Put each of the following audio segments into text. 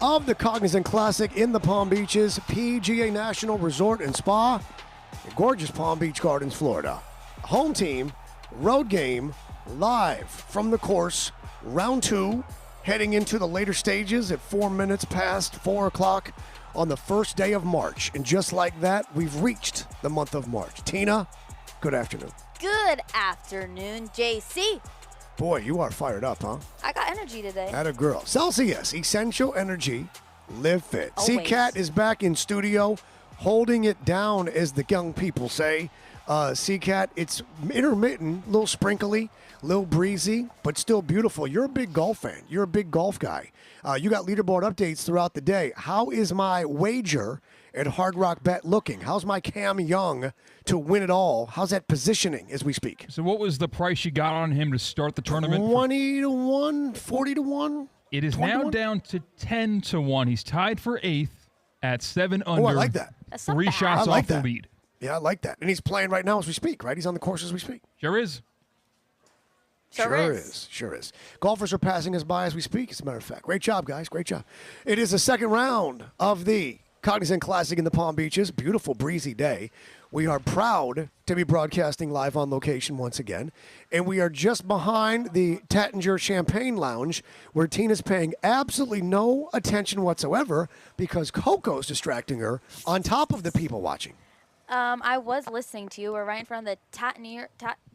of the Cognizant Classic in the Palm Beaches, PGA National Resort and Spa, in gorgeous Palm Beach Gardens, Florida. Home team, road game, live from the course, round 2, heading into the later stages at 4 minutes past 4 o'clock on the first day of March. And just like that, we've reached the month of March. Tina, good afternoon. Good afternoon, JC. Boy, you are fired up, huh? I got energy today. Atta girl. Celsius, essential energy, live fit. Always. C-Cat is back in studio, holding it down, as the young people say. C-Cat, it's intermittent, a little sprinkly, a little breezy, but still beautiful. You're a big golf fan. You're a big golf guy. You got leaderboard updates throughout the day. How is my wager at Hard Rock Bet looking? How's my Cam Young to win it all? How's that positioning as we speak? So what was the price you got on him to start the tournament? 20 to 1, 40 to 1. It is now down to 10 to 1. He's tied for 8th at 7 under. Oh, I like that. That's not 3 bad. shots I like off the that. lead. Yeah, I like that. And he's playing right now as we speak, right? He's on the course as we speak. Sure is. Sure is. Sure is. Golfers are passing us by as we speak, as a matter of fact. Great job, guys. Great job. It is the second round of the Cognizant Classic in the Palm Beaches. Beautiful, breezy day. We are proud to be broadcasting live on location once again. And we are just behind the Tattinger Champagne Lounge, where Tina's paying absolutely no attention whatsoever because Coco's distracting her on top of the people watching. I was listening to you. We're right in front of the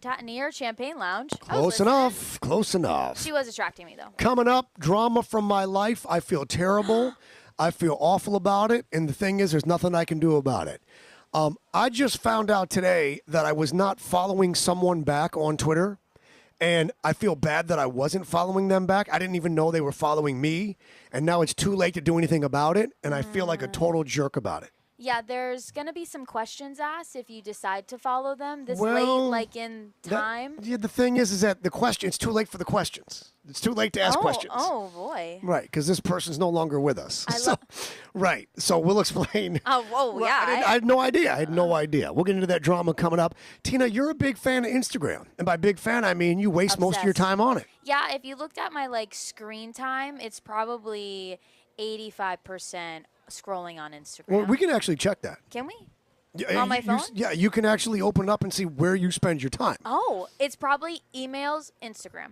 Tattinger Champagne Lounge. Close enough. Close enough. She was distracting me, though. Coming up, drama from my life. I feel terrible. I feel awful about it. And the thing is, there's nothing I can do about it. I just found out today that I was not following someone back on Twitter. And I feel bad that I wasn't following them back. I didn't even know they were following me. And now it's too late to do anything about it. And I feel like a total jerk about it. Yeah, there's going to be some questions asked if you decide to follow them this late, Well, like in time. The thing is that the question, it's too late for the questions. It's too late to ask questions. Oh, boy. Right, because this person's no longer with us. Right, so we'll explain. Oh, whoa, yeah. I had no idea. I had no idea. We'll get into that drama coming up. Tina, you're a big fan of Instagram. And by big fan, I mean you waste most of your time on it. Yeah, if you looked at my, screen time, it's probably 85% scrolling on Instagram. Well, we can actually check that. Can we? Yeah, On my phone? You can actually open it up and see where you spend your time. Oh, it's probably emails, Instagram.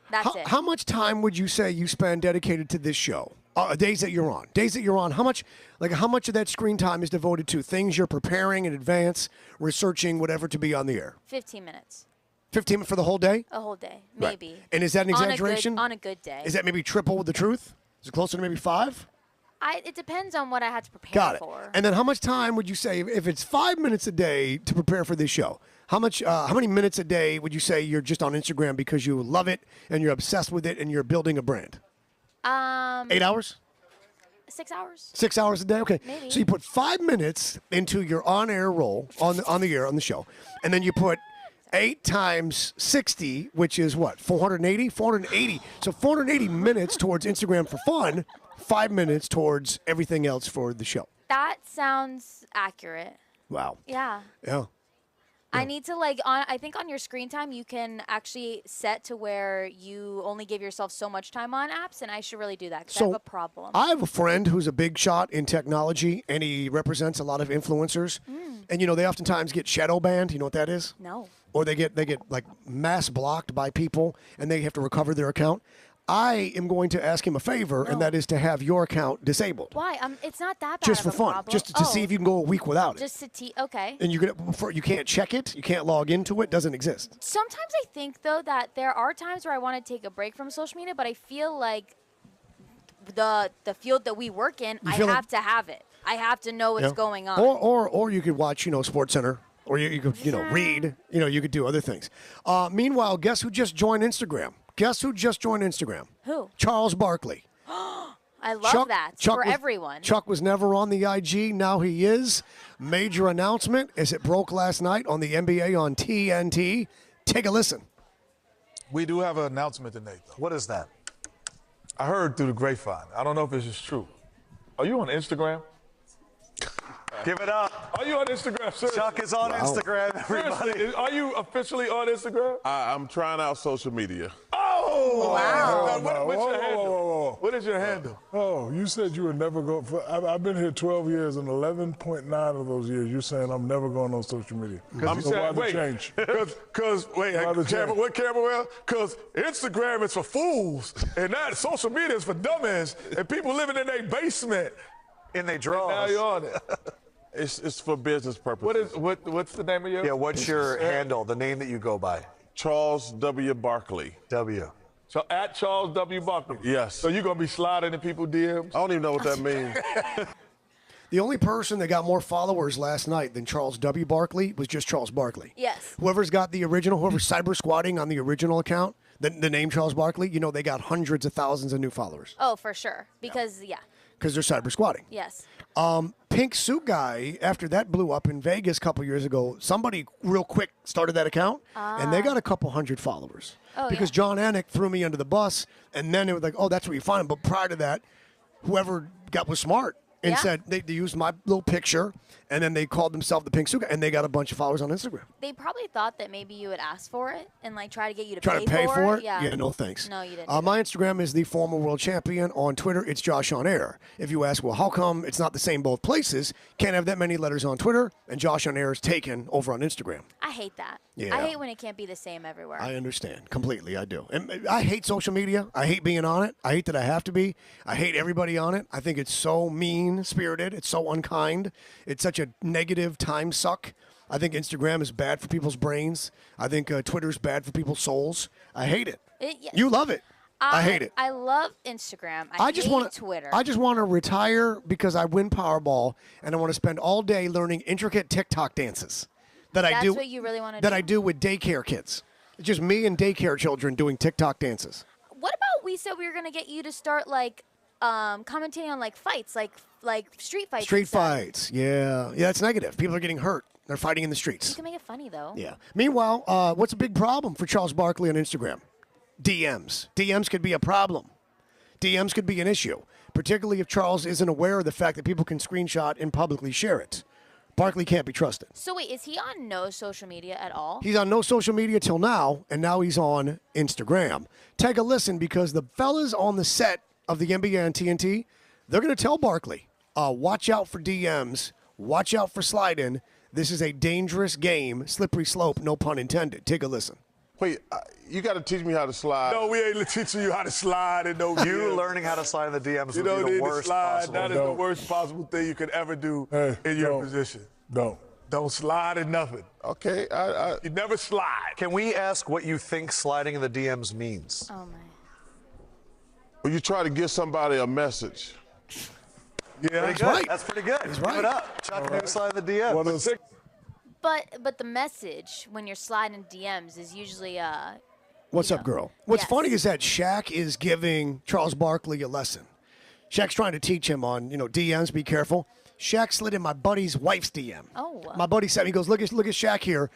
That's it. How much time would you say you spend dedicated to this show? Days that you're on. Days that you're on. How much of that screen time is devoted to things you're preparing in advance, researching, whatever, to be on the air? 15 minutes. 15 minutes for the whole day? A whole day, maybe. Right. And is that an exaggeration? On a good day. Is that maybe triple the truth? Is it closer to maybe 5? It depends on what I had to prepare Got it. for. And then how much time would you say, if it's 5 minutes a day to prepare for this show, how many minutes a day would you say you're just on Instagram because you love it and you're obsessed with it and you're building a brand? 8 hours? 6 hours. 6 hours a day? Okay. Maybe. So you put 5 minutes into your on-air role, on the air, on the show, and then you put 8 times 60, which is what, 480? 480. So 480 minutes towards Instagram for fun, 5 minutes towards everything else for the show. That sounds accurate. Wow. Yeah. Yeah. I need to I think on your screen time you can actually set to where you only give yourself so much time on apps, and I should really do that because I have a problem. I have a friend who's a big shot in technology, and he represents a lot of influencers. And they oftentimes get shadow banned. You know what that is? No. Or they get mass blocked by people, and they have to recover their account. I am going to ask him a favor, and that is to have your account disabled. Why? It's not that bad. Just for of a fun, problem. just to see if you can go a week without it. Just to okay. And you can't check it, you can't log into it, doesn't exist. Sometimes I think though that there are times where I want to take a break from social media, but I feel like the field that we work in, I have to have it. I have to know what's going on. Or you could watch, Sports Center. Or you could, read. You could do other things. Meanwhile, guess who just joined Instagram? Who? Charles Barkley. I love that. For everyone. Chuck was never on the IG. Now he is. Major announcement as it broke last night on the NBA on TNT. Take a listen. We do have an announcement tonight, though. What is that? I heard through the grapevine. I don't know if this is true. Are you on Instagram? Give it up. Are you on Instagram? Seriously? Chuck is on Instagram, everybody. Seriously, are you officially on Instagram? I'm trying out social media. Oh! Wow. What's your handle? Oh, what is your handle? Oh, you said you were never going. I've been here 12 years, and 11.9 of those years, you're saying I'm never going on social media. I'm saying, why the change? Because what camera? Because Instagram is for fools, and that social media is for dumbass, and people living in their basement. In their drawers. Now you're on it. It's for business purposes. What's the name of your? Yeah, what's your handle, the name that you go by? Charles W. Barkley. W. So at Charles W. Barkley. Yes. So you're going to be sliding in people's DMs? I don't even know what that means. The only person that got more followers last night than Charles W. Barkley was just Charles Barkley. Yes. Whoever's got the original, whoever's cyber squatting on the original account, the name Charles Barkley, you know they got hundreds of thousands of new followers. Oh, for sure. Because, Because they're cyber squatting. Yes. Pink Suit Guy, after that blew up in Vegas a couple years ago, somebody real quick started that account, and they got a couple hundred followers. Oh, because John Anik threw me under the bus, and then it was like, oh, that's where you find him. But prior to that, whoever was smart and said they used my little picture, and then they called themselves the Pink Suit Guy, and they got a bunch of followers on Instagram. They probably thought that maybe you would ask for it and like try to get you to Try to pay for it? Yeah. No thanks. No, you didn't. My Instagram is the former world champion. On Twitter, it's Josh on Air. If you ask, well, how come it's not the same both places? Can't have that many letters on Twitter, and Josh on Air is taken over on Instagram. I hate that. Yeah. I hate when it can't be the same everywhere. I understand completely. I do. And I hate social media. I hate being on it. I hate that I have to be. I hate everybody on it. I think it's so mean-spirited. It's so unkind. It's such a negative time suck. I think Instagram is bad for people's brains. I think Twitter's bad for people's souls. I hate it. You love it. I hate it. I love Instagram. I just want Twitter. I just want to retire because I win Powerball, and I want to spend all day learning intricate TikTok dances That's what you really want to do? that I do with daycare kids. It's just me and daycare children doing TikTok dances. What about we said we were going to get you to start like commentating on like fights, like street fights. Street fights. Yeah, that's negative. People are getting hurt. They're fighting in the You streets. can make it funny though. Yeah. Meanwhile, what's a big problem for Charles Barkley on Instagram? DMs. DMs could be a problem. DMs could be an issue, particularly if Charles isn't aware of the fact that people can screenshot and publicly share it. Barkley can't be trusted. So wait, is he on no social media at all? He's on no social media till now, and now he's on Instagram. Take a listen, because the fellas on the set of the NBA on TNT, they're going to tell Barkley, watch out for DMs, watch out for slide-in. This is a dangerous game, slippery slope, no pun intended. Take a listen. Wait, you got to teach me how to slide. No, we ain't teaching you how to slide in no You DMs. learning how to slide in the DMs You would don't be need the to worst slide. possible. That is the worst possible thing you could ever do in your position. Don't slide in nothing. Okay, You never slide. Can we ask what you think sliding in the DMs means? Oh my. Well, you try to give somebody a message. Yeah, Pretty good. right. That's pretty good. That's Give right. it up. Chuck right. Slide in the DMs. What is it? But the message when you're sliding DMs is usually What's up, girl? What's Yes. funny is that Shaq is giving Charles Barkley a lesson. Shaq's trying to teach him on, DMs, be careful. Shaq slid in my buddy's wife's DM. Oh. My buddy said, he goes, look at Shaq here,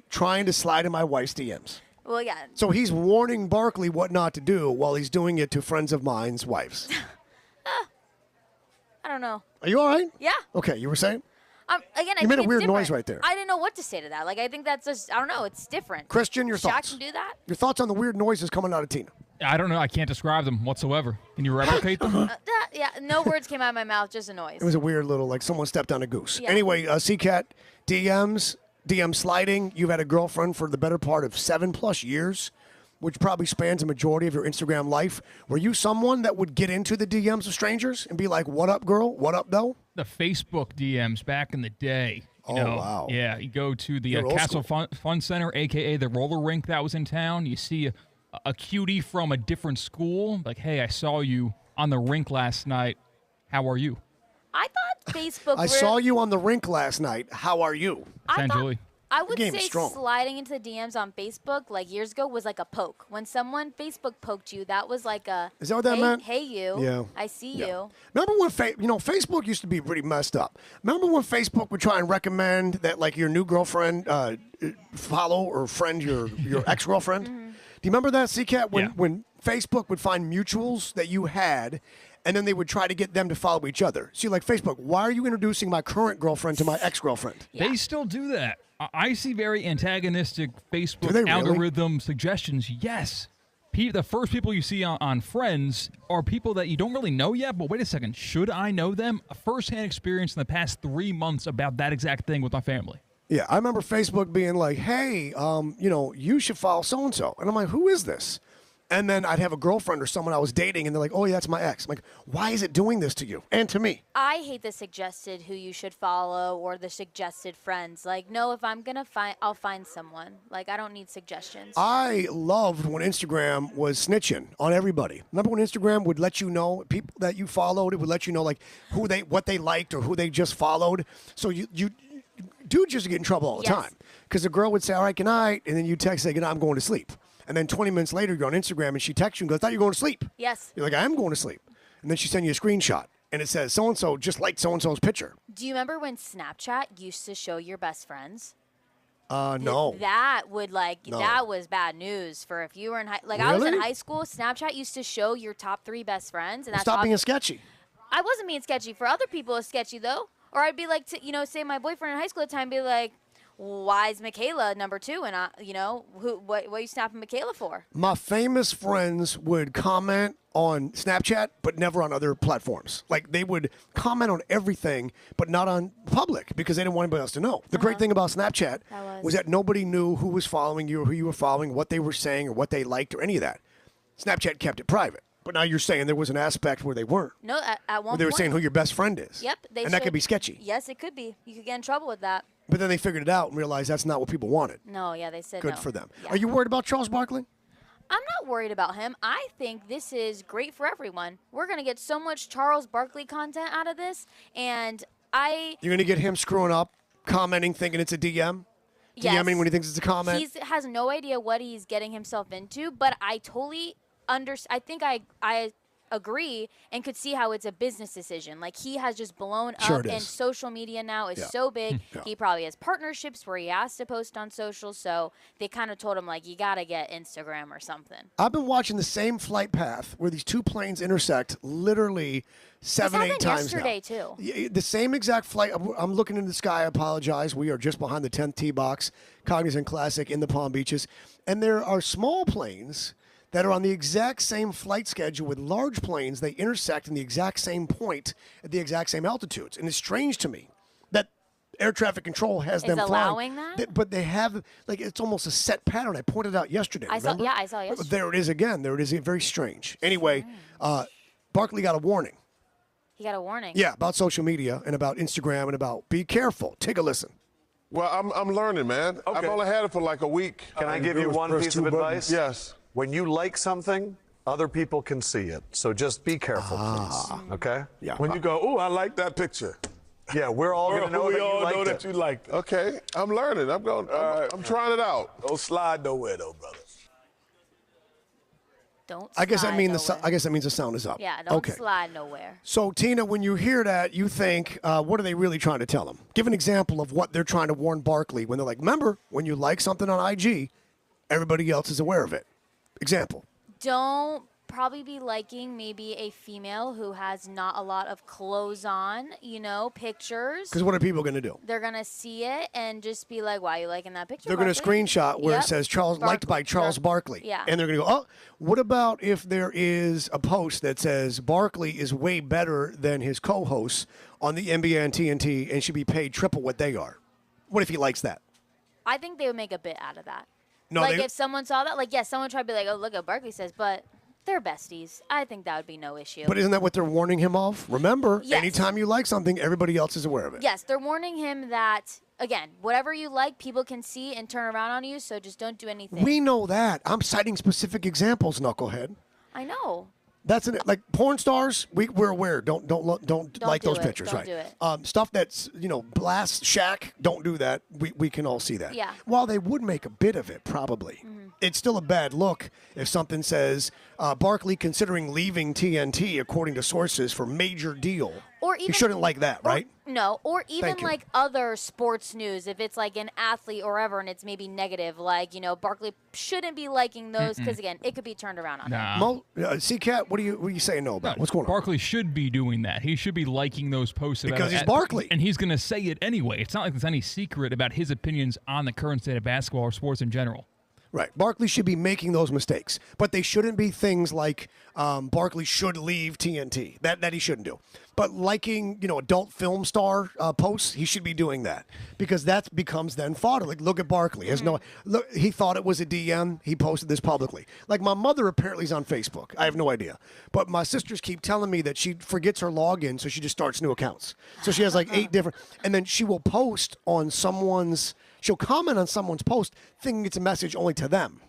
trying to slide in my wife's DMs. Well, yeah. So he's warning Barkley what not to do while he's doing it to friends of mine's wives. I don't know. Are you all right? Yeah. Okay, you were saying? Again, I You made think a weird it's noise different. right there. I didn't know what to say to that. Like, I think that's just, I don't know. It's different. Christian, your Shaq thoughts? can do that? Your thoughts on the weird noises coming out of Tina? I don't know. I can't describe them whatsoever. Can you replicate them? Yeah, no words came out of my mouth, just a noise. It was a weird little, like someone stepped on a goose. Yeah. Anyway, C-Cat, DM sliding. You've had a girlfriend for the better part of 7+ years, which probably spans a majority of your Instagram life. Were you someone that would get into the DMs of strangers and be like, what up, girl? What up, though? The Facebook DMs back in the day. You know, wow. Yeah, you go to the You're old Castle school. Fun Center, a.k.a. the roller rink that was in town. You see a cutie from a different school. Like, hey, I saw you on the rink last night. How are you? I thought Facebook. I saw you on the rink last night. How are you? Essentially. I would game is say strong. sliding into the DMs on Facebook like years ago was like a poke. When someone Facebook poked you, that was like a. Is that what that hey, meant? Hey, you. Yeah. I see Yeah. you. Remember when Facebook used to be pretty messed up. Remember when Facebook would try and recommend that like your new girlfriend follow or friend your ex-girlfriend? Mm-hmm. Do you remember that, C-Cat? Yeah. When Facebook would find mutuals that you had, and then they would try to get them to follow each other. See, like Facebook, why are you introducing my current girlfriend to my ex-girlfriend? Yeah. They still do that. I see very antagonistic Facebook Do they really? algorithm suggestions. Yes. the first people you see on Friends are people that you don't really know yet, but wait a second, should I know them? A first-hand experience in the past 3 months about that exact thing with my family. Yeah, I remember Facebook being like, hey, you should follow so-and-so. And I'm like, who is this? And then I'd have a girlfriend or someone I was dating, and they're like, oh, yeah, that's my ex. I'm like, why is it doing this to you and to me? I hate the suggested who you should follow or the suggested friends. Like, no, if I'm going to I'll find someone. Like, I don't need suggestions. I loved when Instagram was snitching on everybody. Remember when Instagram would let you know people that you followed? It would let you know, like, what they liked or who they just followed. So you dudes used to get in trouble all the time because the girl would say, all right, good night, and then you text, say, good night, I'm going to sleep. And then 20 minutes later, you're on Instagram, and she texts you and goes, I thought you were going to sleep. Yes. You're like, I am going to sleep. And then she sends you a screenshot, and it says, so-and-so just liked so-and-so's picture. Do you remember when Snapchat used to show your best friends? No. That was bad news for if you were in Really? I was in high school, Snapchat used to show your top 3 best friends. And Stop being sketchy. I wasn't being sketchy. For other people, it's sketchy, though. Or I'd be like, say my boyfriend in high school at the time, be like, why is Michaela number 2? And what are you snapping Michaela for? My famous friends would comment on Snapchat, but never on other platforms. Like, they would comment on everything, but not on public because they didn't want anybody else to know. The great thing about Snapchat was that nobody knew who was following you or who you were following, what they were saying or what they liked or any of that. Snapchat kept it private. But now you're saying there was an aspect where they weren't. No, at one point. They were saying who your best friend is. Yep. That could be sketchy. Yes, it could be. You could get in trouble with that. But then they figured it out and realized that's not what people wanted. No, yeah, they said no. Good for them. Yeah. Are you worried about Charles Barkley? I'm not worried about him. I think this is great for everyone. We're going to get so much Charles Barkley content out of this. And You're going to get him screwing up, commenting, thinking it's a DM? Yes. DMing when he thinks it's a comment? He has no idea what he's getting himself into, but I totally I think I agree and could see how it's a business decision. Like, he has just blown up, and social media now is so big. He probably has partnerships where he has to post on social, so they kind of told him, like, you got to get Instagram or something. I've been watching the same flight path where these two planes intersect literally 7, 8 times yesterday, now. too. The same exact flight. I'm looking into the sky. I apologize. We are just behind the 10th tee box, Cognizant Classic in the Palm Beaches. And there are small planes that are on the exact same flight schedule with large planes. They intersect in the exact same point at the exact same altitudes. And it's strange to me that air traffic control has them allowing flying. that? But they have, like, it's almost a set pattern. I pointed out yesterday. I saw yesterday. There it is again. There it is. Very strange. Anyway, Barkley got a warning. He got a warning? Yeah, about social media and about Instagram and about be careful. Take a listen. Well, I'm learning, man. Okay. I've only had it for like a week. Can I give you one piece of advice? Yes. When you like something, other people can see it. So just be careful, please. Okay? Yeah. When you go, ooh, I like that picture. Yeah, we're all going to know that you liked it. that you liked it. Okay, I'm learning. I'm trying it out. Don't slide nowhere, though, brother. Don't I guess that slide means nowhere. I guess that means the sound is up. Yeah, don't slide nowhere. So, Tina, when you hear that, you think, what are they really trying to tell them? Give an example of what they're trying to warn Barkley when they're like, remember, when you like something on IG, everybody else is aware of it. Example. Don't probably be liking maybe a female who has not a lot of clothes on, pictures. Because what are people going to do? They're going to see it and just be like, why are you liking that picture? They're going to screenshot where it says liked by Charles Barkley. Yeah. And they're going to go, oh, what about if there is a post that says Barkley is way better than his co-hosts on the NBA and TNT and should be paid triple what they are? What if he likes that? I think they would make a bit out of that. No, like, if someone saw that, someone tried to be like, oh, look what Barkley says, but they're besties. I think that would be no issue. But isn't that what they're warning him of? Remember, anytime you like something, everybody else is aware of it. Yes, they're warning him that, again, whatever you like, people can see and turn around on you, so just don't do anything. We know that. I'm citing specific examples, knucklehead. I know. That's like porn stars. We're aware. Don't like those pictures, don't right? Do it. Stuff that's blast Shaq. Don't do that. We can all see that. Yeah. While they would make a bit of it, probably, it's still a bad look if something says Barkley considering leaving TNT according to sources for major deal. Or even, you shouldn't like that, right? No, or even like other sports news, if it's like an athlete or ever and it's maybe negative, like, Barkley shouldn't be liking those because, again, it could be turned around on him. C-Cat, what are you saying no about? What's going on? Barkley should be doing that. He should be liking those posts. Because he's Barkley. And he's going to say it anyway. It's not like there's any secret about his opinions on the current state of basketball or sports in general. Right. Barkley should be making those mistakes, but they shouldn't be things like Barkley should leave TNT. That he shouldn't do. But liking, adult film star posts, he should be doing that because that becomes then fodder. Like, look at Barkley. He thought it was a DM. He posted this publicly. Like, my mother apparently is on Facebook. I have no idea. But my sisters keep telling me that she forgets her login, so she just starts new accounts. So she has like 8 different, and then she will post on she'll comment on someone's post thinking it's a message only to them.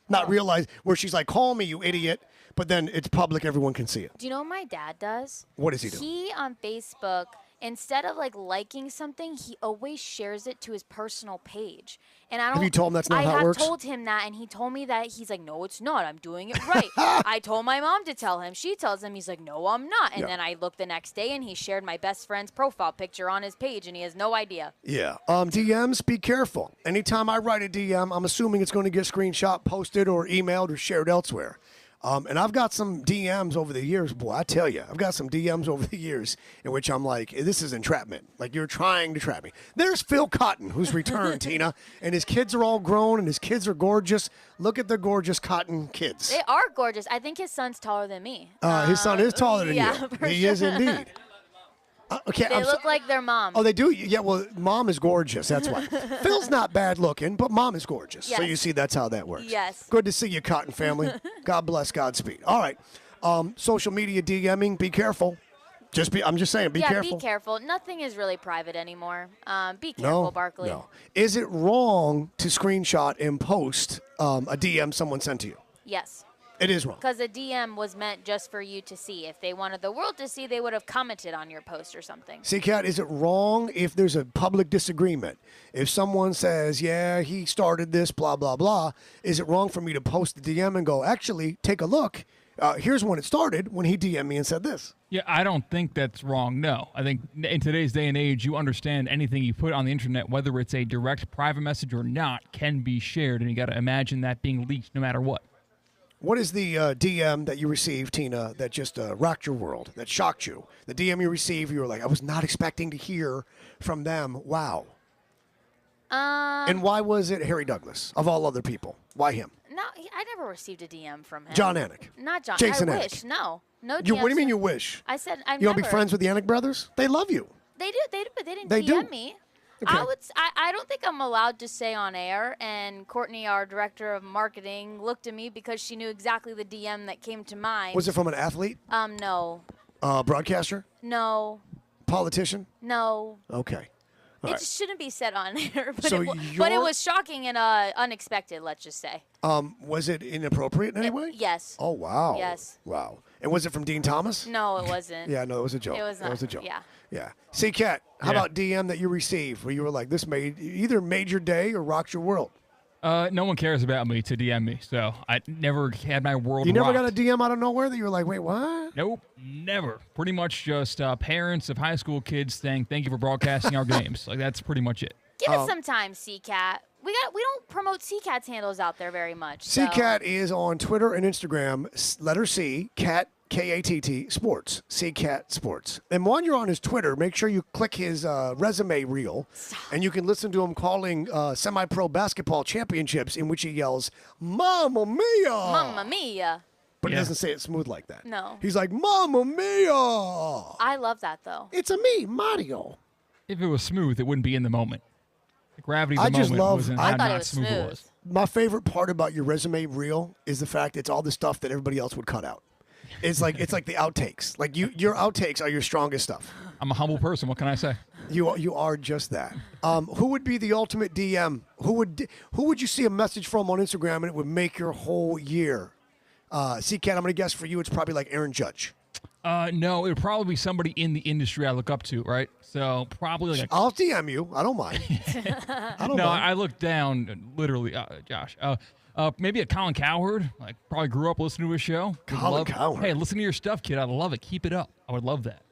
Not realize where she's like, call me, you idiot. But then it's public, everyone can see it. Do you know what my dad does? What does he do? He, on Facebook, instead of liking something, he always shares it to his personal page. And I don't. Have you told him that's not how it works? I have told him that, and he told me that he's like, no, it's not. I'm doing it right. I told my mom to tell him. She tells him. He's like, no, I'm not. And then I look the next day, and he shared my best friend's profile picture on his page, and he has no idea. Yeah. DMs, be careful. Anytime I write a DM, I'm assuming it's going to get screenshot, posted, or emailed, or shared elsewhere. And I've got some DMs over the years, boy, I tell you, I've got some DMs over the years in which I'm like, this is entrapment. Like, you're trying to trap me. There's Phil Cotton, who's returned, Tina, and his kids are all grown, and his kids are gorgeous. Look at the gorgeous Cotton kids. They are gorgeous. I think his son's taller than me. His son is taller than you. He is indeed. Okay, they look like their mom. Oh, they do? Yeah, well, mom is gorgeous. That's why. Phil's not bad looking, but mom is gorgeous. Yes. So you see, that's how that works. Yes. Good to see you, Cotton family. God bless, Godspeed. All right. Social media DMing, be careful. I'm just saying, be careful. Yeah, be careful. Nothing is really private anymore. Be careful, Barkley. No. Is it wrong to screenshot and post a DM someone sent to you? Yes. It is wrong. Because a DM was meant just for you to see. If they wanted the world to see, they would have commented on your post or something. See, Kat, is it wrong if there's a public disagreement? If someone says, yeah, he started this, blah, blah, blah, is it wrong for me to post the DM and go, actually, take a look. Here's when it started, when he DM'd me and said this. Yeah, I don't think that's wrong, no. I think in today's day and age, you understand anything you put on the internet, whether it's a direct private message or not, can be shared, and you got to imagine that being leaked no matter what. What is the DM that you received, Tina, that just rocked your world, that shocked you? The DM you received, you were like, I was not expecting to hear from them. Wow. And why was it Harry Douglas, of all other people? Why him? No, I never received a DM from him. John Anik. Not John. Jason I Anik. wish. No DMs. What do you mean you wish? I said I've You never. want to be friends with the Anik brothers? They love you. They do, but they didn't They DM do. me. Okay. I don't think I'm allowed to say on air, and Courtney, our director of marketing, looked at me because she knew exactly the DM that came to mind. Was it from an athlete? No. Broadcaster? No. Politician? No. Okay. It right. just shouldn't be said on air, but, So but it was shocking and unexpected, let's just say. Was it inappropriate in any way? Yes. Oh, wow. Yes. Wow. And was it from Dean Thomas? No, it wasn't. Yeah, no, it was a joke. It was not. It was a joke. Yeah. Yeah. See, Kat, how about DM that you received where you were like, this either made your day or rocked your world? No one cares about me to DM me, so I never had my world You never rocked. got a DM out of nowhere that you were like, wait, what? Nope, never. Pretty much just parents of high school kids saying thank you for broadcasting our games. Like, that's pretty much it. Give us some time, C-Cat. We don't promote C-Cat's handles out there very much. So. C-Cat is on Twitter and Instagram, letter C, Cat, K-A-T-T, Sports, C-Cat Sports. And while you're on his Twitter, make sure you click his resume reel, and you can listen to him calling semi-pro basketball championships in which he yells, Mamma Mia! Mamma Mia! But he doesn't say it smooth like that. No. He's like, Mamma Mia! I love that, though. It's a me, Mario. If it was smooth, it wouldn't be in the moment. The gravity of I the just moment love- wasn't I how thought not it was smooth it smooth. was. My favorite part about your resume reel is the fact it's all the stuff that everybody else would cut out. It's like the outtakes. Like your outtakes are your strongest stuff. I'm a humble person. What can I say? You are just that. Who would be the ultimate DM? Who would you see a message from on Instagram and it would make your whole year? C-Cat, I'm gonna guess for you it's probably like Aaron Judge. No, it would probably be somebody in the industry I look up to, right? So probably like I'll DM you. I don't mind. I don't no, mind. I look down literally, Josh. Maybe a Colin Cowherd. Like, probably grew up listening to his show. Colin Cowherd. Hey, listen to your stuff, kid. I love it. Keep it up. I would love that.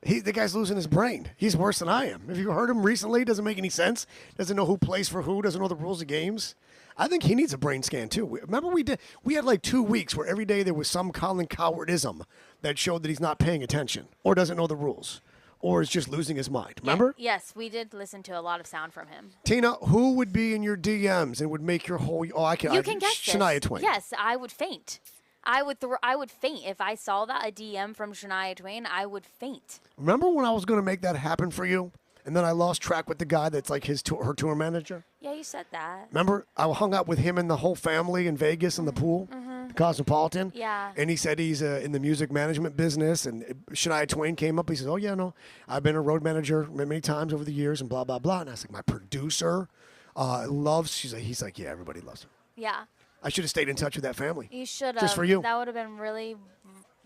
The guy's losing his brain. He's worse than I am. Have you heard him recently? Doesn't make any sense. Doesn't know who plays for who. Doesn't know the rules of games. I think he needs a brain scan too. Remember we had like 2 weeks where every day there was some Colin Cowherdism that showed that he's not paying attention or doesn't know the rules or is just losing his mind. Remember? Yes, we did listen to a lot of sound from him. Tina, who would be in your DMs and would make your whole? Oh, I can. You can guess Shania this. Twain. Yes, I would faint. I would faint if I saw that, a DM from Shania Twain. I would faint. Remember when I was going to make that happen for you, and then I lost track with the guy that's like her tour manager? Yeah, you said that. Remember, I hung out with him and the whole family in Vegas in the pool, the Cosmopolitan. Yeah. And he said he's in the music management business. And Shania Twain came up. He says, "Oh yeah, no, I've been a road manager many times over the years, and blah blah blah." And I was like, "My producer loves." He's like, "Yeah, everybody loves her." Yeah. I should have stayed in touch with that family. You should have. Just for you. That would have been really.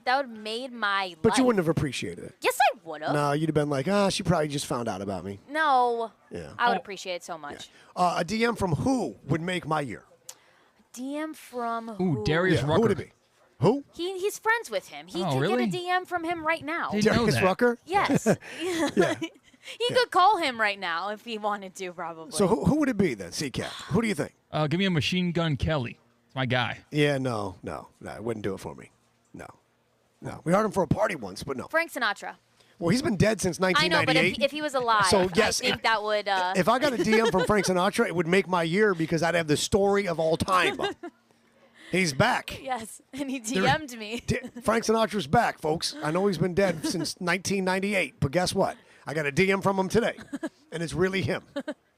That would have made my But life. you wouldn't have appreciated it. Yes, I would have. No, you'd have been like, she probably just found out about me. No. Yeah. I would appreciate it so much. A DM from who would make my year? DM from Ooh, who? Darius Yeah, Rucker. who would it be? Who? He's friends with him. He Oh, could really? get a DM from him right now. Didn't know Darius that. Rucker? Yes. He could call him right now if he wanted to, probably. So who would it be then, C-Cat? Who do you think? Give me a Machine Gun Kelly. It's my guy. Yeah, no, it wouldn't do it for me. No. We heard him for a party once, but no. Frank Sinatra. Well, he's been dead since I know, 1998. but if he was alive, So, yes, I think that would. If I got a DM from Frank Sinatra, it would make my year because I'd have the story of all time. He's back. Yes, and he DM'd me. Frank Sinatra's back, folks. I know he's been dead since 1998, but guess what? I got a DM from him today, and it's really him.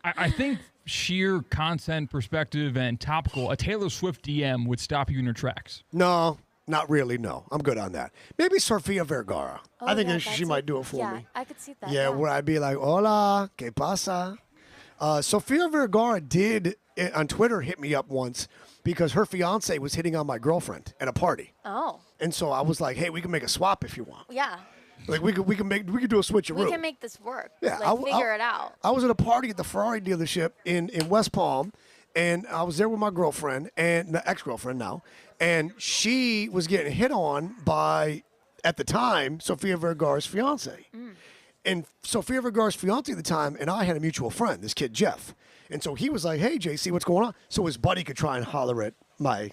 I think sheer content perspective and topical, a Taylor Swift DM would stop you in your tracks. No, not really, no. I'm good on that. Maybe Sofia Vergara. I think yeah, she that's might do it for me. I could see that. Yeah, where I'd be like, hola, ¿qué pasa? Sofia Vergara did, on Twitter, hit me up once because her fiance was hitting on my girlfriend at a party. Oh. And so I was like, hey, we can make a swap if you want. Yeah. Like, we could do a switcheroo. We can make this work. Yeah, Like, figure it out. I was at a party at the Ferrari dealership in West Palm, and I was there with my girlfriend, and the ex-girlfriend now, and she was getting hit on by, at the time, Sofia Vergara's fiance. And Sofia Vergara's fiance at the time and I had a mutual friend, this kid Jeff. And so he was like, hey, JC, what's going on? So his buddy could try and holler at my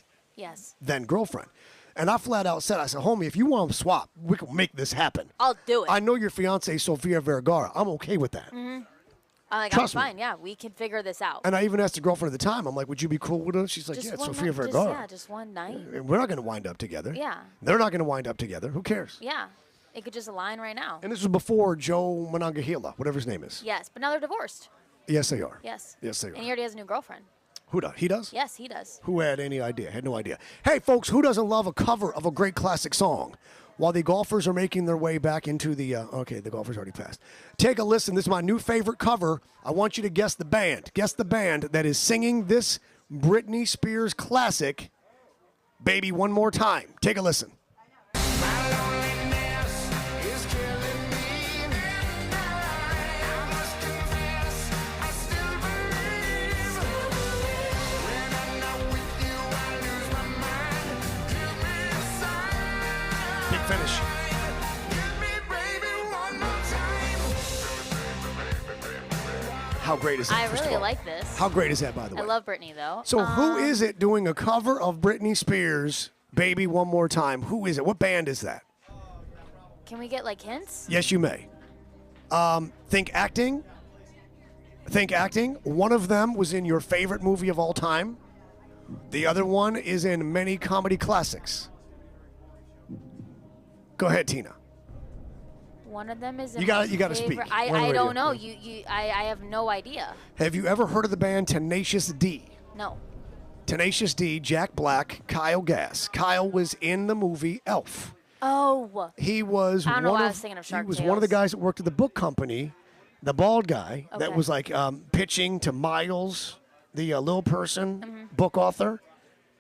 then girlfriend. And I flat out said, I said, homie, if you want to swap, we can make this happen. I'll do it. I know your fiance is Sofia Vergara. I'm okay with that. I'm Trust me. fine. Yeah, we can figure this out. And I even asked the girlfriend at the time, I'm like, would you be cool with her? She's like, Just yeah, it's one Sofia night- Vergara. just one night. And we're not going to wind up together. Yeah. They're not going to wind up together. Who cares? Yeah. It could just align right now. And this was before Joe Monongahela, whatever his name is. Yes, but now they're divorced. Yes, they are. Yes. Yes, they are. And he already has a new girlfriend. Who does? He does? Yes, he does. Who had any idea? Had no idea. Hey, folks, who doesn't love a cover of a great classic song? While the golfers are making their way back into the, okay, the golfers already passed. Take a listen. This is my new favorite cover. I want you to guess the band. Guess the band that is singing this Britney Spears classic, Baby One More Time. Take a listen. Big finish. How great is that? I first of really all? like this. How great is that, by the way? I love Britney, though. So who is it doing a cover of Britney Spears' Baby One More Time? Who is it? What band is that? Can we get, like, hints? Yes, you may. Think acting. Think acting. One of them was in your favorite movie of all time. The other one is in many comedy classics. Go ahead, Tina. One of them is in You gotta my speak. favorite- We're on the I radio. don't know. I have no idea. Have you ever heard of the band Tenacious D? No. Tenacious D, Jack Black, Kyle Gass. Kyle was in the movie Elf. Oh. He was I don't know one why I of was thinking of he Shark was one of the Tales. guys that worked at the book company, the bald guy that Okay. was like pitching to Miles, the little person, book author.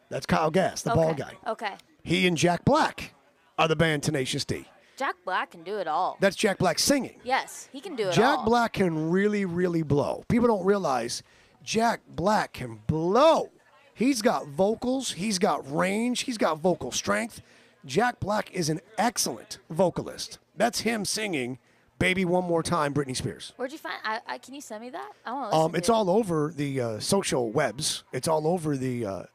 That's Kyle Gass, the bald guy. Okay. He and Jack Black are the band Tenacious D. Jack Black can do it all. That's Jack Black singing. Yes, he can do it Jack all. Black can really, really blow. People don't realize Jack Black can blow. He's got vocals, he's got range, he's got vocal strength. Jack Black is an excellent vocalist. That's him singing Baby One More Time, Britney Spears. Where'd you find? Can you send me that? I want to listen to It's it. all over the social webs. It's all over the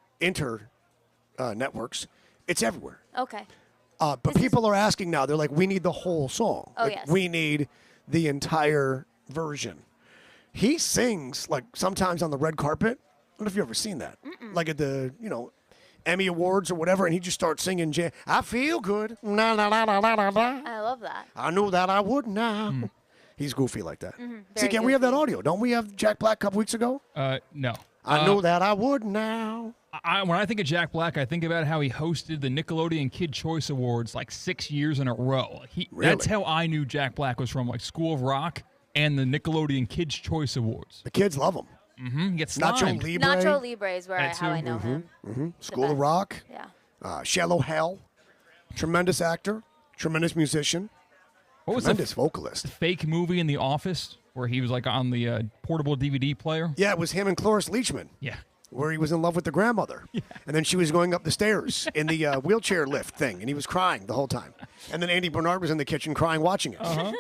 networks. It's everywhere. Okay. But people are asking now. They're like, we need the whole song. Oh, Like, yes. We need the entire version. He sings, like, sometimes on the red carpet. I don't know if you've ever seen that. Like at the, Emmy Awards or whatever, and he just starts singing, I feel good. Na, na, na, na, na, na, na. I love that. I knew that I would now. He's goofy like that. See, again, Very we have that goofy. audio. Don't we have Jack Black a couple weeks ago? No. I knew that I would now. When I think of Jack Black, I think about how he hosted the Nickelodeon Kid Choice Awards like 6 years in a row. That's how I knew Jack Black was from, like School of Rock and the Nickelodeon Kids Choice Awards. The kids love him. He gets slimed. Nacho Libre. Nacho Libre is That how I too. know him. School of best. Rock. Yeah. Shallow Hell. Tremendous actor. Tremendous musician. What was Tremendous vocalist. the fake movie in The Office where he was like on the portable DVD player? Yeah, it was him and Cloris Leachman. Yeah. Where he was in love with the grandmother. And then she was going up the stairs in the wheelchair lift thing, and he was crying the whole time. And then Andy Bernard was in the kitchen crying watching it.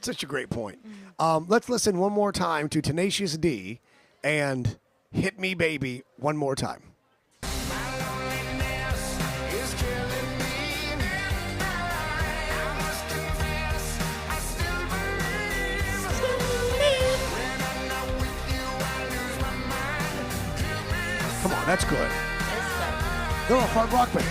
Such a great point. Let's listen one more time to Tenacious D and Hit Me Baby one more time. Come on, that's good. They're a hard rock band.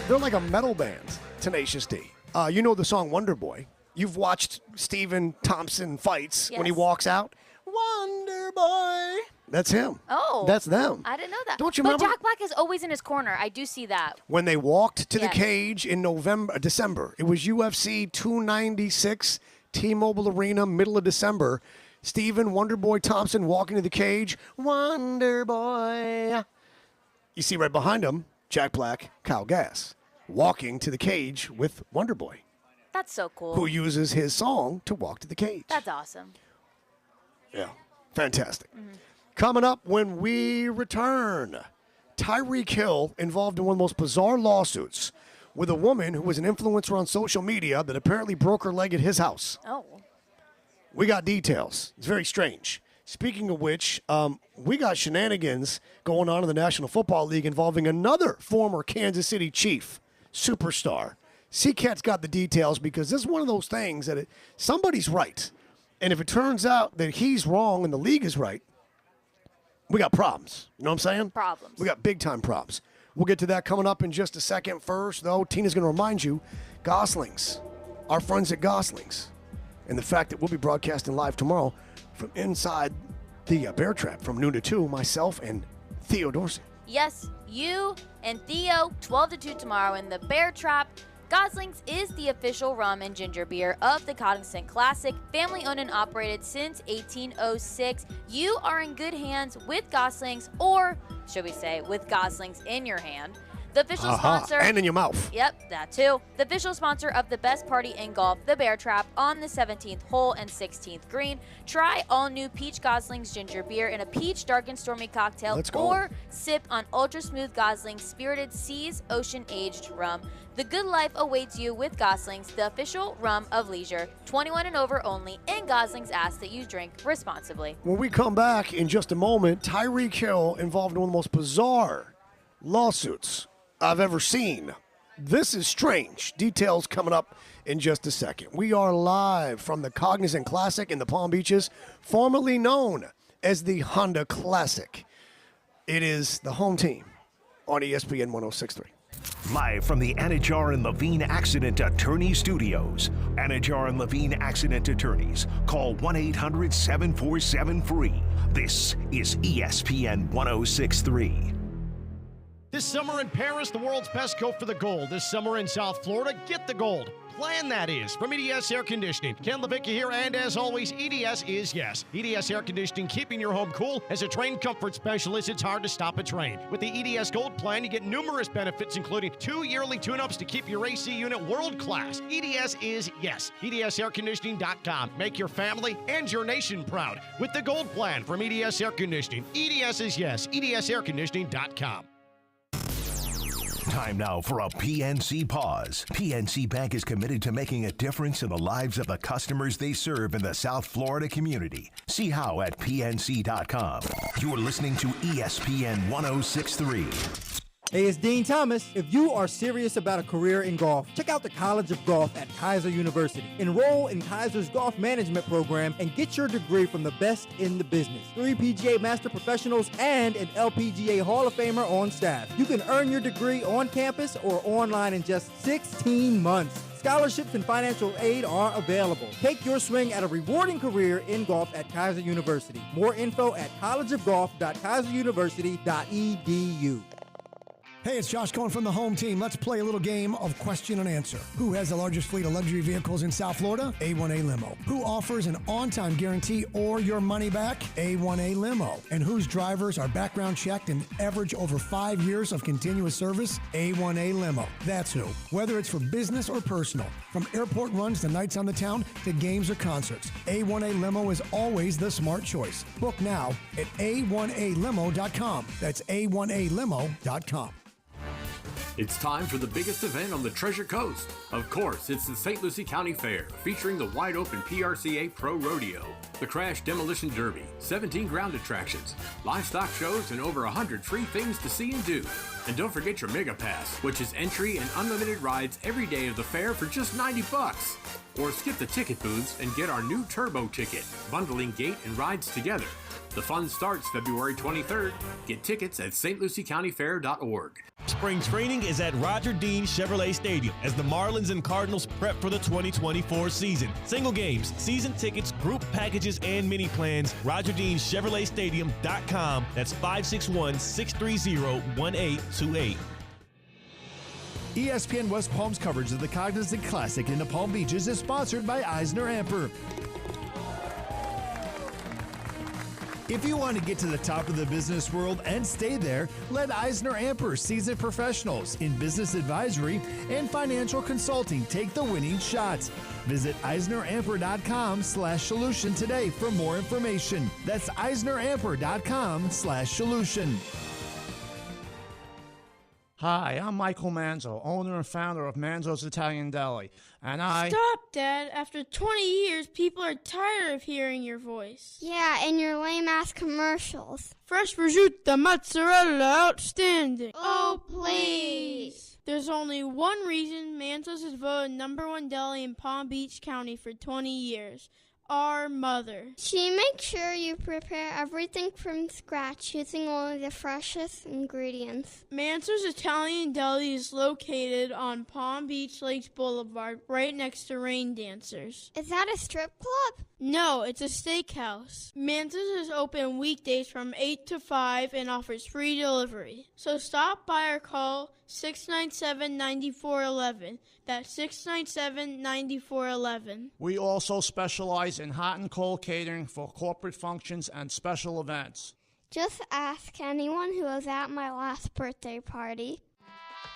They're like a metal band, Tenacious D. You know the song Wonder Boy. You've watched Stephen Thompson fights when he Yes. walks out. Wonder Boy. That's him. Oh. That's them. I didn't know that. Don't you but remember? Jack Black is always in his corner. I do see that. When they walked to the Yes. cage in December, it was UFC 296, T-Mobile Arena, middle of December. Stephen Wonderboy Thompson walking to the cage. Wonder Boy. You see right behind him, Jack Black, Kyle Gass, walking to the cage with Wonder Boy, That's so cool. who uses his song to walk to the cage. That's awesome. Yeah, fantastic. Coming up when we return, Tyreek Hill involved in one of the most bizarre lawsuits with a woman who was an influencer on social media that apparently broke her leg at his house. Oh. We got details. It's very strange. Speaking of which, we got shenanigans going on in the National Football League involving another former Kansas City Chief superstar. C-Cat's got the details because this is one of those things that somebody's right. And if it turns out that he's wrong and the league is right, we got problems. You know what I'm saying? Problems. We got big-time problems. We'll get to that coming up in just a second. First, though, Tina's going to remind you, Goslings, our friends at Goslings, and the fact that we'll be broadcasting live tomorrow from inside the Bear Trap from noon to 2, myself and Theo Dorsey. Yes, you and Theo, 12 to 2 tomorrow in the Bear Trap. Goslings is the official rum and ginger beer of the Cognizant Classic, family owned and operated since 1806. You are in good hands with Goslings, or should we say, with Goslings in your hand. The official sponsor. And in your mouth. Yep, that too. The official sponsor of the best party in golf, the Bear Trap, on the 17th hole and 16th green. Try all new Peach Goslings ginger beer in a peach dark and stormy cocktail, Let's go. or sip on ultra smooth Goslings spirited seas ocean aged rum. The good life awaits you with Goslings, the official rum of leisure. 21 and over only, and Goslings asks that you drink responsibly. When we come back in just a moment, Tyreek Hill involved in one of the most bizarre lawsuits I've ever seen. This is strange. Details coming up in just a second. We are live from the Cognizant Classic in the Palm Beaches, formerly known as the Honda Classic. It is the home team on ESPN 106.3. Live from the Anajar and Levine Accident Attorney Studios. Anajar and Levine Accident Attorneys. Call 1-800-747-FREE. This is ESPN 106.3. This summer in Paris, the world's best go for the gold. This summer in South Florida, get the gold. Plan, that is, from EDS Air Conditioning. Ken Levicka here, and as always, EDS is yes. EDS Air Conditioning, keeping your home cool. As a trained comfort specialist, it's hard to stop a train. With the EDS Gold Plan, you get numerous benefits, including 2 yearly tune-ups to keep your AC unit world-class. EDS is yes. EDSAirConditioning.com. Make your family and your nation proud with the Gold Plan from EDS Air Conditioning. EDS is yes. EDSAirConditioning.com. Time now for a PNC pause. PNC Bank is committed to making a difference in the lives of the customers they serve in the South Florida community. See how at PNC.com. You're listening to ESPN 106.3. Hey, it's Dean Thomas. If you are serious about a career in golf, check out the College of Golf at Kaiser University. Enroll in Kaiser's golf management program and get your degree from the best in the business. 3 PGA Master Professionals and an LPGA Hall of Famer on staff. You can earn your degree on campus or online in just 16 months. Scholarships and financial aid are available. Take your swing at a rewarding career in golf at Kaiser University. More info at collegeofgolf.kaiseruniversity.edu. Hey, it's Josh Cohen from the Home Team. Let's play a little game of question and answer. Who has the largest fleet of luxury vehicles in South Florida? A1A Limo. Who offers an on-time guarantee or your money back? A1A Limo. And whose drivers are background checked and average over 5 years of continuous service? A1A Limo. That's who. Whether it's for business or personal, from airport runs to nights on the town to games or concerts, A1A Limo is always the smart choice. Book now at A1ALimo.com. That's A1ALimo.com. It's time for the biggest event on the Treasure Coast. Of course, it's the St. Lucie County Fair, featuring the wide-open PRCA Pro Rodeo, the Crash Demolition Derby, 17 ground attractions, livestock shows, and over 100 free things to see and do. And don't forget your Mega Pass, which is entry and unlimited rides every day of the fair for just $90. Or skip the ticket booths and get our new Turbo ticket, bundling gate and rides together. The fun starts February 23rd. Get tickets at stluciecountyfair.org. Spring training is at Roger Dean Chevrolet Stadium as the Marlins and Cardinals prep for the 2024 season. Single games, season tickets, group packages, and mini plans. RogerDeanChevroletStadium.com. That's 561-630-1828. ESPN West Palm's coverage of the Cognizant Classic in the Palm Beaches is sponsored by Eisner Amper. If you want to get to the top of the business world and stay there, let Eisner Amper seasoned professionals in business advisory and financial consulting take the winning shots. Visit EisnerAmper.com/solution today for more information. That's EisnerAmper.com/solution. Hi, I'm Michael Manzo, owner and founder of Manzo's Italian Deli, and Stop, Dad. After 20 years, people are tired of hearing your voice. Yeah, and your lame-ass commercials. Fresh prosciutto, mozzarella, outstanding. Oh, please. There's only one reason Manzo's is voted #1 deli in Palm Beach County for 20 years. Our mother. She makes sure you prepare everything from scratch using only the freshest ingredients. Manzo's Italian Deli is located on Palm Beach Lakes Boulevard, right next to Rain Dancers. Is that a strip club? No, it's a steakhouse. Manzo's is open weekdays from 8 to 5 and offers free delivery. So stop by or call 697-9411. That's 697-9411. we also specialize in hot and cold catering for corporate functions and special events. Just ask anyone who was at my last birthday party.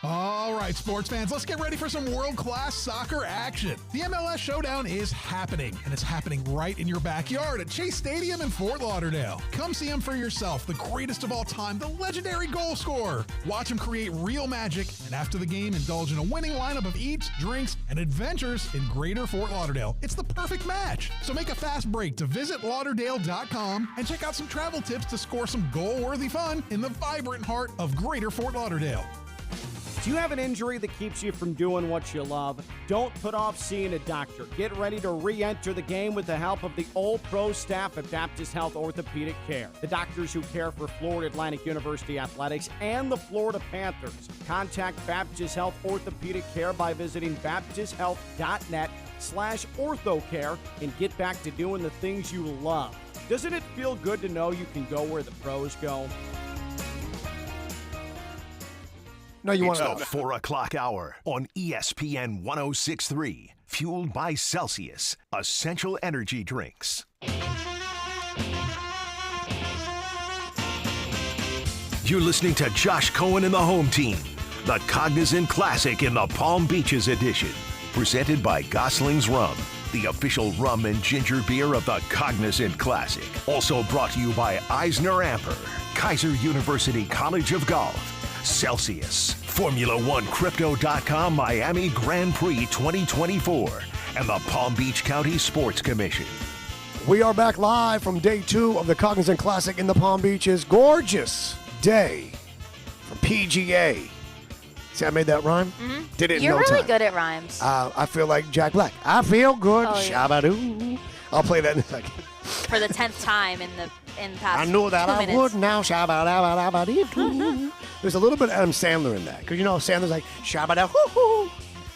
All right, sports fans, let's get ready for some world-class soccer action. The MLS Showdown is happening, and it's happening right in your backyard at Chase Stadium in Fort Lauderdale. Come see him for yourself, the greatest of all time, the legendary goal scorer. Watch him create real magic, and after the game, indulge in a winning lineup of eats, drinks, and adventures in Greater Fort Lauderdale. It's the perfect match. So make a fast break to visit Lauderdale.com and check out some travel tips to score some goal-worthy fun in the vibrant heart of Greater Fort Lauderdale. Do you have an injury that keeps you from doing what you love? Don't put off seeing a doctor. Get ready to re-enter the game with the help of the all-pro staff at Baptist Health Orthopedic Care. The doctors who care for Florida Atlantic University Athletics and the Florida Panthers. Contact Baptist Health Orthopedic Care by visiting baptisthealth.net/orthocare and get back to doing the things you love. Doesn't it feel good to know you can go where the pros go? No, you want to. It's the 4 o'clock hour on ESPN 106.3, fueled by Celsius, essential energy drinks. You're listening to Josh Cohen and the Home Team, the Cognizant Classic in the Palm Beaches edition, presented by Gosling's Rum, the official rum and ginger beer of the Cognizant Classic. Also brought to you by Eisner Amper, Kaiser University College of Golf, Celsius, Formula1Crypto.com Miami Grand Prix 2024, and the Palm Beach County Sports Commission. We are back live from day 2 of the Cognizant Classic in the Palm Beaches. Gorgeous day from PGA. See, I made that rhyme? Mm-hmm. Did it in You're no really time. good at rhymes. I feel like Jack Black. I feel good. Oh, yeah. Shabba-doo. I'll play that in a second. For the 10th time in the past I knew that 2 I minutes. would now. Shabba-dabba-dabba-dee-doo. There's a little bit of Adam Sandler in that. Because, Sandler's like, shabba-da-hoo-hoo.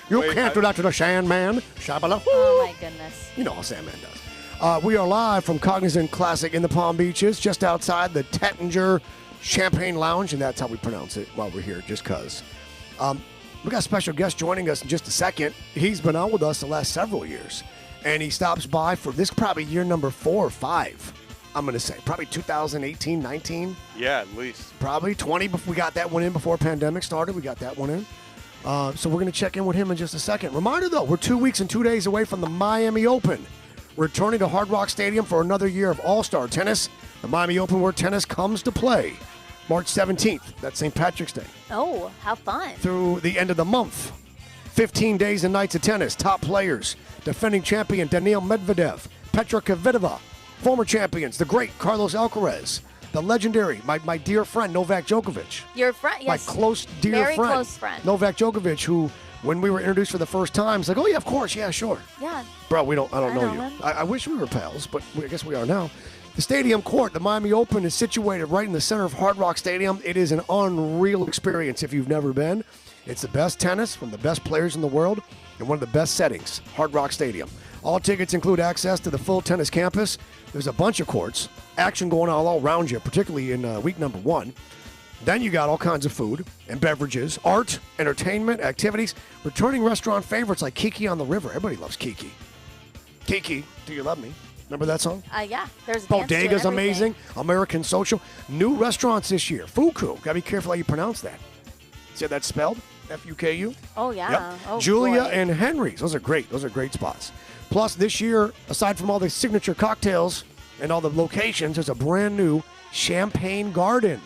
You can't do that to the Sandman. Shabba-da-hoo. Oh, my goodness. You know how Sandman does. We are live from Cognizant Classic in the Palm Beaches, just outside the Tettinger Champagne Lounge, and that's how we pronounce it while we're here, just because. We got a special guest joining us in just a second. He's been on with us the last several years, and he stops by for this probably year number 4 or 5, I'm going to say. Probably 2018, 19. Yeah, at least. Probably 20. We got that one in before pandemic started. We got that one in. So we're going to check in with him in just a second. Reminder, though, we're 2 weeks and 2 days away from the Miami Open. Returning to Hard Rock Stadium for another year of all-star tennis. The Miami Open, where tennis comes to play. March 17th. That's St. Patrick's Day. Oh, how fun. Through the end of the month. 15 days and nights of tennis. Top players. Defending champion Daniil Medvedev. Petra Kvitova. Former champions, the great Carlos Alcaraz. The legendary, my dear friend, Novak Djokovic. Your friend, yes. My close, dear Very friend. close friend. Novak Djokovic, who, when we were introduced for the first time, is like, oh, yeah, of course, yeah, sure. Yeah. Bro, I don't know you. him. I wish we were pals, but I guess we are now. The stadium court, the Miami Open, is situated right in the center of Hard Rock Stadium. It is an unreal experience if you've never been. It's the best tennis from the best players in the world and one of the best settings, Hard Rock Stadium. All tickets include access to the full tennis campus. There's a bunch of courts, action going on all around you, particularly in week number 1. Then you got all kinds of food and beverages, art, entertainment, activities, returning restaurant favorites like Kiki on the River. Everybody loves Kiki. Kiki, do you love me? Remember that song? Yeah. There's a dance to it and Bodega's everything. amazing. American Social. New restaurants this year. Fuku. Gotta be careful how you pronounce that. See how that's spelled? F-U-K-U? Oh, yeah. Yep. Oh, Julia boy. and Henry's. Those are great. Those are great spots. Plus, this year, aside from all the signature cocktails and all the locations, there's a brand new champagne garden.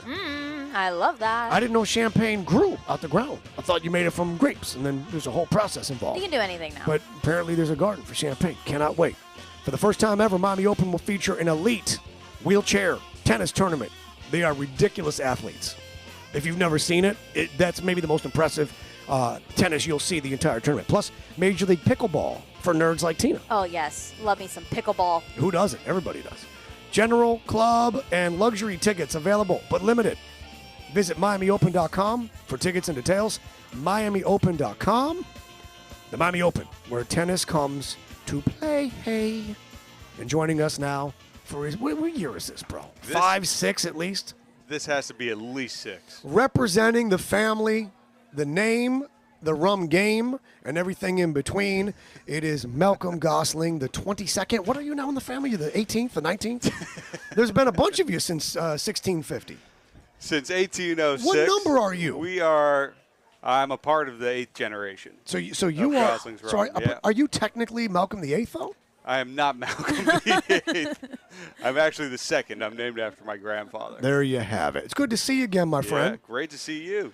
I love that. I didn't know champagne grew out the ground. I thought you made it from grapes, and then there's a whole process involved. You can do anything now. But apparently there's a garden for champagne. Cannot wait. For the first time ever, Miami Open will feature an elite wheelchair tennis tournament. They are ridiculous athletes. If you've never seen it, that's maybe the most impressive tennis you'll see the entire tournament. Plus, Major League Pickleball for nerds like Tina. Oh, yes. Love me some pickleball. Who doesn't? Everybody does. General, club, and luxury tickets available, but limited. Visit MiamiOpen.com for tickets and details. MiamiOpen.com. The Miami Open, where tennis comes to play. Hey. And joining us now for what year is this, bro? 5, 6 at least? This has to be at least 6. Representing the family, the name, the rum game, and everything in between. It is Malcolm Gosling, the 22nd. What are you now in the family? The 18th, the 19th? There's been a bunch of you since 1650. Since 1806. What number are you? I'm a part of the 8th generation. So you of are. Gosling's So Rum, yeah. are you technically Malcolm the 8th, though? I am not Malcolm the 8th. I'm actually the 2nd. I'm named after my grandfather. There you have it. It's good to see you again, my friend. Great to see you.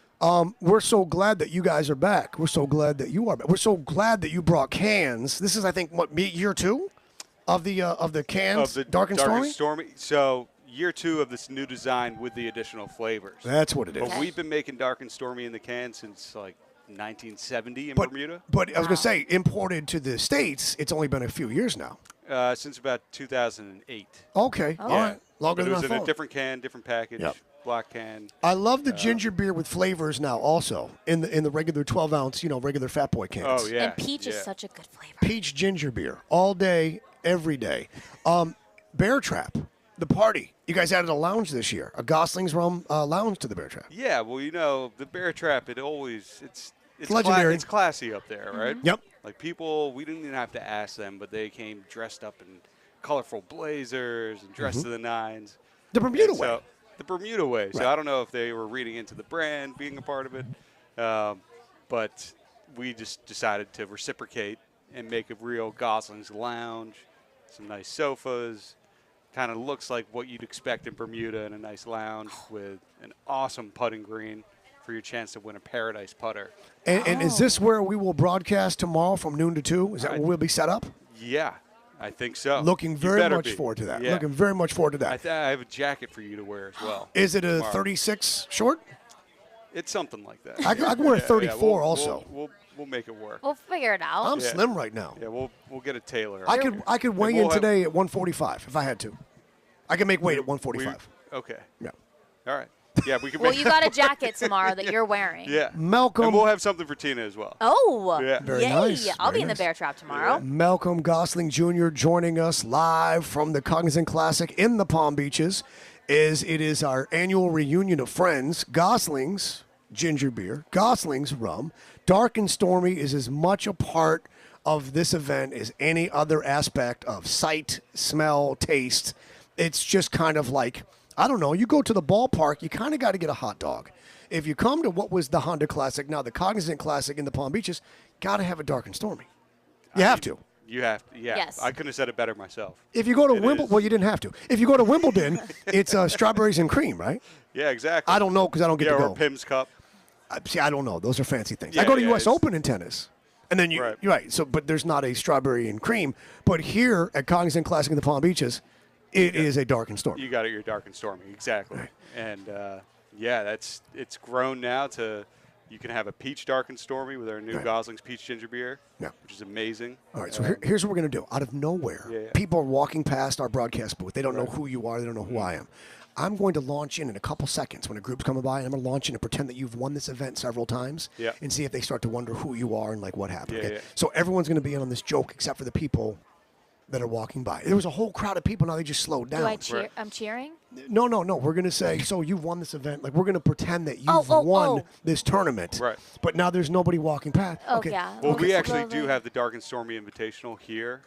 We're so glad that you guys are back. We're so glad that you are back. We're so glad that you brought cans. This is, I think, year 2 of the cans, Of the Dark and Stormy? So year 2 of this new design with the additional flavors. That's what it is. But we've been making Dark and Stormy in the can since like 1970 in Bermuda. But I was going to say, imported to the States, it's only been a few years now. Since about 2008. Okay. All right. Longer But than I it was in a thought. different can, different package, Yep. black can. I love the ginger beer with flavors now also in the regular 12-ounce, regular Fat Boy cans. Oh, yeah. And peach is such a good flavor. Peach ginger beer all day, every day. Bear Trap, the party. You guys added a lounge this year, a Gosling's Rum lounge to the Bear Trap. Yeah, well, the Bear Trap, it's legendary. It's classy up there, right? Yep. Like people, we didn't even have to ask them, but they came dressed up in colorful blazers and dressed to the nines. The Bermuda And way. So, the Bermuda way. So Right. I don't know if they were reading into the brand, being a part of it, but we just decided to reciprocate and make a real Gosling's lounge, some nice sofas. Kind of looks like what you'd expect in Bermuda in a nice lounge with an awesome putting green for your chance to win a Paradise putter. And is this where we will broadcast tomorrow from noon to 2? Is that where we'll be set up? Yeah, I think so. Looking You very better much be. forward to that. Yeah. Looking very much forward to that. I have a jacket for you to wear as well. Is it a tomorrow. 36 short? It's something like that. I can wear a 34 also. We'll make it work. We'll figure it out. I'm slim right now. Yeah, we'll get a tailor. I could weigh in today at 145 if I had to. I can make weight at 145. Okay. Yeah. All right. Yeah, we can. Well, you got a jacket tomorrow that you're wearing. Yeah. Malcolm. And we'll have something for Tina as well. Oh. Yeah. Very yay. nice. I'll Very be in the nice. bear trap tomorrow. Malcolm Gosling Jr. joining us live from the Cognizant Classic in the Palm Beaches. It is our annual reunion of friends. Gosling's ginger beer, Gosling's rum. Dark and Stormy is as much a part of this event as any other aspect of sight, smell, taste. It's just kind of like, I don't know, you go to the ballpark, you kind of got to get a hot dog. If you come to what was the Honda Classic, now the Cognizant Classic in the Palm Beaches, got to have a Dark and Stormy. You have to. You have to. Yeah. Yes. I couldn't have said it better myself. If you go to Wimbledon, well, you didn't have to. If you go to Wimbledon, it's strawberries and cream, right? Yeah, exactly. I don't know because I don't get to go. Or Pim's Cup. See, I don't know. Those are fancy things. Yeah, I go to yeah, U.S. Open in tennis. And then you're right. So, but there's not a strawberry and cream. But here at Cognizant Classic in the Palm Beaches, it is a Dark and Stormy. You got it. Your Dark and Stormy, exactly. Right. And it's grown now to you can have a peach Dark and Stormy with our new Gosling's Peach Ginger Beer, which is amazing. All right. So here's what we're gonna do. Out of nowhere, people are walking past our broadcast booth. They don't know who you are. They don't know who I am. I'm going to launch in a couple seconds when a group's coming by, and I'm going to launch in and pretend that you've won this event several times and see if they start to wonder who you are and like what happened. Yeah, okay? yeah. So everyone's going to be in on this joke except for the people that are walking by. There was a whole crowd of people. Now they just slowed down. Do I cheer? I'm cheering? No. We're going to say, so you've won this event. Like, we're going to pretend that you've won this tournament. Right. But now there's nobody walking past. Okay. Yeah. Well, Okay. we actually do have the Dark and Stormy Invitational here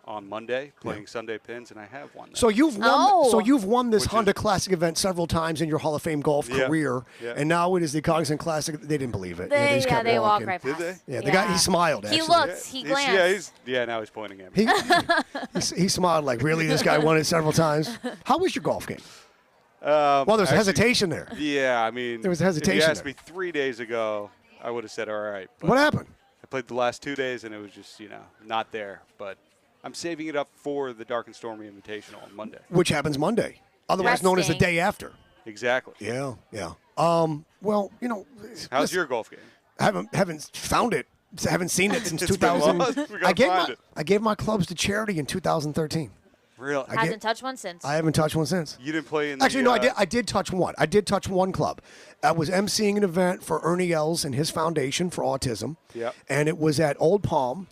on Monday, playing Yeah. Sunday pins, and I have one. So you've won. So you've won this Which Honda Classic event several times in your Hall of Fame golf career, and now it is the Cognizant Classic. They didn't believe it. They just kept they walk walking. right past. Did Yeah, the guy, he smiled. He Actually. looked. He glanced. Now he's pointing at me. He smiled like, really? This guy won it several times. How was your golf game? Well, there's hesitation there. Yeah, I mean, There was hesitation If you asked there. me 3 days ago, I would have said all right. But What happened? I played the last 2 days, and it was just not there. But I'm saving it up for the Dark and Stormy Invitational on Monday. Which happens Monday, otherwise known as the day after. Exactly. Yeah. Well, How's your golf game? Haven't found it. Haven't seen it since It's been 2000. lost. We gotta find it. I gave my clubs to charity in 2013. Really? Hasn't touched one since. I haven't touched one since. You didn't play in the Actually, no, I did touch one. I did touch one club. I was emceeing an event for Ernie Els and his foundation for autism. Yep. And it was at Old Palm.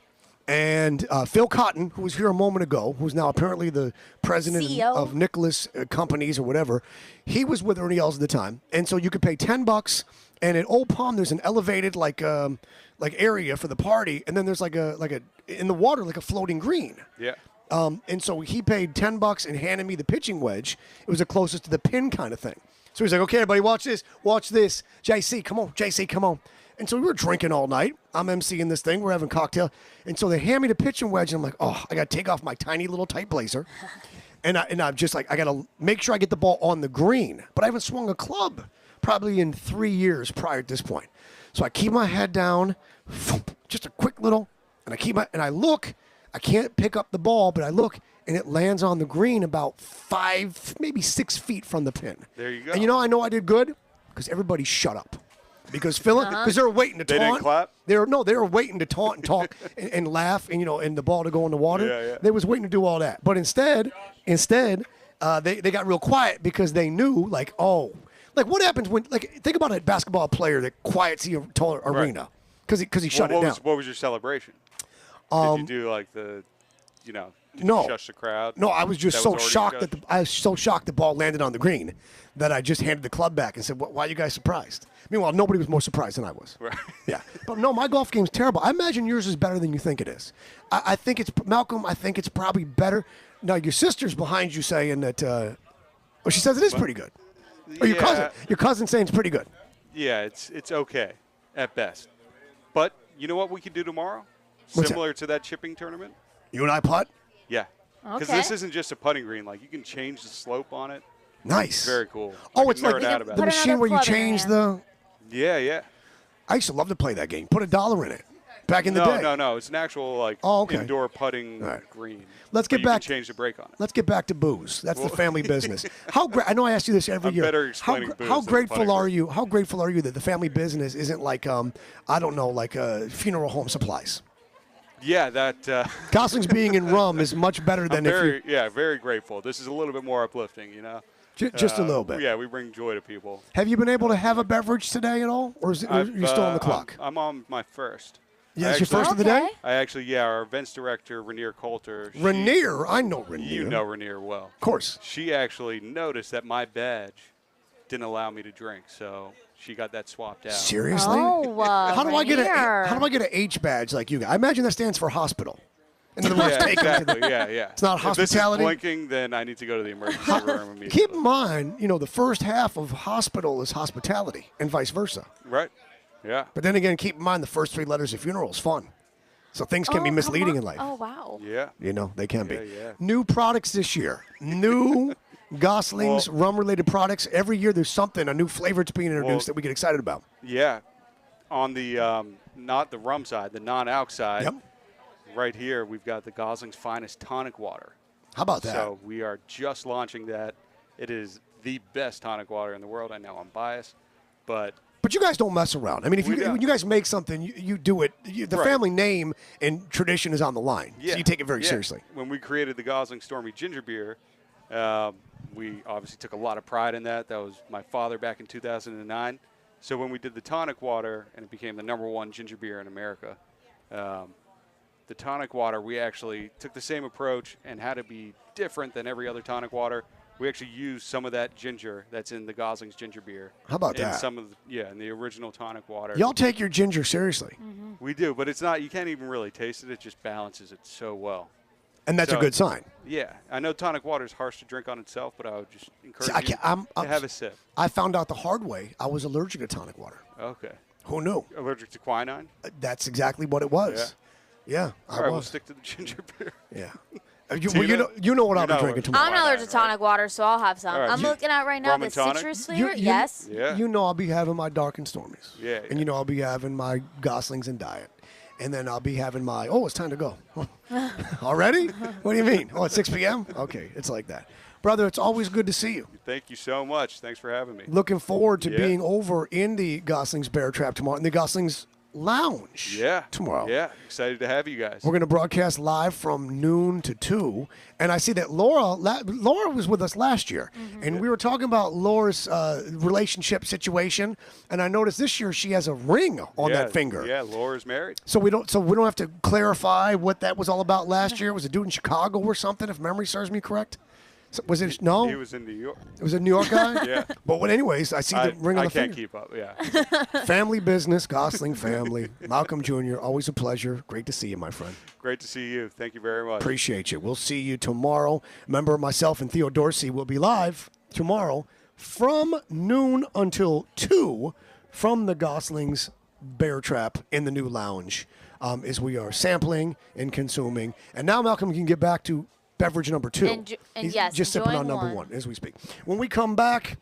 And Phil Cotton, who was here a moment ago, who's now apparently the president CEO. of Nicholas Companies or whatever, he was with Ernie Els at the time. And so you could pay $10. And at Old Palm, there's an elevated like area for the party, and then there's like a in the water like a floating green. Yeah. And so he paid $10 and handed me the pitching wedge. It was the closest to the pin kind of thing. So he's like, okay, everybody, watch this. JC, come on. And so we were drinking all night. I'm emceeing this thing. We're having cocktail. And so they hand me the pitching wedge, and I'm like, oh, I got to take off my tiny little tight blazer. And I'm just like, I got to make sure I get the ball on the green. But I haven't swung a club probably in 3 years prior to this point. So I keep my head down, just a quick little, and I look. I can't pick up the ball, but I look, and it lands on the green about 5, maybe 6 feet from the pin. There you go. And I know I did good because everybody shut up. Because they were waiting to taunt. They didn't clap? They were waiting to taunt and talk and laugh, and the ball to go in the water. Yeah. They was waiting to do all that. But instead, they got real quiet because they knew, like what happens when, think about a basketball player that quiets the arena because he shut it down. What was your celebration? Did you do like the, did No. you shush the crowd? No, I was just That so was already shocked judged? the ball landed on the green that I just handed the club back and said, "Why are you guys surprised?" Meanwhile, nobody was more surprised than I was. Right. Yeah, but no, my golf game's terrible. I imagine yours is better than you think it is. I think it's Malcolm. I think it's probably better. Now your sister's behind you saying that. She says it is pretty good. Or your cousin. Your cousin saying it's pretty good. Yeah, it's okay at best. But you know what we could do tomorrow? What's Similar to that chipping tournament? You and I putt. Yeah. Because Okay. this isn't just a putting green. Like, you can change the slope on it. Nice. Very cool. Oh, I it's can like nerd out about the it. machine where you club in your change hand. the. Yeah. I used to love to play that game. Put $1 in it. Back in the day? No. It's an actual indoor putting green. Let's get you back. Can change the break on it. Let's get back to booze. That's the family business. I know I ask you this every year. Better explaining booze. How grateful are you? How grateful are you that the family business isn't like I don't know, like funeral home supplies? Yeah, that. Gosling's being in rum is much better than very grateful. This is a little bit more uplifting, you know. Just a little bit. Yeah, we bring joy to people. Have you been able to have a beverage today at all, or are you still on the clock? I'm on my first. Yeah, it's your first of the day? Our events director, Rainier Coulter. Rainier? I know Rainier. You know Rainier well. Of course. She actually noticed that my badge didn't allow me to drink, so she got that swapped out. Seriously? Oh, how do I get an H badge like you guys? I imagine that stands for hospital. Exactly. Yeah. It's not hospitality. If this is blinking, then I need to go to the emergency room immediately. Keep in mind, the first half of hospital is hospitality, and vice versa. Right. Yeah. But then again, keep in mind the first 3 letters of funeral is fun. So things can be misleading in life. Oh, wow. Yeah. They can be. Yeah. New products this year. New Gosling's rum-related products. Every year there's something, a new flavor that's being introduced that we get excited about. Yeah. On the, not the rum side, the non-alc side. Yep. Right here, we've got the Gosling's finest tonic water. How about that? So we are just launching that. It is the best tonic water in the world. I know I'm biased, but you guys don't mess around. I mean, when you guys make something, you do it. The family name and tradition is on the line. Yeah. So you take it very seriously. When we created the Gosling Stormy Ginger Beer, we obviously took a lot of pride in that. That was my father back in 2009. So when we did the tonic water, and it became the #1 ginger beer in America, the tonic water, we actually took the same approach and had to be different than every other tonic water. We actually used some of that ginger that's in the Gosling's ginger beer. How about that? In the original tonic water. Y'all take your ginger seriously. Mm-hmm. We do, but it's not. You can't even really taste it. It just balances it so well. And that's a good sign. Yeah, I know tonic water is harsh to drink on itself, but I would just encourage you to have a sip. I found out the hard way. I was allergic to tonic water. Okay. Who knew? Allergic to quinine? That's exactly what it was. Yeah. All right, we'll stick to the ginger beer. Yeah. You know what I'll be drinking tomorrow. I'm not allergic to tonic water, so I'll have some. Right. I'm looking at right now the citrus flavor. Yes. Yeah. You know I'll be having my dark and stormies. Yeah. And I'll be having my Goslings and Diet. And then I'll be having my, it's time to go. Already? What do you mean? It's 6 p.m.? Okay, it's like that. Brother, it's always good to see you. Thank you so much. Thanks for having me. Looking forward to being over in the Goslings Bear Trap tomorrow, in the Goslings Lounge tomorrow. Yeah, excited to have you guys. We're going to broadcast live from noon to 2. And I see that Laura was with us last year. Mm-hmm. And we were talking about Laura's relationship situation. And I noticed this year she has a ring on that finger. Yeah, Laura's married. So we don't have to clarify what that was all about last year. Was it dude in Chicago or something, if memory serves me correct? So was it no? He was in New York. It was a New York guy? Yeah. But anyways, I see the ring on the finger. I can't keep up, yeah. Family business, Gosling family. Malcolm Jr., always a pleasure. Great to see you, my friend. Great to see you. Thank you very much. Appreciate you. We'll see you tomorrow. Remember, myself and Theo Dorsey will be live tomorrow from noon until 2 from the Goslings Bear Trap in the new lounge as we are sampling and consuming. And now Malcolm can get back to beverage number 2. And yes, just sipping on number 1 as we speak. When we come back,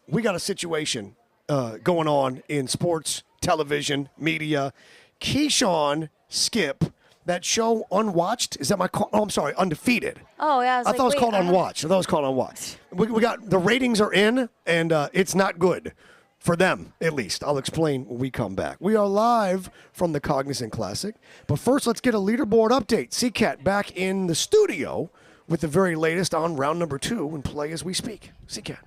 we got a situation going on in sports, television, media. Keyshawn Skip, that show Unwatched. Is that my call? Oh, I'm sorry, Undefeated. Oh, yeah. I thought it was called Unwatched. I thought it was called Unwatched. We got the ratings are in, and it's not good. For them, at least. I'll explain when we come back. We are live from the Cognizant Classic. But first, let's get a leaderboard update. C-Cat back in the studio with the very latest on round number 2 and play as we speak. C-Cat.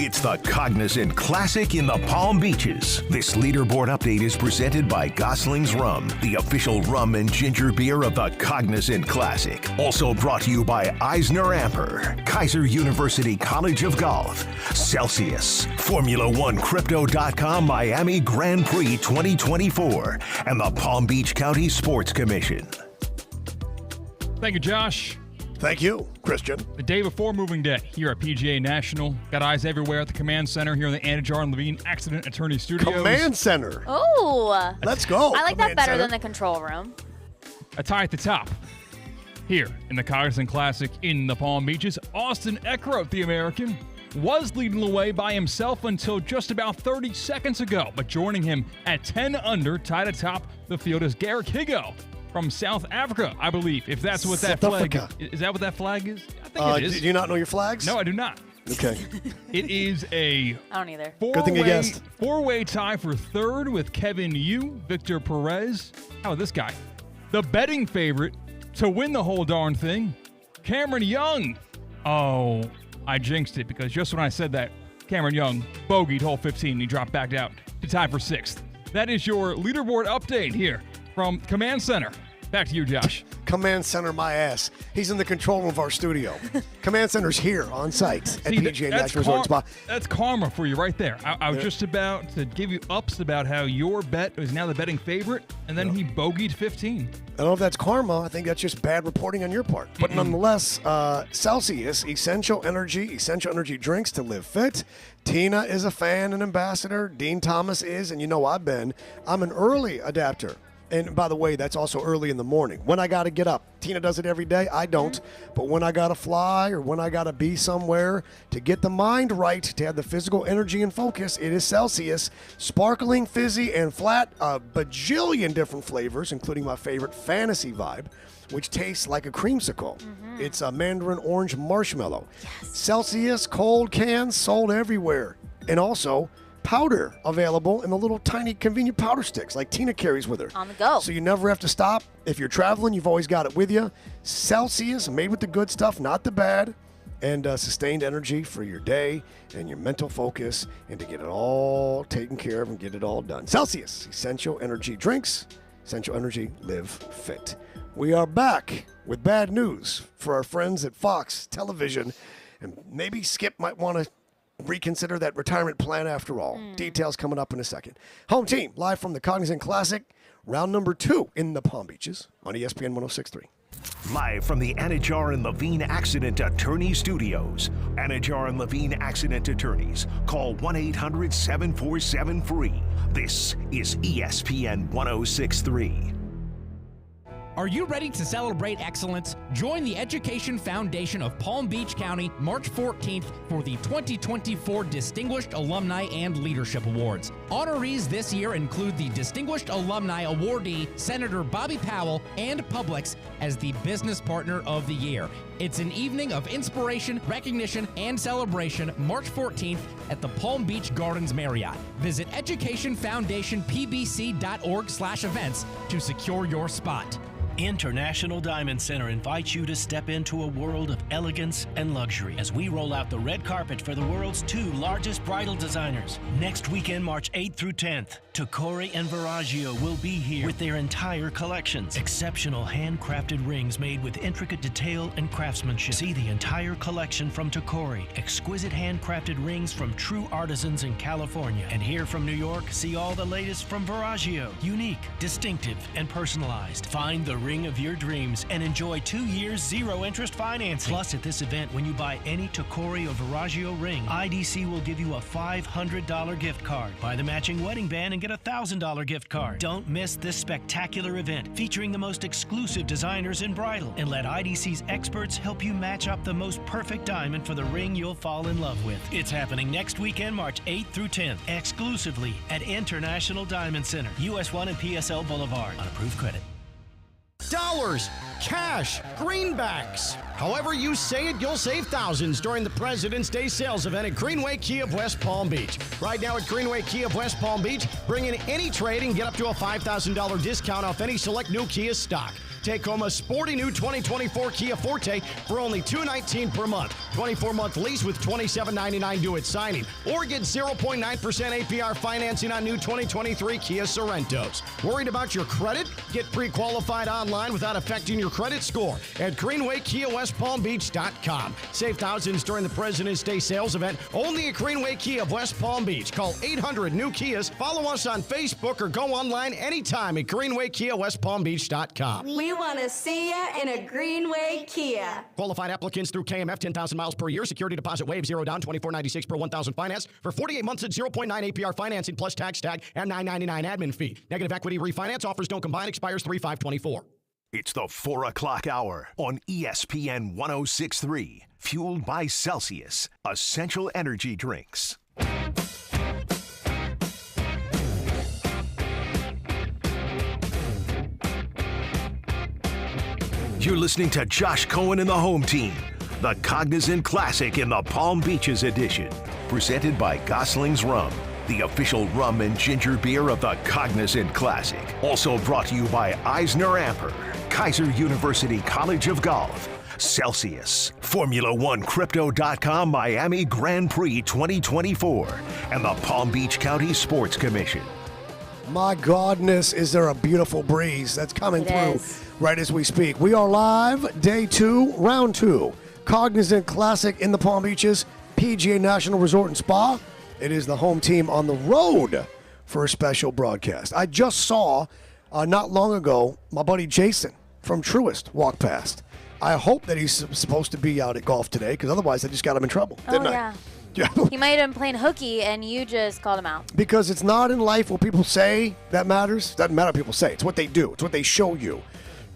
It's the Cognizant Classic in the Palm Beaches. This leaderboard update is presented by Gosling's Rum, the official rum and ginger beer of the Cognizant Classic. Also brought to you by Eisner Amper, Kaiser University College of Golf, Celsius, Formula One Crypto.com Miami Grand Prix 2024, and the Palm Beach County Sports Commission. Thank you, Josh. Thank you, Christian. The day before moving day here at PGA National. Got eyes everywhere at the Command Center here in the Anajar and Levine Accident Attorney Studios. Command Center. Oh. Let's go. I like that better Center. than the control room. A tie at the top here in the Cognizant Classic in the Palm Beaches. Austin Eckroat, the American. was leading the way by himself until just about 30 seconds ago. But joining him at 10 under, tied atop the field, is Garrick Higo from South Africa, I believe, if that's what that flag is. Is that what that flag is? I think it is. Do you not know your flags? No, I do not. Okay. It is a I don't either. Good thing you guessed. Four-way tie for third with Kevin Yu, Victor Perez. How about this guy? The betting favorite to win the whole darn thing, Cameron Young. Oh, I jinxed it because just when I said that, Cameron Young bogeyed hole 15 and he dropped back out to tie for sixth. That is your leaderboard update here from Command Center. Back to you, Josh. Command Center, my ass. He's in the control room of our studio. Command Center's here on site at PGA National Resort Spa. That's karma for you right there. I was just about to give you ups about how your bet is now the betting favorite, and then he bogeyed 15. I don't know if that's karma. I think that's just bad reporting on your part. But nonetheless, Celsius, essential energy drinks to live fit. Tina is a fan and ambassador. Dean Thomas is, and you know I've been. I'm an early adapter. And by the way, that's also early in the morning. When I got to get up. Tina does it every day. I don't. But when I got to fly or when I got to be somewhere to get the mind right, to have the physical energy and focus, it is Celsius. Sparkling, fizzy, and flat. A bajillion different flavors, including my favorite, Fantasy Vibe, which tastes like a creamsicle. It's a mandarin orange marshmallow. Yes. Celsius cold cans sold everywhere. And also powder available in the little tiny convenient powder sticks like Tina carries with her. On the go. So you never have to stop. If you're traveling, you've always got it with you. Celsius, made with the good stuff, not the bad. And sustained energy for your day and your mental focus and to get it all taken care of and get it all done. Celsius, essential energy drinks. Essential energy, live fit. We are back with bad news for our friends at Fox Television. And maybe Skip might want to reconsider that retirement plan after all. Details coming up in a second. Home Team, live from the Cognizant Classic, round number 2 in the Palm Beaches on ESPN 106.3. Live from the Anajar and Levine Accident Attorney Studios. Anajar and Levine Accident Attorneys. Call 1-800-747-FREE. This is ESPN 106.3. Are you ready to celebrate excellence? Join the Education Foundation of Palm Beach County March 14th for the 2024 Distinguished Alumni and Leadership Awards. Honorees this year include the Distinguished Alumni Awardee, Senator Bobby Powell, and Publix as the Business Partner of the Year. It's an evening of inspiration, recognition, and celebration March 14th at the Palm Beach Gardens Marriott. Visit educationfoundationpbc.org/events to secure your spot. International Diamond Center invites you to step into a world of elegance and luxury as we roll out the red carpet for the world's 2 largest bridal designers. Next weekend, March 8th through 10th, Tacori and Verragio will be here with their entire collections. Exceptional handcrafted rings made with intricate detail and craftsmanship. See the entire collection from Tacori. Exquisite handcrafted rings from true artisans in California. And here from New York, see all the latest from Verragio. Unique, distinctive, and personalized. Find the ring of your dreams and enjoy 2 years 0-interest financing. Plus, at this event, when you buy any Tacori or Verragio ring, IDC will give you a $500 gift card. Buy the matching wedding band and get a $1,000 gift card. Don't miss this spectacular event featuring the most exclusive designers in bridal, and let IDC's experts help you match up the most perfect diamond for the ring you'll fall in love with. It's happening next weekend, March 8th through 10th, exclusively at International Diamond Center, US 1 and PSL Boulevard, on approved credit. Dollars, cash, greenbacks. However you say it, you'll save thousands during the President's Day sales event at Greenway Kia of West Palm Beach. Right now at Greenway Kia of West Palm Beach, bring in any trade and get up to a $5,000 discount off any select new Kia stock. Take home a sporty new 2024 Kia Forte for only $219 per month. 24-month lease with $27.99 due at signing. Or get 0.9% APR financing on new 2023 Kia Sorrentos. Worried about your credit? Get pre-qualified online without affecting your credit score at GreenwayKiaWestPalmBeach.com. Save thousands during the President's Day sales event only at Greenway Kia of West Palm Beach. Call 800-NEW-KIAs. Follow us on Facebook or go online anytime at GreenwayKiaWestPalmBeach.com. We want to see you in a Greenway Kia. Qualified applicants through KMF, 10,000 miles per year. Security deposit waive, 0 down, $24.96 per 1,000 finance for 48 months at 0.9 APR financing plus tax tag and $9.99 admin fee. Negative equity refinance offers don't combine. Expires 3/5/24. It's the 4 o'clock hour on ESPN 106.3. fueled by Celsius, essential energy drinks. You're listening to Josh Cohen and the Home Team, the Cognizant Classic in the Palm Beaches edition, presented by Gosling's Rum, the official rum and ginger beer of the Cognizant Classic. Also brought to you by Eisner Amper, Kaiser University College of Golf, Celsius, Formula1Crypto.com Miami Grand Prix 2024, and the Palm Beach County Sports Commission. My goodness, is there a beautiful breeze that's coming through right as we speak. We are live, day 2, round 2. Cognizant Classic in the Palm Beaches, PGA National Resort and Spa. It is the home team on the road for a special broadcast. I just saw, not long ago, my buddy Jason from Truist walk past. I hope that he's supposed to be out at golf today, because otherwise I just got him in trouble, didn't I? He might have been playing hooky, and you just called him out. Because it's not in life what people say that matters. Doesn't matter what people say. It's what they do. It's what they show you.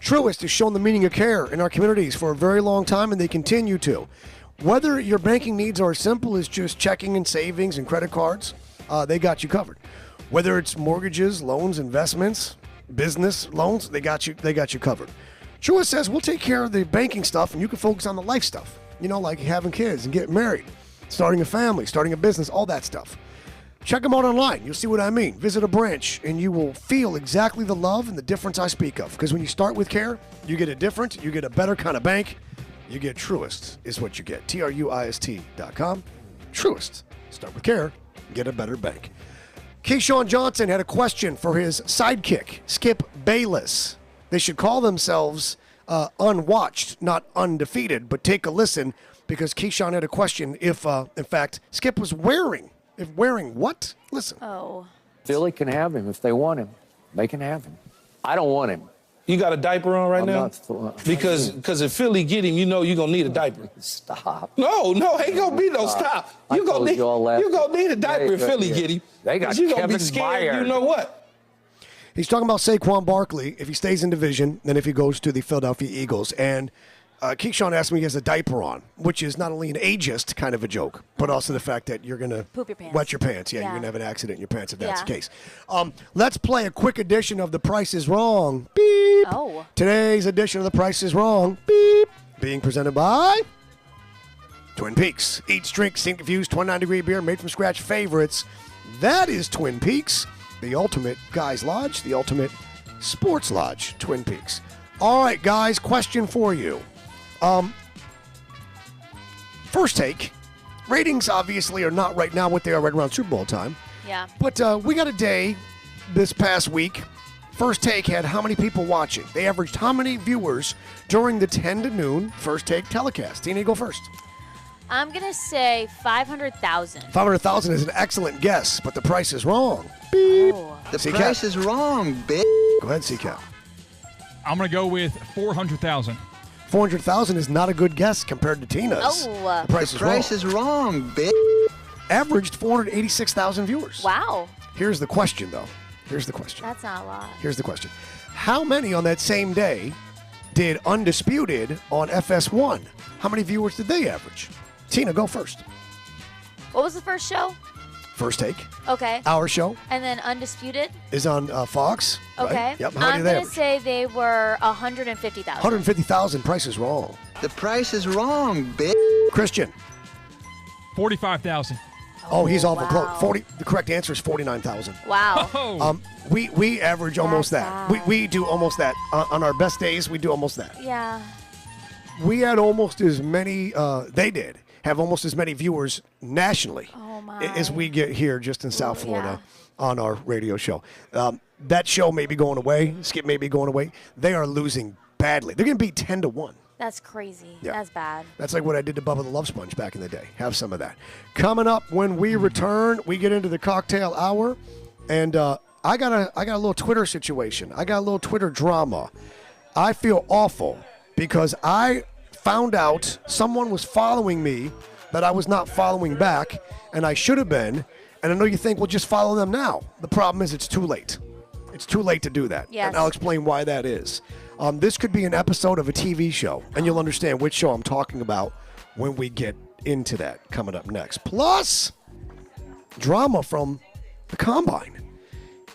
Truist has shown the meaning of care in our communities for a very long time, and they continue to. Whether your banking needs are as simple as just checking and savings and credit cards, they got you covered. Whether it's mortgages, loans, investments, business loans, they got you covered. Truist says we'll take care of the banking stuff, and you can focus on the life stuff. You know, like having kids and getting married, starting a family, starting a business, all that stuff. Check them out online. You'll see what I mean. Visit a branch, and you will feel exactly the love and the difference I speak of. Because when you start with care, you get you get a better kind of bank. You get Truist is what you get. Truist.com. Truist. Start with care. Get a better bank. Keyshawn Johnson had a question for his sidekick, Skip Bayless. They should call themselves unwatched, not undefeated. But take a listen, because Keyshawn had a question if, in fact, Skip was wearing what? Listen. Oh. Philly can have him if they want him. They can have him. I don't want him. You got a diaper on right now? Because if Philly get him, you know you're going to need a diaper. Stop. No, ain't going to be no stop. You're going to need a diaper if Philly get him. They got you're Kevin going to be scared, Byard. you know what? He's talking about Saquon Barkley if he stays in division and if he goes to the Philadelphia Eagles. And Keyshawn asked me if he has a diaper on, which is not only an ageist kind of a joke, but also the fact that you're going to poop your pants. Wet your pants. Yeah, you're going to have an accident in your pants if that's the case. Let's play a quick edition of The Price is Wrong. Beep. Oh. Today's edition of The Price is Wrong. Beep. Being presented by Twin Peaks. Eat, drink, St. Confused, 29-degree beer made from scratch favorites. That is Twin Peaks, the ultimate guys lodge, the ultimate sports lodge, Twin Peaks. All right, guys, question for you. First take. Ratings obviously are not right now what they are right around Super Bowl time. Yeah. But we got a day this past week. First Take had how many people watching? They averaged how many viewers during the 10 to noon First Take telecast? Tina, you go first. I'm going to say 500,000. 500,000 is an excellent guess, but the price is wrong. Beep. Oh. The price is wrong, bitch. Go ahead, C-Cap. I'm going to go with 400,000. 400,000 is not a good guess compared to Tina's. Oh. The price is wrong, bitch. Averaged 486,000 viewers. Wow. Here's the question, though. Here's the question. That's not a lot. Here's the question. How many on that same day did Undisputed on FS1? How many viewers did they average? Tina, go first. What was the first show? First Take. Okay. Our show. And then Undisputed? Is on Fox. Okay. Right? Yep. How many I'm did they going to average? say they were 150,000. 150,000. Price is wrong. The price is wrong, bitch. Christian. 45,000. Oh, he's awful wow. close. The correct answer is 49,000. Wow. We average almost that. We do almost that. On our best days, we do almost that. Yeah. We had almost as many, they did, have almost as many viewers nationally as we get here just in South Florida on our radio show. That show may be going away. Skip may be going away. They are losing badly. They're going to beat 10 to 1. That's crazy. Yeah. That's bad. That's like what I did to Bubba the Love Sponge back in the day. Have some of that. Coming up when we return, we get into the cocktail hour, and I got a little Twitter situation. I got a little Twitter drama. I feel awful because I found out someone was following me that I was not following back, and I should have been. And I know you think, well, just follow them now. The problem is it's too late. It's too late to do that. Yes. And I'll explain why that is. This could be an episode of a TV show, and you'll understand which show I'm talking about when we get into that coming up next. Plus, drama from the Combine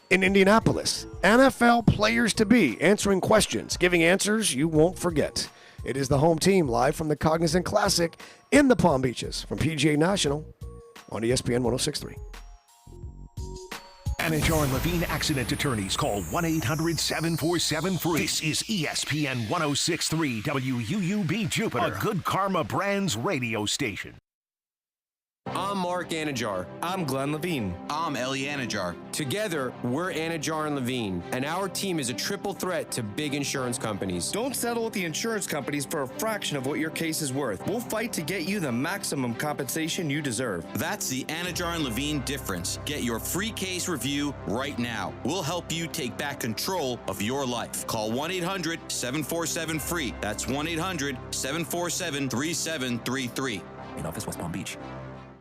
in Indianapolis. NFL players to be answering questions, giving answers you won't forget. It is the home team live from the Cognizant Classic in the Palm Beaches from PGA National on ESPN 106.3. Anajar and Levine Accident Attorneys. Call 1-800-747-FREE. This is ESPN 106.3 WUUB Jupiter, a Good Karma Brands radio station. I'm Mark Anajar. I'm Glenn Levine. I'm Ellie Anajar. Together, we're Anajar and Levine, and our team is a triple threat to big insurance companies. Don't settle with the insurance companies for a fraction of what your case is worth. We'll fight to get you the maximum compensation you deserve. That's the Anajar and Levine difference. Get your free case review right now. We'll help you take back control of your life. Call 1-800-747-FREE. That's 1-800-747-3733. In office, West Palm Beach.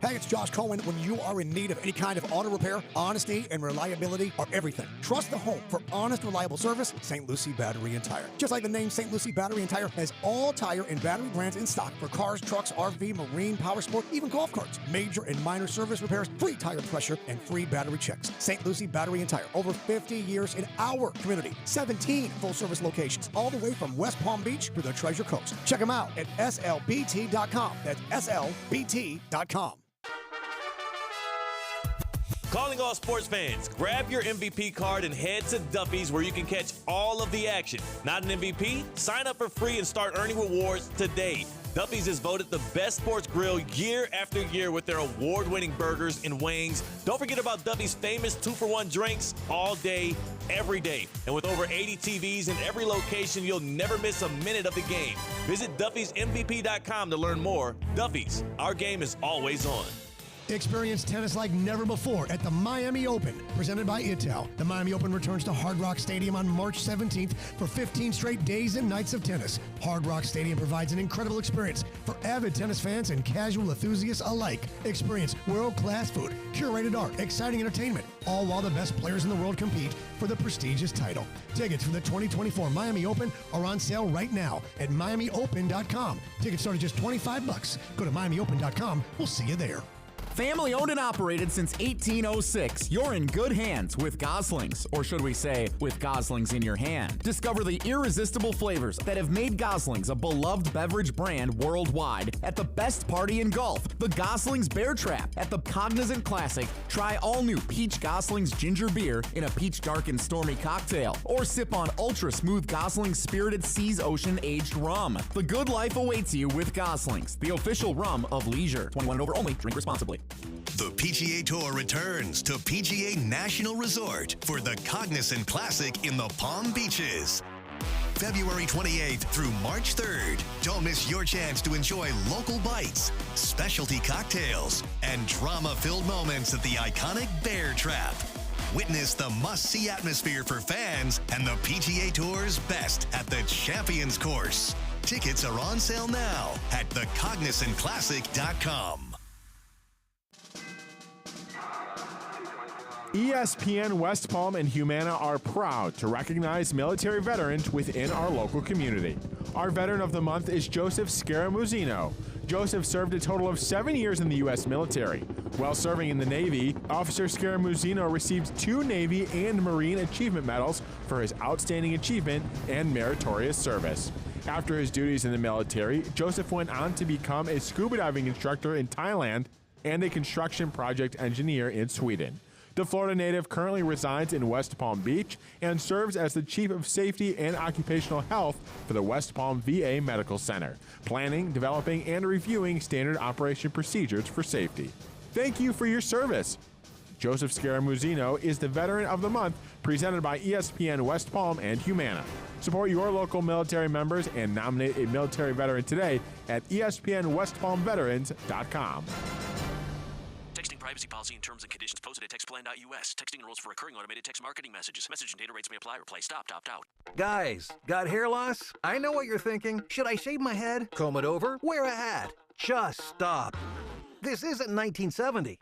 Hey, it's Josh Cohen. When you are in need of any kind of auto repair, honesty and reliability are everything. Trust the home for honest, reliable service, St. Lucie Battery and Tire. Just like the name St. Lucie Battery and Tire has all tire and battery brands in stock for cars, trucks, RV, marine, power sport, even golf carts. Major and minor service repairs, free tire pressure, and free battery checks. St. Lucie Battery and Tire. Over 50 years in our community. 17 full-service locations, all the way from West Palm Beach to the Treasure Coast. Check them out at slbt.com. That's slbt.com. Calling all sports fans, grab your MVP card and head to Duffy's where you can catch all of the action. Not an MVP? Sign up for free and start earning rewards today. Duffy's is voted the best sports grill year after year with their award-winning burgers and wings. Don't forget about Duffy's famous 2-for-1 drinks all day, every day. And with over 80 TVs in every location, you'll never miss a minute of the game. Visit Duffy'sMVP.com to learn more. Duffy's, our game is always on. Experience tennis like never before at the Miami Open, presented by Ital. The Miami Open returns to Hard Rock Stadium on March 17th for 15 straight days and nights of tennis. Hard Rock Stadium provides an incredible experience for avid tennis fans and casual enthusiasts alike. Experience world-class food, curated art, exciting entertainment, all while the best players in the world compete for the prestigious title. Tickets for the 2024 Miami Open are on sale right now at MiamiOpen.com. Tickets start at just $25. Go to MiamiOpen.com. We'll see you there. Family owned and operated since 1806. You're in good hands with Goslings, or should we say, with Goslings in your hand. Discover the irresistible flavors that have made Goslings a beloved beverage brand worldwide at the best party in golf, the Goslings Bear Trap. At the Cognizant Classic, try all new Peach Goslings Ginger Beer in a peach dark and stormy cocktail, or sip on ultra smooth Goslings Spirited Seas Ocean Aged Rum. The good life awaits you with Goslings, the official rum of leisure. 21 and over only. Drink responsibly. The PGA Tour returns to PGA National Resort for the Cognizant Classic in the Palm Beaches. February 28th through March 3rd. Don't miss your chance to enjoy local bites, specialty cocktails, and drama-filled moments at the iconic Bear Trap. Witness the must-see atmosphere for fans and the PGA Tour's best at the Champions Course. Tickets are on sale now at thecognizantclassic.com. ESPN West Palm and Humana are proud to recognize military veterans within our local community. Our Veteran of the Month is Joseph Scaramuzzino. Joseph served a total of 7 years in the U.S. military. While serving in the Navy, Officer Scaramuzzino received 2 Navy and Marine Achievement Medals for his outstanding achievement and meritorious service. After his duties in the military, Joseph went on to become a scuba diving instructor in Thailand and a construction project engineer in Sweden. The Florida native currently resides in West Palm Beach and serves as the Chief of Safety and Occupational Health for the West Palm VA Medical Center, planning, developing, and reviewing standard operation procedures for safety. Thank you for your service. Joseph Scaramuzzino is the Veteran of the Month, presented by ESPN West Palm and Humana. Support your local military members and nominate a military veteran today at ESPNWestPalmVeterans.com. Texting privacy policy and terms and conditions posted at textplan.us. Texting enrolls for recurring automated text marketing messages. Message and data rates may apply. Reply stop, opt out. Guys, got hair loss? I know what you're thinking. Should I shave my head, comb it over, wear a hat? Just stop. This isn't 1970.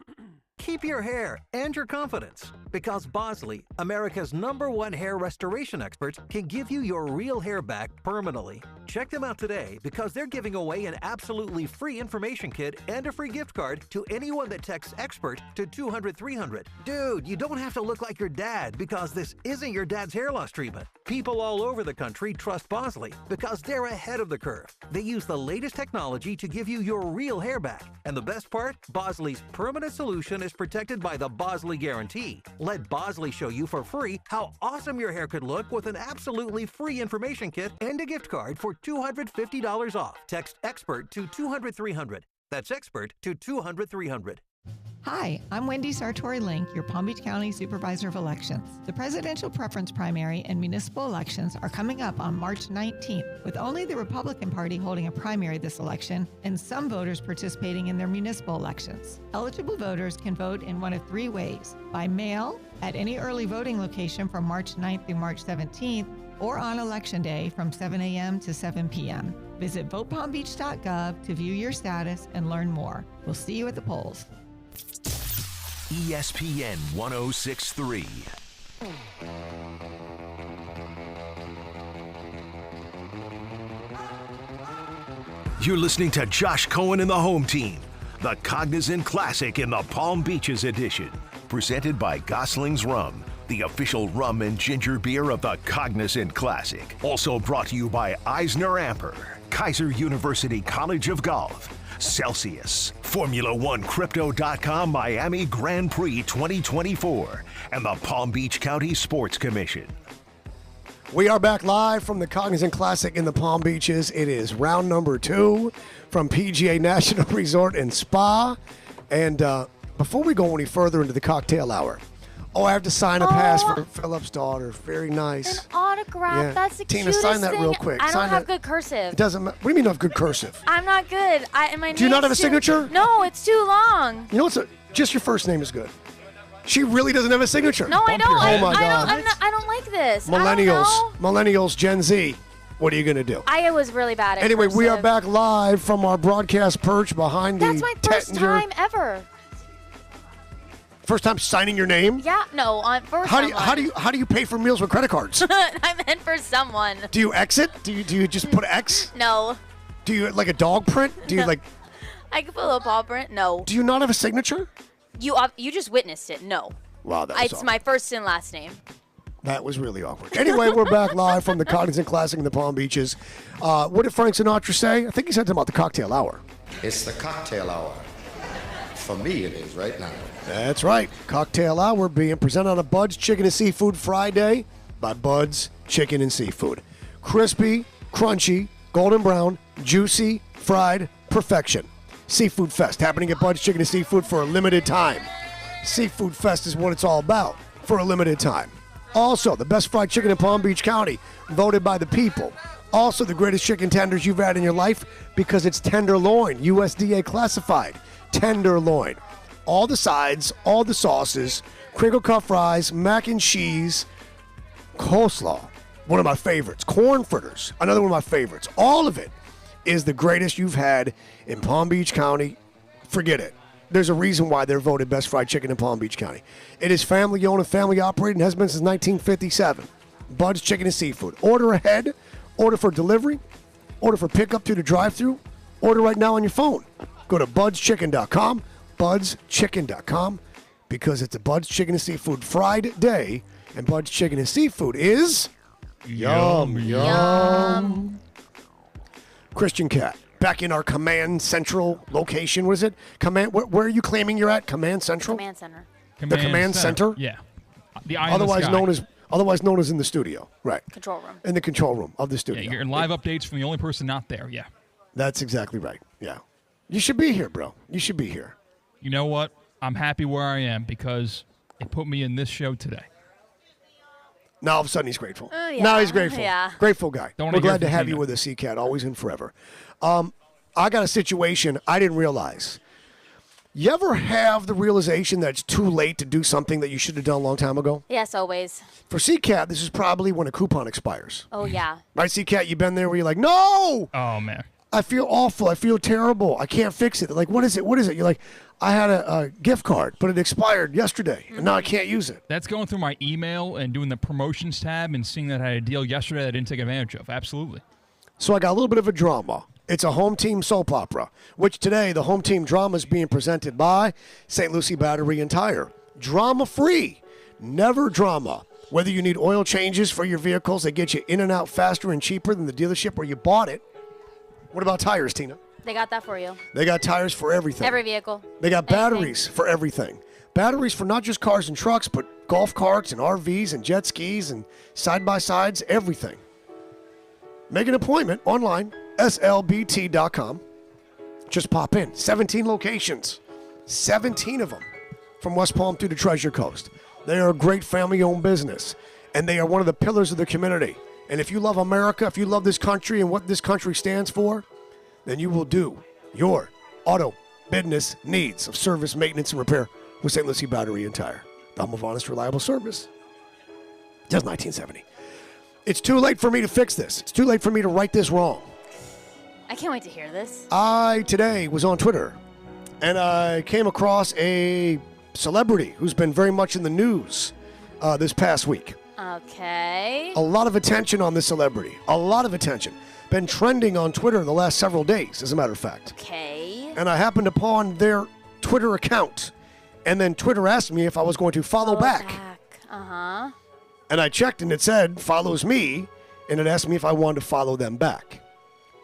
Keep your hair and your confidence, because Bosley, America's #1 hair restoration expert, can give you your real hair back permanently. Check them out today because they're giving away an absolutely free information kit and a free gift card to anyone that texts EXPERT to 200-300. Dude, you don't have to look like your dad because this isn't your dad's hair loss treatment. People all over the country trust Bosley because they're ahead of the curve. They use the latest technology to give you your real hair back. And the best part? Bosley's permanent solution is protected by the Bosley Guarantee. Let Bosley show you for free how awesome your hair could look with an absolutely free information kit and a gift card for $250 off. Text EXPERT to 200-300. That's EXPERT to 200-300. Hi, I'm Wendy Sartori-Link, your Palm Beach County Supervisor of Elections. The presidential preference primary and municipal elections are coming up on March 19th, with only the Republican Party holding a primary this election and some voters participating in their municipal elections. Eligible voters can vote in one of three ways: by mail, at any early voting location from March 9th through March 17th, or on Election Day from 7 a.m. to 7 p.m. Visit votepalmbeach.gov to view your status and learn more. We'll see you at the polls. ESPN 106.3. You're listening to Josh Cohen and the Home Team, the Cognizant Classic in the Palm Beaches edition, presented by Gosling's Rum, the official rum and ginger beer of the Cognizant Classic. Also brought to you by Eisner Amper, Kaiser University College of Golf, Celsius, Formula1Crypto.com Miami Grand Prix 2024, and the Palm Beach County Sports Commission. We are back live from the Cognizant Classic in the Palm Beaches. It is round number 2 from PGA National Resort and Spa. And before we go any further into the cocktail hour, I have to sign a pass for Philip's daughter. Very nice. An autograph. Yeah. That's the Tina, cutest sign that thing. real quick. I Sign don't have that. good cursive. It doesn't matter. What do you mean you have good cursive? I'm not good. My Do you not have a name's signature? No, it's too long. You know what's just your first name is good. She really doesn't have a signature. No, I don't. Oh my God. I don't like this. Millennials, Gen Z. What are you going to do? I was really bad at Anyway, cursive. we are back live from our broadcast perch behind That's the my first Tettinger. time ever. First time signing your name? Yeah, no, for How someone. do you pay for meals with credit cards? I meant for someone. Do you exit? Do you just put X? No. Do you like a dog print? Do you like? I could put a little paw print. No. Do you not have a signature? You just witnessed it. No. Wow, that was It's my first and last name. That was really awkward. Anyway, we're back live from the Cognizant Classic in the Palm Beaches. What did Frank Sinatra say? I think he said something about the cocktail hour. It's the cocktail hour. For me, it is right now. That's right. Cocktail hour being presented on a Bud's Chicken and Seafood Friday by Bud's Chicken and Seafood. Crispy, crunchy, golden brown, juicy, fried, perfection. Seafood Fest happening at Bud's Chicken and Seafood for a limited time. Seafood Fest is what it's all about for a limited time. Also, the best fried chicken in Palm Beach County, voted by the people. Also, the greatest chicken tenders you've had in your life because it's tenderloin, USDA classified. Tenderloin. All the sides, all the sauces, crinkle cut fries, mac and cheese, coleslaw, one of my favorites. Corn fritters, another one of my favorites. All of it is the greatest you've had in Palm Beach County. Forget it. There's a reason why they're voted best fried chicken in Palm Beach County. It is family owned and family operated and has been since 1957. Bud's Chicken and Seafood. Order ahead, order for delivery, order for pickup through the drive-thru, order right now on your phone. Go to budschicken.com, budschicken.com, because it's a Bud's Chicken and Seafood Fried Day, and Bud's Chicken and Seafood is yum. Christian Cat, back in our Command Central location. What is it? Where are you claiming you're at? Command Central? Command Center. The Command Center? Yeah. The eye in the Otherwise sky. known as in the studio. Right. Control room. In the control room of the Yeah, studio. you're getting live updates from the only person not there. Yeah. That's exactly right. Yeah. You should be here, bro. You should be here. You know what? I'm happy where I am because it put me in this show today. Now all of a sudden he's grateful. Yeah. Now he's grateful. Yeah. Grateful guy. Don't We're wanna hear glad to from have Tina. you with us, C-Cat, always and forever. I got a situation I didn't realize. You ever have the realization that it's too late to do something that you should have done a long time ago? Yes, always. For C-Cat, this is probably when a coupon expires. Oh, yeah. Right, C-Cat, you've been there where you're like, no! Oh, man. I feel awful. I feel terrible. I can't fix it. They're like, what is it? What is it? You're like, I had a gift card, but it expired yesterday, and now I can't use it. That's going through my email and doing the promotions tab and seeing that I had a deal yesterday that I didn't take advantage of. Absolutely. So I got a little bit of a drama. It's a home team soap opera, which today the home team drama is being presented by St. Lucie Battery and Tire. Drama-free. Never drama. Whether you need oil changes for your vehicles that get you in and out faster and cheaper than the dealership where you bought it. What about tires, Tina? They got that for you. They got tires for everything. Every vehicle. They got batteries for everything. Batteries for not just cars and trucks, but golf carts and RVs and jet skis and side-by-sides, everything. Make an appointment online, slbt.com. Just pop in. 17 locations. 17 of them from West Palm through the Treasure Coast. They are a great family-owned business, and they are one of the pillars of the community. And if you love America, if you love this country and what this country stands for, then you will do your auto business needs of service, maintenance, and repair with St. Lucie Battery and Tire. The home of honest, reliable service. Just 1970. It's too late for me to fix this. It's too late for me to right this wrong. I can't wait to hear this. I, today, was on Twitter, and I came across a celebrity who's been very much in the news this past week. Okay. A lot of attention on this celebrity. A lot of attention. Been trending on Twitter the last several days, as a matter of fact. Okay. And I happened upon their Twitter account, and then Twitter asked me if I was going to follow back. Uh-huh. And I checked, and it said, follows me, and it asked me if I wanted to follow them back.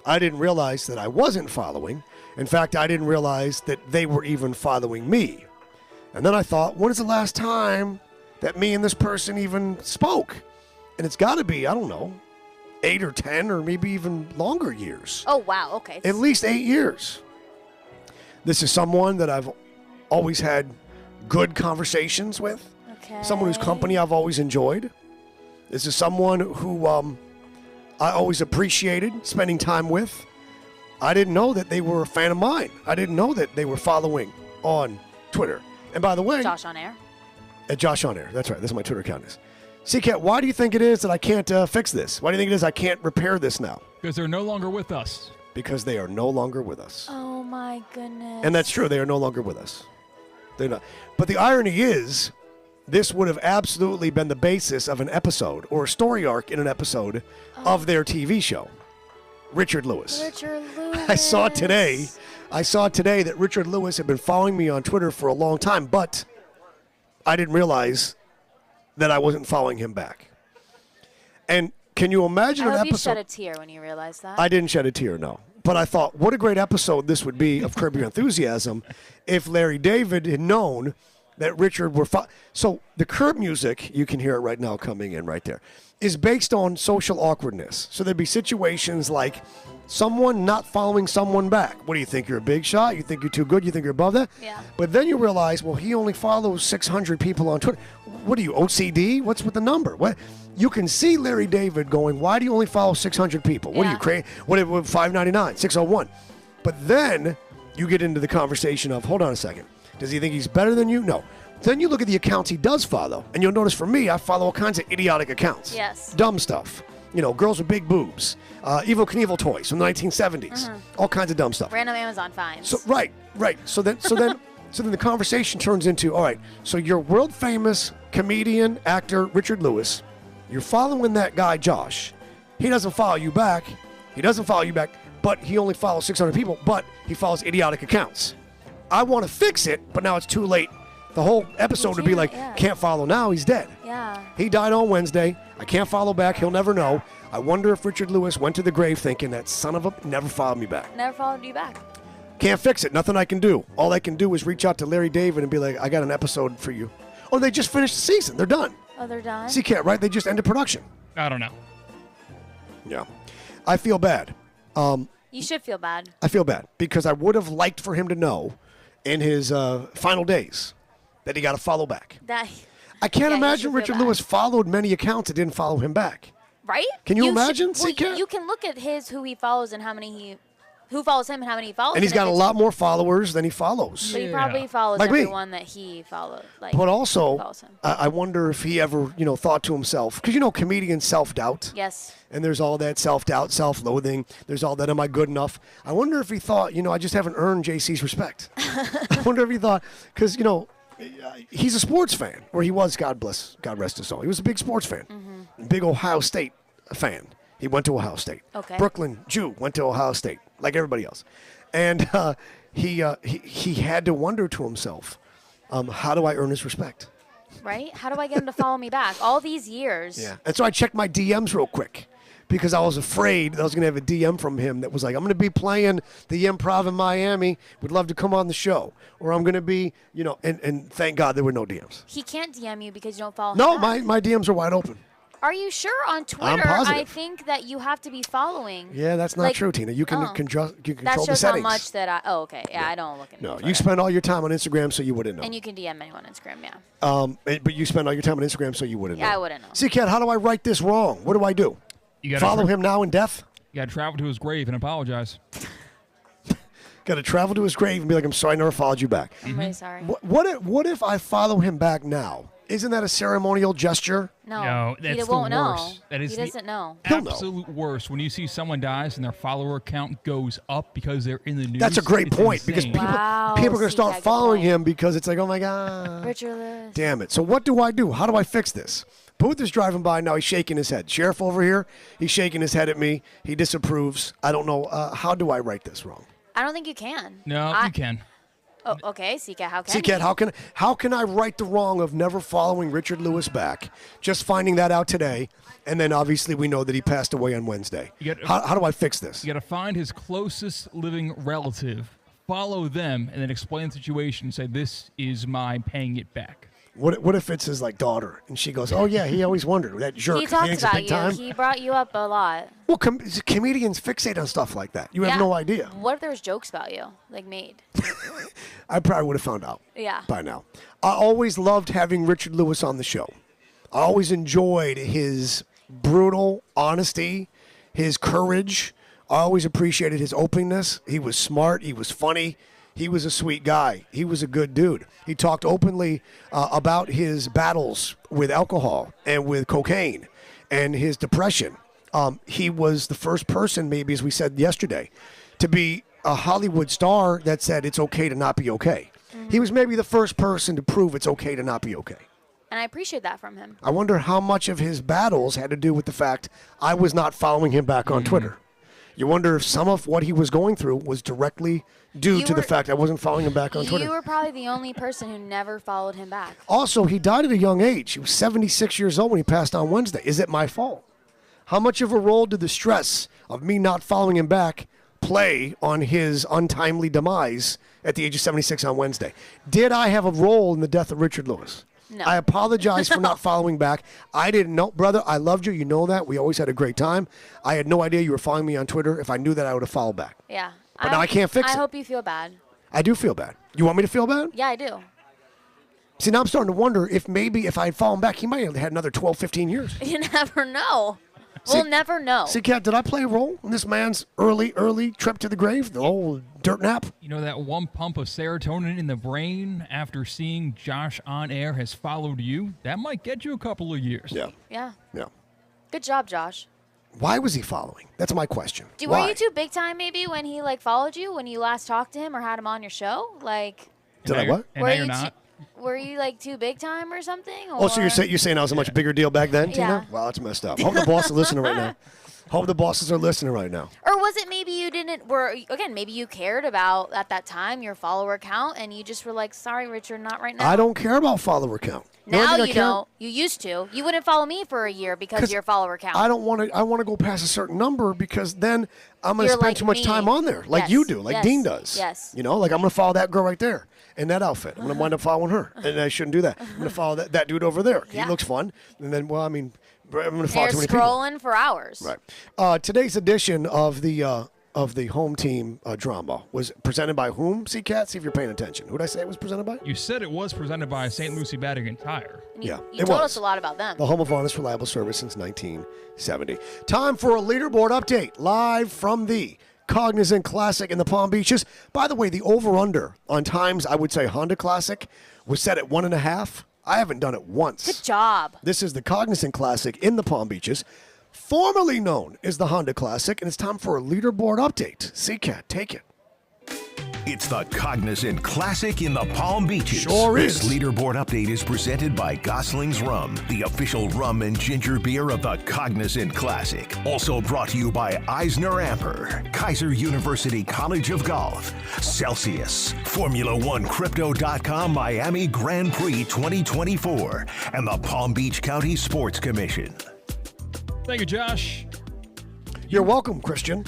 I didn't realize that I wasn't following. In fact, I didn't realize that they were even following me. And then I thought, when is the last time that me and this person even spoke? And it's got to be, I don't know, 8 or 10 or maybe even longer years. Oh, wow. Okay. At least 8 years. This is someone that I've always had good conversations with. Okay. Someone whose company I've always enjoyed. This is someone who I always appreciated spending time with. I didn't know that they were a fan of mine. I didn't know that they were following on Twitter. And by the way... Josh on Air. At Josh on Air. That's right. That's what my Twitter account is. C-Cat, why do you think it is that I can't fix this? Why do you think it is I can't repair this now? Because they're no longer with us. Because they are no longer with us. Oh, my goodness. And that's true. They are no longer with us. They're not. But the irony is, this would have absolutely been the basis of an episode or a story arc in an episode of their TV show. Richard Lewis. Richard Lewis. I saw today that Richard Lewis had been following me on Twitter for a long time, but I didn't realize that I wasn't following him back. And can you imagine an I hope episode? you shed a tear when you realized that. I didn't shed a tear, no. But I thought, what a great episode this would be of Curb Your Enthusiasm if Larry David had known that Richard were... So the Curb music, you can hear it right now coming in right there, is based on social awkwardness. So there'd be situations like someone not following someone back. What do you think? You're a big shot? You think you're too good? You think you're above that? Yeah. But then you realize, well, he only follows 600 people on Twitter. What are you, OCD? What's with the number? What? You can see Larry David going, why do you only follow 600 people? What are you, crazy? What, 599, 601? But then you get into the conversation of, hold on a second. Does he think he's better than you? No. Then you look at the accounts he does follow, and you'll notice for me, I follow all kinds of idiotic accounts. Yes. Dumb stuff. You know, girls with big boobs, Evel Knievel toys from the 1970s, all kinds of dumb stuff. Random Amazon finds. So right. So then the conversation turns into, all right, so you're world famous comedian, actor Richard Lewis. You're following that guy, Josh. He doesn't follow you back. But he only follows 600 people, but he follows idiotic accounts. I want to fix it, but now it's too late. The whole episode would be like, can't follow now, he's dead. Yeah. He died on Wednesday. I can't follow back. He'll never know. I wonder if Richard Lewis went to the grave thinking that son of a never followed me back. Never followed you back. Can't fix it. Nothing I can do. All I can do is reach out to Larry David and be like, I got an episode for you. Oh, they just finished the season. They're done. Oh, they're done? C-Cat, right? They just ended production. I don't know. Yeah. I feel bad. You should feel bad. I feel bad because I would have liked for him to know in his final days that he got to follow back. I can't imagine Richard Lewis followed many accounts that didn't follow him back. Right? Can you imagine? You can look at who he follows and who follows him and how many he follows. And he's got a lot more followers than he follows. So he probably follows like everyone that he followed. But also, I wonder if he ever, thought to himself, because comedians self-doubt. Yes. And there's all that self-doubt, self-loathing. There's all that, am I good enough? I wonder if he thought, I just haven't earned JC's respect. I wonder if he thought, because, he's a sports fan, or he was, God rest his soul. He was a big sports fan, big Ohio State fan. He went to Ohio State. Okay. Brooklyn Jew went to Ohio State, like everybody else. And he had to wonder to himself, how do I earn his respect? Right? How do I get him to follow me back? All these years. Yeah. And so I checked my DMs real quick because I was afraid that I was going to have a DM from him that was like, I'm going to be playing the Improv in Miami. Would love to come on the show. Or I'm going to be, and thank God there were no DMs. He can't DM you because you don't follow him No, back. my DMs are wide open. Are you sure? On Twitter, I'm positive. I think that you have to be following. Yeah, that's not true, Tina. You can control That the shows settings. how much that I. Oh, okay. Yeah, I don't look at. No, you spend all your time on Instagram, so you wouldn't know. And you can DM anyone on Instagram, yeah. But you spend all your time on Instagram, so you wouldn't know. Yeah, I wouldn't know. See, Kat, how do I right this wrong? What do I do? Follow him now in death? You got to travel to his grave and apologize. Got to travel to his grave and be like, I'm sorry, I never followed you back. I'm really sorry. What if I follow him back now? Isn't that a ceremonial gesture? No, that's he the won't know. worst. That is He doesn't know. absolute worst. When you see someone dies and their follower count goes up because they're in the news. That's a great it's point insane. because people are going to start following him because it's like, oh my God. Richard Lewis. Damn it. So what do I do? How do I fix this? Booth is driving by now. He's shaking his head. Sheriff over here, he's shaking his head at me. He disapproves. I don't know. How do I right this wrong? I don't think you can. No, you can. Oh, okay, Seacat, how can Seacat, you? how can I right the wrong of never following Richard Lewis back? Just finding that out today, and then obviously we know that he passed away on Wednesday. How do I fix this? You got to find his closest living relative, follow them, and then explain the situation. Say, this is my paying it back. What if it's his daughter, and she goes, oh yeah, he always wondered, that jerk. He talks thinks about big you. time. He brought you up a lot. Well, comedians fixate on stuff like that. You have no idea. What if there's jokes about you, made? I probably would have found out. Yeah. By now. I always loved having Richard Lewis on the show. I always enjoyed his brutal honesty, his courage. I always appreciated his openness. He was smart. He was funny. He was a sweet guy. He was a good dude. He talked openly about his battles with alcohol and with cocaine and his depression. He was the first person, maybe as we said yesterday, to be a Hollywood star that said it's okay to not be okay. Mm-hmm. He was maybe the first person to prove it's okay to not be okay. And I appreciate that from him. I wonder how much of his battles had to do with the fact I was not following him back on Twitter. You wonder if some of what he was going through was directly due to the fact I wasn't following him back on Twitter. You were probably the only person who never followed him back. Also, he died at a young age. He was 76 years old when he passed on Wednesday. Is it my fault? How much of a role did the stress of me not following him back play on his untimely demise at the age of 76 on Wednesday? Did I have a role in the death of Richard Lewis? No. I apologize for not following back. I didn't know. Brother, I loved you. You know that. We always had a great time. I had no idea you were following me on Twitter. If I knew that, I would have followed back. Yeah. But now I can't fix it. I hope you feel bad. I do feel bad. You want me to feel bad? Yeah, I do. See, now I'm starting to wonder if maybe if I had fallen back, he might have had another 12, 15 years. You never know. We'll never know. See, Kat, did I play a role in this man's early trip to the grave? The old dirt nap? You know, that one pump of serotonin in the brain after seeing Josh on air has followed you? That might get you a couple of years. Yeah. Yeah. Yeah. Good job, Josh. Why was he following? That's my question. Were you too big time maybe when he followed you, when you last talked to him or had him on your show? Did I what? And now you're not. Were you too big time or something? Oh, so you're saying I was a much bigger deal back then, Tina? Yeah. Wow, that's messed up. Hope the boss is listening right now. Hope the bosses are listening right now. Or was it maybe you didn't, maybe you cared about, at that time, your follower count, and you just were like, sorry, Richard, not right now? I don't care about follower count. Now you don't. You used to. You wouldn't follow me for a year because of your follower count. I don't want to. I want to go past a certain number because then I'm going to spend too much time on there, like you do, like Dean does. Yes. I'm going to follow that girl right there in that outfit. I'm going to wind up following her, and I shouldn't do that. I'm going to follow that dude over there. Yeah. He looks fun, and then I'm going to follow too many people. You're scrolling for hours. Right. Today's edition of the home team drama was presented by whom? Kat, see if you're paying attention. Who did I say it was presented by? You said it was presented by St. Lucie Battery and Tire. You told us a lot about them. The home of honest, reliable service since 1970. Time for a leaderboard update, live from the Cognizant Classic in the Palm Beaches. By the way, the over-under on times, I would say Honda Classic, was set at 1.5. I haven't done it once. Good job. This is the Cognizant Classic in the Palm Beaches, formerly known as the Honda Classic, and it's time for a leaderboard update. Kat, take it. It's the Cognizant Classic in the Palm Beaches. Sure is. This leaderboard update is presented by Gosling's Rum, the official rum and ginger beer of the Cognizant Classic. Also brought to you by Eisner Amper, Kaiser University College of Golf, Celsius, Formula One Crypto.com Miami Grand Prix 2024, and the Palm Beach County Sports Commission. Thank you, Josh. You're welcome, Christian.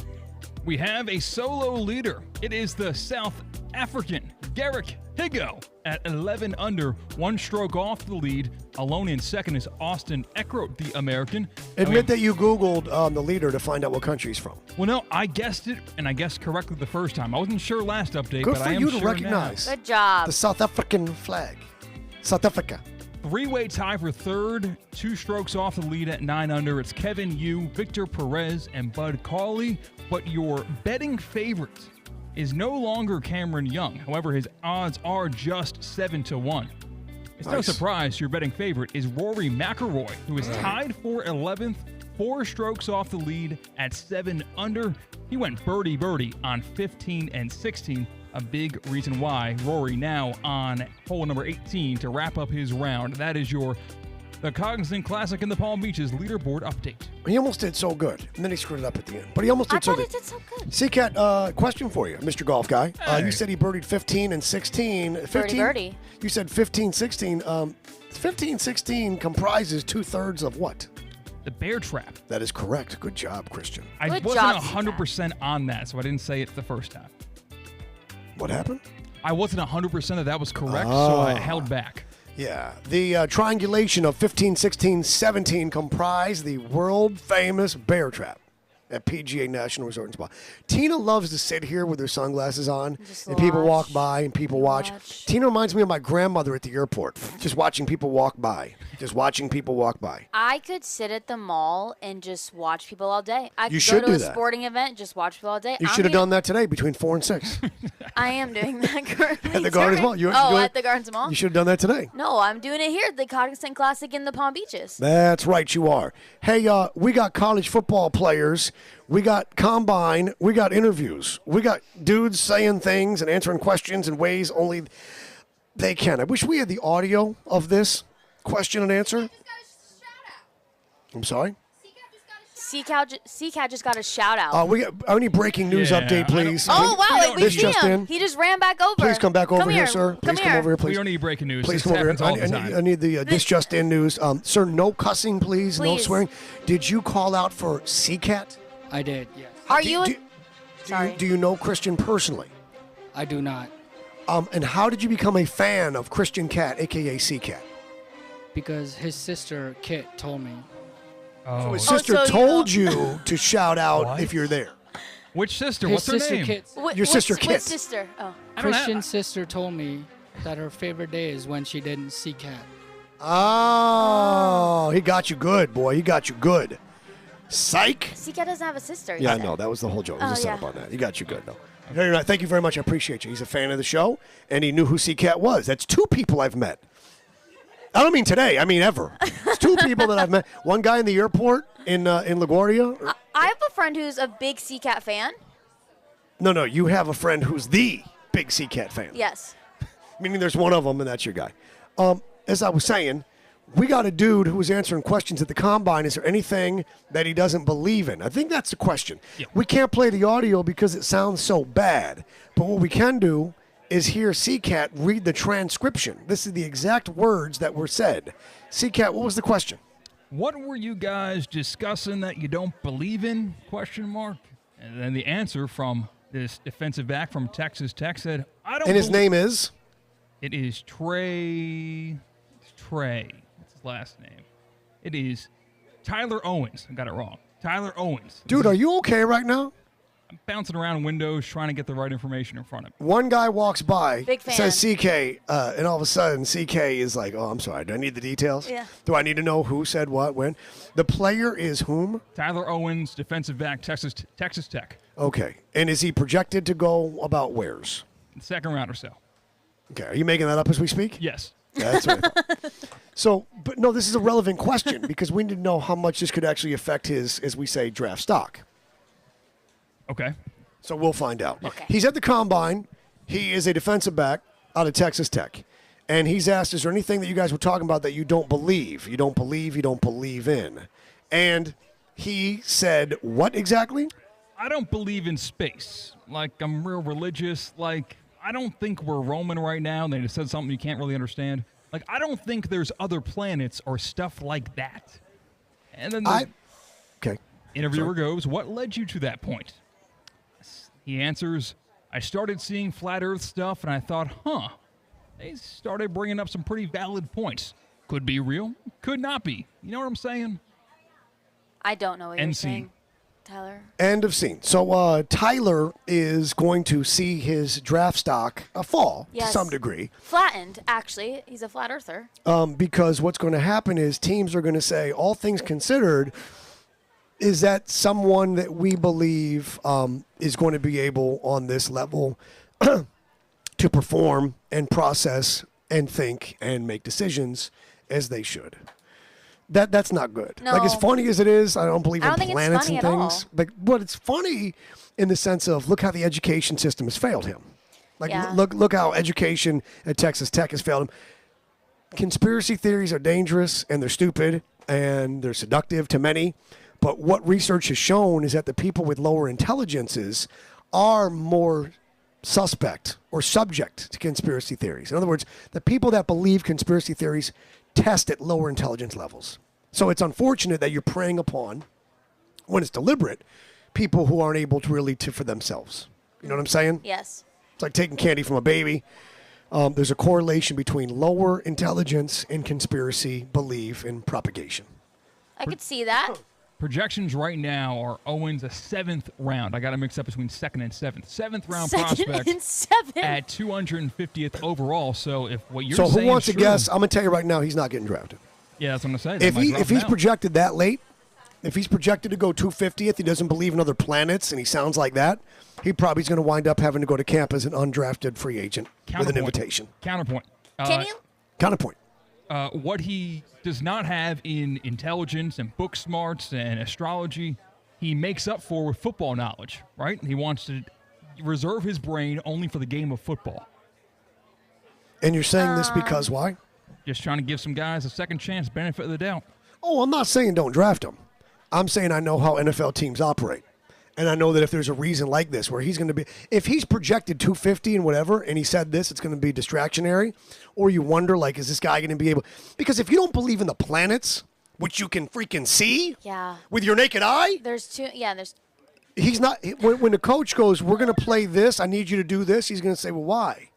We have a solo leader. It is the South African Garrick Higo at 11 under, one stroke off the lead. Alone in second is Austin Eckroat, the American. Admit that you Googled the leader to find out what country he's from. Well, no, I guessed it, and I guessed correctly the first time. I wasn't sure last update, Good but for I am you to sure recognize. Good job. The South African flag. South Africa. Three-way tie for third, two strokes off the lead at 9 under. It's Kevin Yu, Victor Perez, and Bud Cauley. But your betting favorite is no longer Cameron Young. However, his odds are just 7-1. It's no surprise your betting favorite is Rory McIlroy, who is tied for 11th, 4 strokes off the lead at 7 under. He went birdie on 15 and 16. A big reason why Rory now on hole number 18 to wrap up his round. That is the Cognizant Classic in the Palm Beaches leaderboard update. He almost did so good, and then he screwed it up at the end. But he almost did so good. I thought he did so good. C-Cat, question for you, Mr. Golf Guy. Hey. You said he birdied 15 and 16. 15, birdie. You said 15, 16. 15, 16 comprises 2/3 of what? The bear trap. That is correct. Good job, Christian. I wasn't 100% on that, so I didn't say it the first time. What happened? I wasn't 100% that was correct, so I held back. Yeah. The triangulation of 15, 16, 17 comprise the world-famous bear trap at PGA National Resort and Spa. Tina loves to sit here with her sunglasses on, and people walk by, and people watch. Tina reminds me of my grandmother at the airport, just watching people walk by. I could sit at the mall and just watch people all day. I You could should go to do a that. sporting event, just watch people all day. You should have done that today between 4 and 6. I am doing that currently. At the Gardens Mall. At the Gardens Mall? You should have done that today. No, I'm doing it here at the Cognizant Classic in the Palm Beaches. That's right, you are. Hey, we got college football players. We got combine. We got interviews. We got dudes saying things and answering questions in ways only they can. I wish we had the audio of this question and answer. I'm sorry? C-Cat just got a shout out. I need breaking news update, please. Oh, wow. We see him. In. He just ran back over. Please come back over here, sir. Please come over here, please. We don't need breaking news. Please This come over here. happens all the time. I need the this just in news. Sir, no cussing, please. No swearing. Did you call out for C-Cat? I did, yes. Do you know Christian personally? I do not. And how did you become a fan of Christian Cat, a.k.a. C-Cat? Because his sister, Kit, told me. So his sister told you to shout out if you're there. Which sister? His What's her name? Kit. Your sister, Kit. Which sister? Oh. Christian's sister told me that her favorite day is when she didn't see Cat. Oh, he got you good, boy. He got you good. Psych. C-Cat doesn't have a sister. Yeah, I know. That was the whole joke. It was a setup yeah. on that. He got you good, though. Very nice. Thank you very much. I appreciate you. He's a fan of the show, and he knew who C-Cat was. That's 2 people I've met. I don't mean today. I mean ever. It's 2 people that I've met. One guy in the airport in LaGuardia. I have a friend who's a big C-Cat fan. No. You have a friend who's the big C-Cat fan. Yes. Meaning there's one of them, and that's your guy. As I was saying, we got a dude who was answering questions at the Combine. Is there anything that he doesn't believe in? I think that's the question. Yeah. We can't play the audio because it sounds so bad. But what we can do is hear C-Cat read the transcription. This is the exact words that were said. C-Cat, what was the question? What were you guys discussing that you don't believe in? ? And then the answer from this defensive back from Texas Tech said, I don't. And his name is? It is Trey. What's his last name? It is Tyler Owens. I got it wrong. Tyler Owens. Dude, are you okay right now? I'm bouncing around windows trying to get the right information in front of me. One guy walks by, Big fan. says CK, and all of a sudden CK is like, oh, I'm sorry, do I need the details? Yeah. Do I need to know who said what, when? The player is whom? Tyler Owens, defensive back, Texas Tech. Okay. And is he projected to go about where's? Second round or so. Okay. Are you making that up as we speak? Yes. That's what I thought. So, but no, this is a relevant question because we need to know how much this could actually affect his, as we say, draft stock. Okay. So we'll find out. Okay. He's at the Combine. He is a defensive back out of Texas Tech. And he's asked, is there anything that you guys were talking about that you don't believe? You don't believe in. And he said, what exactly? I don't believe in space. Like, I'm real religious. Like, I don't think we're roaming right now. They just said something you can't really understand. Like, I don't think there's other planets or stuff like that. And then the interviewer goes, what led you to that point? He answers, I started seeing flat Earth stuff, and I thought, they started bringing up some pretty valid points. Could be real, could not be. You know what I'm saying? I don't know what you're saying, Tyler. End of scene. So Tyler is going to see his draft stock fall to some degree. Flattened, actually. He's a flat earther. Because what's going to happen is teams are going to say, all things considered, is that someone that we believe is going to be able on this level to perform and process and think and make decisions as they should. That's not good. No. Like, as funny as it is, I don't believe in planets and it's funny things. But it's funny in the sense of look how the education system has failed him. Like look how education at Texas Tech has failed him. Conspiracy theories are dangerous and they're stupid and they're seductive to many. But what research has shown is that the people with lower intelligences are more suspect or subject to conspiracy theories. In other words, the people that believe conspiracy theories test at lower intelligence levels. So it's unfortunate that you're preying upon, when it's deliberate, people who aren't able to really for themselves. You know what I'm saying? Yes. It's like taking candy from a baby. There's a correlation between lower intelligence and conspiracy belief and propagation. I could see that. Projections right now are Owens a 7th round. I got to mix up between 2nd and 7th. 7th round prospect and 7th. at 250th overall. So if what you're saying So who wants is to guess? I'm going to tell you right now, he's not getting drafted. Yeah, that's what I'm going to say. If he's projected that late, if he's projected to go 250th, he doesn't believe in other planets, and he sounds like that, he probably is going to wind up having to go to camp as an undrafted free agent with an invitation. Counterpoint. Can you? Counterpoint. What he does not have in intelligence and book smarts and astrology, he makes up for with football knowledge, right? He wants to reserve his brain only for the game of football. And you're saying this because why? Just trying to give some guys a second chance, benefit of the doubt. Oh, I'm not saying don't draft him. I'm saying I know how NFL teams operate. And I know that if there's a reason like this where he's going to be, if he's projected 250 and whatever, and he said this, it's going to be distractionary, or you wonder, like, is this guy going to be able, because if you don't believe in the planets, which you can freaking see with your naked eye. He's not, when the coach goes, we're going to play this, I need you to do this, he's going to say, well, why?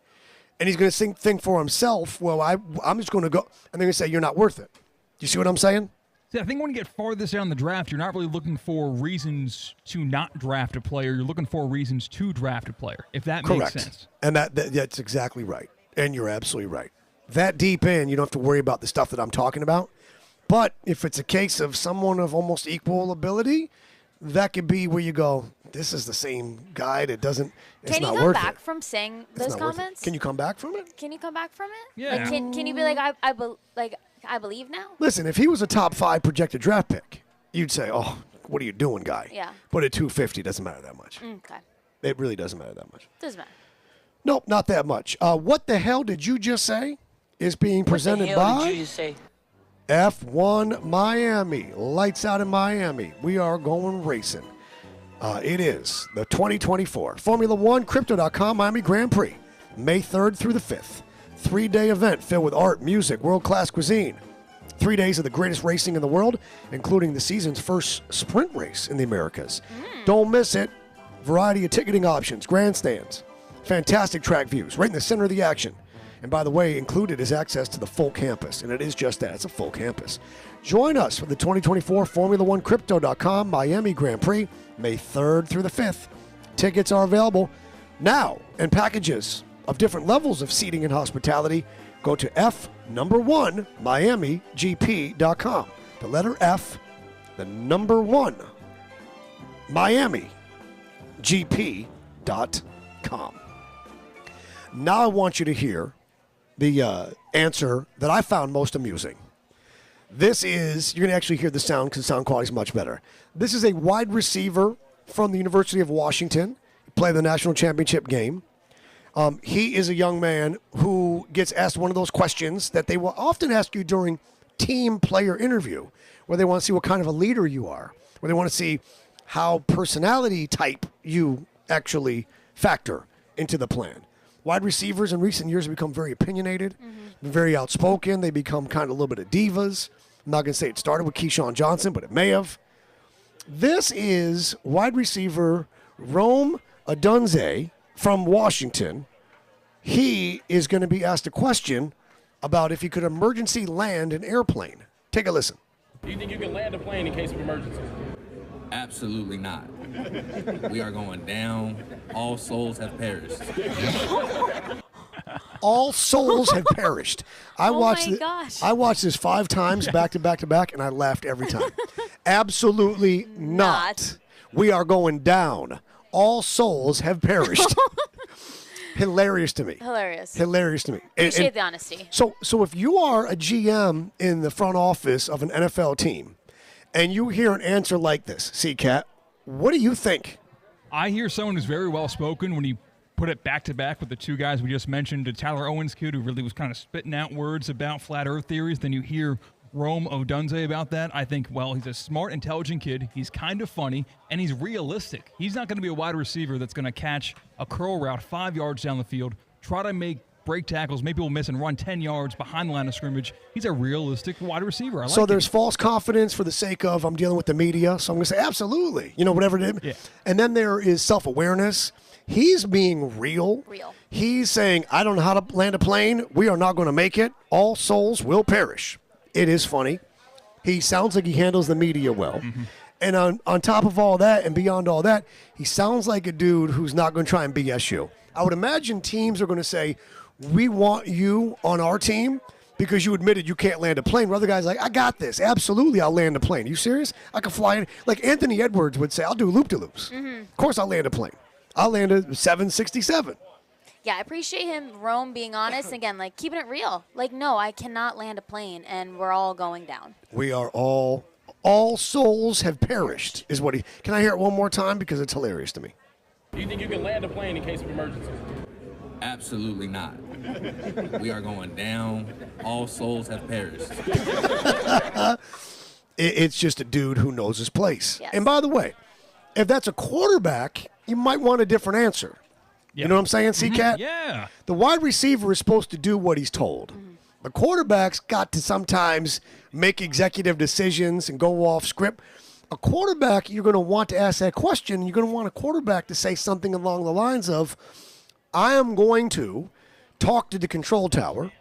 And he's going to think for himself, well, I'm just going to go, and they're going to say, you're not worth it. You see what I'm saying? See, I think when you get farther down the draft, you're not really looking for reasons to not draft a player. You're looking for reasons to draft a player, if that makes sense. And that's exactly right. And you're absolutely right. That deep in, you don't have to worry about the stuff that I'm talking about. But if it's a case of someone of almost equal ability, that could be where you go, this is the same guy that doesn't, it's not worth it. Can you come back from saying those comments? Can you come back from it? Can you come back from it? Yeah. Like, can you be like, I believe now? Listen, if he was a top 5 projected draft pick, you'd say, oh, what are you doing, guy? Yeah. But at 250, it doesn't matter that much. Okay. It really doesn't matter that much. Doesn't matter. Nope, not that much. What the hell did you just say is being presented by? What did you just say? F1 Miami. Lights out in Miami. We are going racing. It is the 2024 Formula One Crypto.com Miami Grand Prix, May 3rd through the 5th. 3-day event filled with art, music, world-class cuisine. 3 days of the greatest racing in the world, including the season's first sprint race in the Americas. Don't miss it. Variety of ticketing options, grandstands, fantastic track views, right in the center of the action. And by the way, included is access to the full campus, and it is just that. It's a full campus. Join us for the 2024 Formula One Crypto.com Miami Grand Prix, May 3rd through the 5th. Tickets are available now, and packages of different levels of seating and hospitality. Go to F1MiamiGP.com. The letter F, the number 1, MiamiGP.com. Now I want you to hear the answer that I found most amusing. This is, you're going to actually hear the sound because the sound quality is much better. This is a wide receiver from the University of Washington. He played the national championship game. He is a young man who gets asked one of those questions that they will often ask you during team player interview, where they want to see what kind of a leader you are, where they want to see how personality type you actually factor into the plan. Wide receivers in recent years have become very opinionated, very outspoken. They become kind of a little bit of divas. I'm not going to say it started with Keyshawn Johnson, but it may have. This is wide receiver Rome Odunze from Washington. He is going to be asked a question about if he could emergency land an airplane. Take a listen. Do you think you can land a plane in case of emergency? Absolutely not. We are going down. All souls have perished. All souls have perished. I gosh. I watched this 5 times back to back to back, and I laughed every time. Absolutely not. We are going down. All souls have perished. Hilarious to me. Hilarious to me. Appreciate the honesty. So if you are a GM in the front office of an NFL team, and you hear an answer like this, C-Cat, what do you think? I hear someone who's very well-spoken when you put it back-to-back with the 2 guys we just mentioned, the Tyler Owens kid who really was kind of spitting out words about flat earth theories. Then you hear Rome Odunze about that. I think, well, he's a smart, intelligent kid. He's kind of funny, and he's realistic. He's not going to be a wide receiver that's going to catch a curl route 5 yards down the field, try to break tackles, maybe we'll miss and run 10 yards behind the line of scrimmage. He's a realistic wide receiver. So there's false confidence for the sake of I'm dealing with the media, so I'm going to say absolutely, whatever it is. Yeah. And then there is self-awareness. He's being real. He's saying, I don't know how to land a plane. We are not going to make it. All souls will perish. It is funny. He sounds like he handles the media well. And on top of all that and beyond all that, he sounds like a dude who's not going to try and BS you. I would imagine teams are going to say, we want you on our team because you admitted you can't land a plane. Where other guys are like, I got this. Absolutely, I'll land a plane. Are you serious? I can fly in. Like Anthony Edwards would say, I'll do loop-de-loops. Of course I'll land a plane. I'll land a 767. Yeah, I appreciate him, Rome, being honest. Again, keeping it real. No, I cannot land a plane, and we're all going down. We are all souls have perished, is what he. Can I hear it one more time? Because it's hilarious to me. Do you think you can land a plane in case of emergency? Absolutely not. We are going down. All souls have perished. It's just a dude who knows his place. Yes. And by the way, if that's a quarterback, you might want a different answer. Yeah. You know what I'm saying, C-Cat? Yeah. The wide receiver is supposed to do what he's told. The quarterback's got to sometimes make executive decisions and go off script. A quarterback, you're going to want to ask that question. You're going to want a quarterback to say something along the lines of, I am going to talk to the control tower.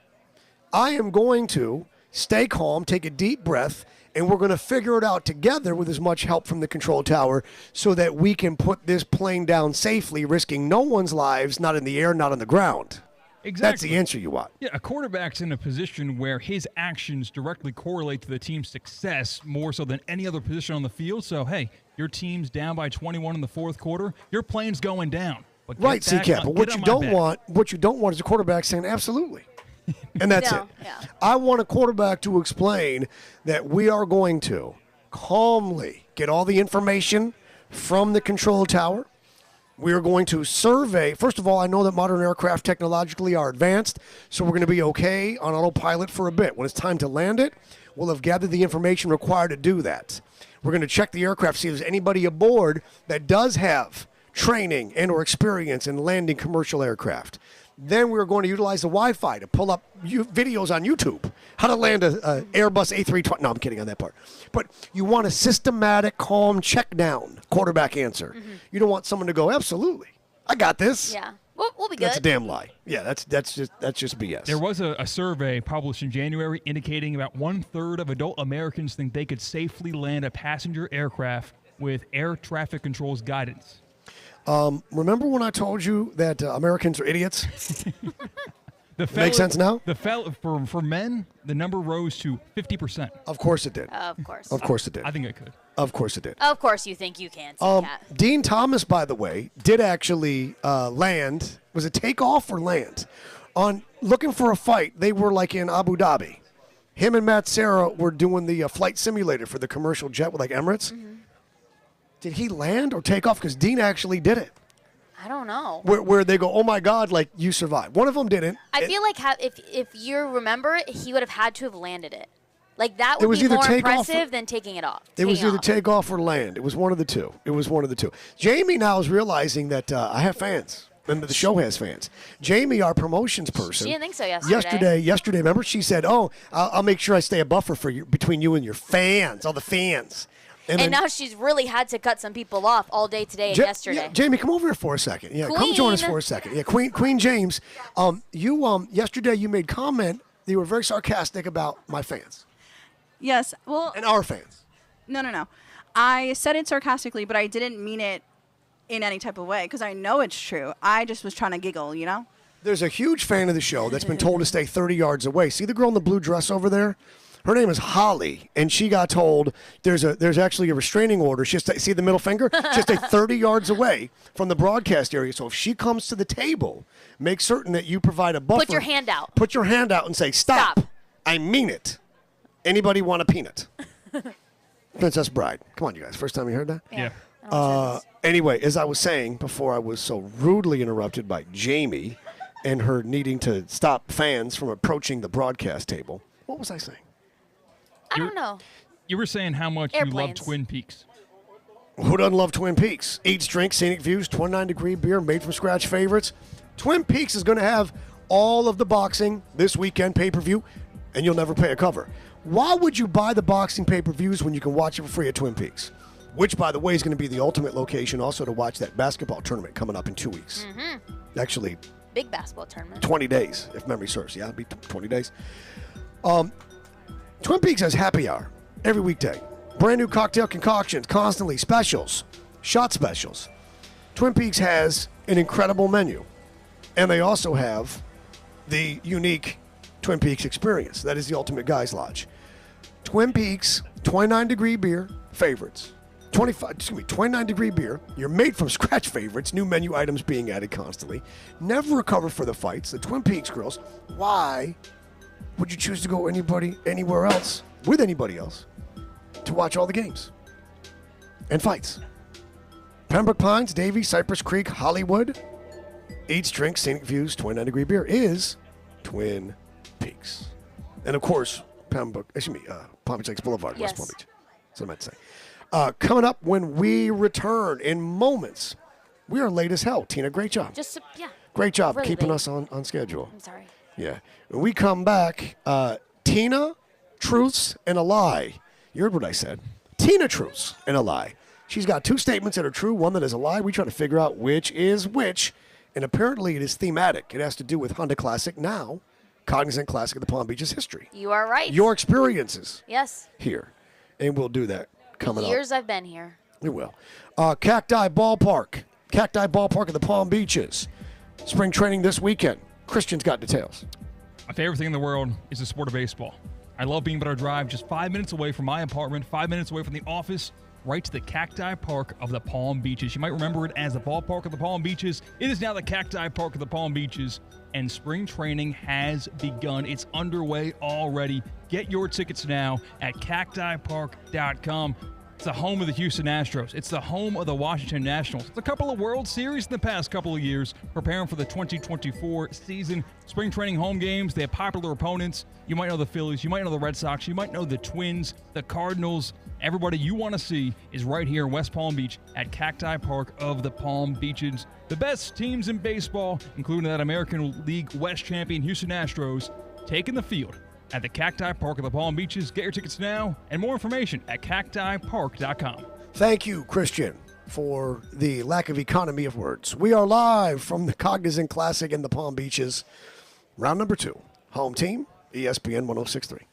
I am going to stay calm, take a deep breath, and we're going to figure it out together with as much help from the control tower so that we can put this plane down safely, risking no one's lives, not in the air, not on the ground. Exactly. That's the answer you want. Yeah, a quarterback's in a position where his actions directly correlate to the team's success more so than any other position on the field. So, hey, your team's down by 21 in the fourth quarter. Your plane's going down. But right, C-Cap. But what you don't want is a quarterback saying absolutely. And that's it. Yeah. I want a quarterback to explain that we are going to calmly get all the information from the control tower. We are going to survey. First of all, I know that modern aircraft technologically are advanced, so we're going to be okay on autopilot for a bit. When it's time to land it, we'll have gathered the information required to do that. We're going to check the aircraft, see if there's anybody aboard that does have training and or experience in landing commercial aircraft. Then we're going to utilize the Wi-Fi to pull up videos on YouTube, how to land a Airbus A320. No, I'm kidding on that part. But you want a systematic, calm check down quarterback answer. You don't want someone to go, absolutely, I got this. Yeah, we'll be good. That's a damn lie. Yeah, that's just BS. There was a survey published in January indicating about 1/3 of adult Americans think they could safely land a passenger aircraft with air traffic control's guidance. Remember when I told you that Americans are idiots? Makes sense now? For men, the number rose to 50%. Of course it did. Of course. Of course it did. I think it could. Of course it did. Of course you think you can, Cat. Dean Thomas, by the way, did actually land. Was it takeoff or land? On looking for a fight, they were like in Abu Dhabi. Him and Matt Serra were doing the flight simulator for the commercial jet with like Emirates. Did he land or take off? Because Dean actually did it. I don't know. Where they go, oh my God, like you survived. One of them didn't. I feel like if you remember, he would have had to have landed it. Like that would be more impressive than taking it off. It was either take off or land. It was one of the two. Jamie now is realizing that I have fans. And the show has fans. Jamie, our promotions person. She didn't think so yesterday. Yesterday, remember she said, "Oh, I'll make sure I stay a buffer for you between you and your fans, all the fans." And now she's really had to cut some people off all day today and yesterday. Yeah, Jamie, come over here for a second. Yeah, Queen. Come join us for a second. Yeah, Queen James. You yesterday you made comment that you were very sarcastic about my fans. Yes, well. And our fans. No. I said it sarcastically, but I didn't mean it in any type of way because I know it's true. I just was trying to giggle, you know? There's a huge fan of the show that's been told to stay 30 yards away. See the girl in the blue dress over there? Her name is Holly, and she got told there's actually a restraining order. See the middle finger? She'll stay 30 yards away from the broadcast area. So if she comes to the table, make certain that you provide a buffer. Put your hand out. Put your hand out and say, stop. I mean it. Anybody want a peanut? Princess Bride. Come on, you guys. First time you heard that? Yeah. Anyway, as I was saying before, I was so rudely interrupted by Jamie and her needing to stop fans from approaching the broadcast table. What was I saying? I don't know. You were saying how much you love Twin Peaks. Who doesn't love Twin Peaks? Eats, drinks, scenic views, 29-degree beer, made-from-scratch favorites. Twin Peaks is going to have all of the boxing this weekend pay-per-view, and you'll never pay a cover. Why would you buy the boxing pay-per-views when you can watch it for free at Twin Peaks? Which, by the way, is going to be the ultimate location also to watch that basketball tournament coming up in 2 weeks. Mm-hmm. Actually, big basketball tournament. 20 days, if memory serves. Yeah, it'll be 20 days. Twin Peaks has happy hour every weekday. Brand new cocktail concoctions, constantly specials, shot specials. Twin Peaks has an incredible menu. And they also have the unique Twin Peaks experience. That is the ultimate guys lodge. Twin Peaks 29-degree beer favorites. 29-degree beer, your made-from-scratch favorites, new menu items being added constantly. Never recover for the fights. The Twin Peaks girls, why would you choose to go anywhere else, with anybody else, to watch all the games and fights? Pembroke Pines, Davie, Cypress Creek, Hollywood, eats, drinks, scenic views, 29-degree beer is Twin Peaks. And, of course, Palm Beach Lakes Boulevard, West Palm Beach. That's what I meant to say. Coming up when we return in moments, we are late as hell. Tina, great job. Great job really keeping late. us on schedule. I'm sorry. Yeah. When we come back, Tina, truths, and a lie. You heard what I said. Tina, truths, and a lie. She's got two statements that are true, one that is a lie. We try to figure out which is which, and apparently it is thematic. It has to do with Honda Classic now, Cognizant Classic of the Palm Beaches history. You are right. Your experiences. Yes. Here. And we'll do that coming up. Years I've been here. We will. Cacti Ballpark of the Palm Beaches. Spring training this weekend. Christian's got details. My favorite thing in the world is the sport of baseball. I love being able to drive just 5 minutes away from my apartment, 5 minutes away from the office, right to the Cacti Park of the Palm Beaches. You might remember it as the Ballpark of the Palm Beaches. It is now the Cacti Park of the Palm Beaches, and spring training has begun. It's underway already. Get your tickets now at cactipark.com. It's the home of the Houston Astros. It's the home of the Washington Nationals. It's a couple of World Series in the past couple of years, preparing for the 2024 season. Spring training home games, they have popular opponents. You might know the Phillies, you might know the Red Sox, you might know the Twins, the Cardinals. Everybody you want to see is right here in West Palm Beach at Cacti Park of the Palm Beaches. The best teams in baseball, including that American League West champion Houston Astros, taking the field at the Cacti Park of the Palm Beaches. Get your tickets now and more information at cactipark.com. Thank you, Christian, for the lack of economy of words. We are live from the Cognizant Classic in the Palm Beaches. Round number 2. Home team, ESPN 106.3.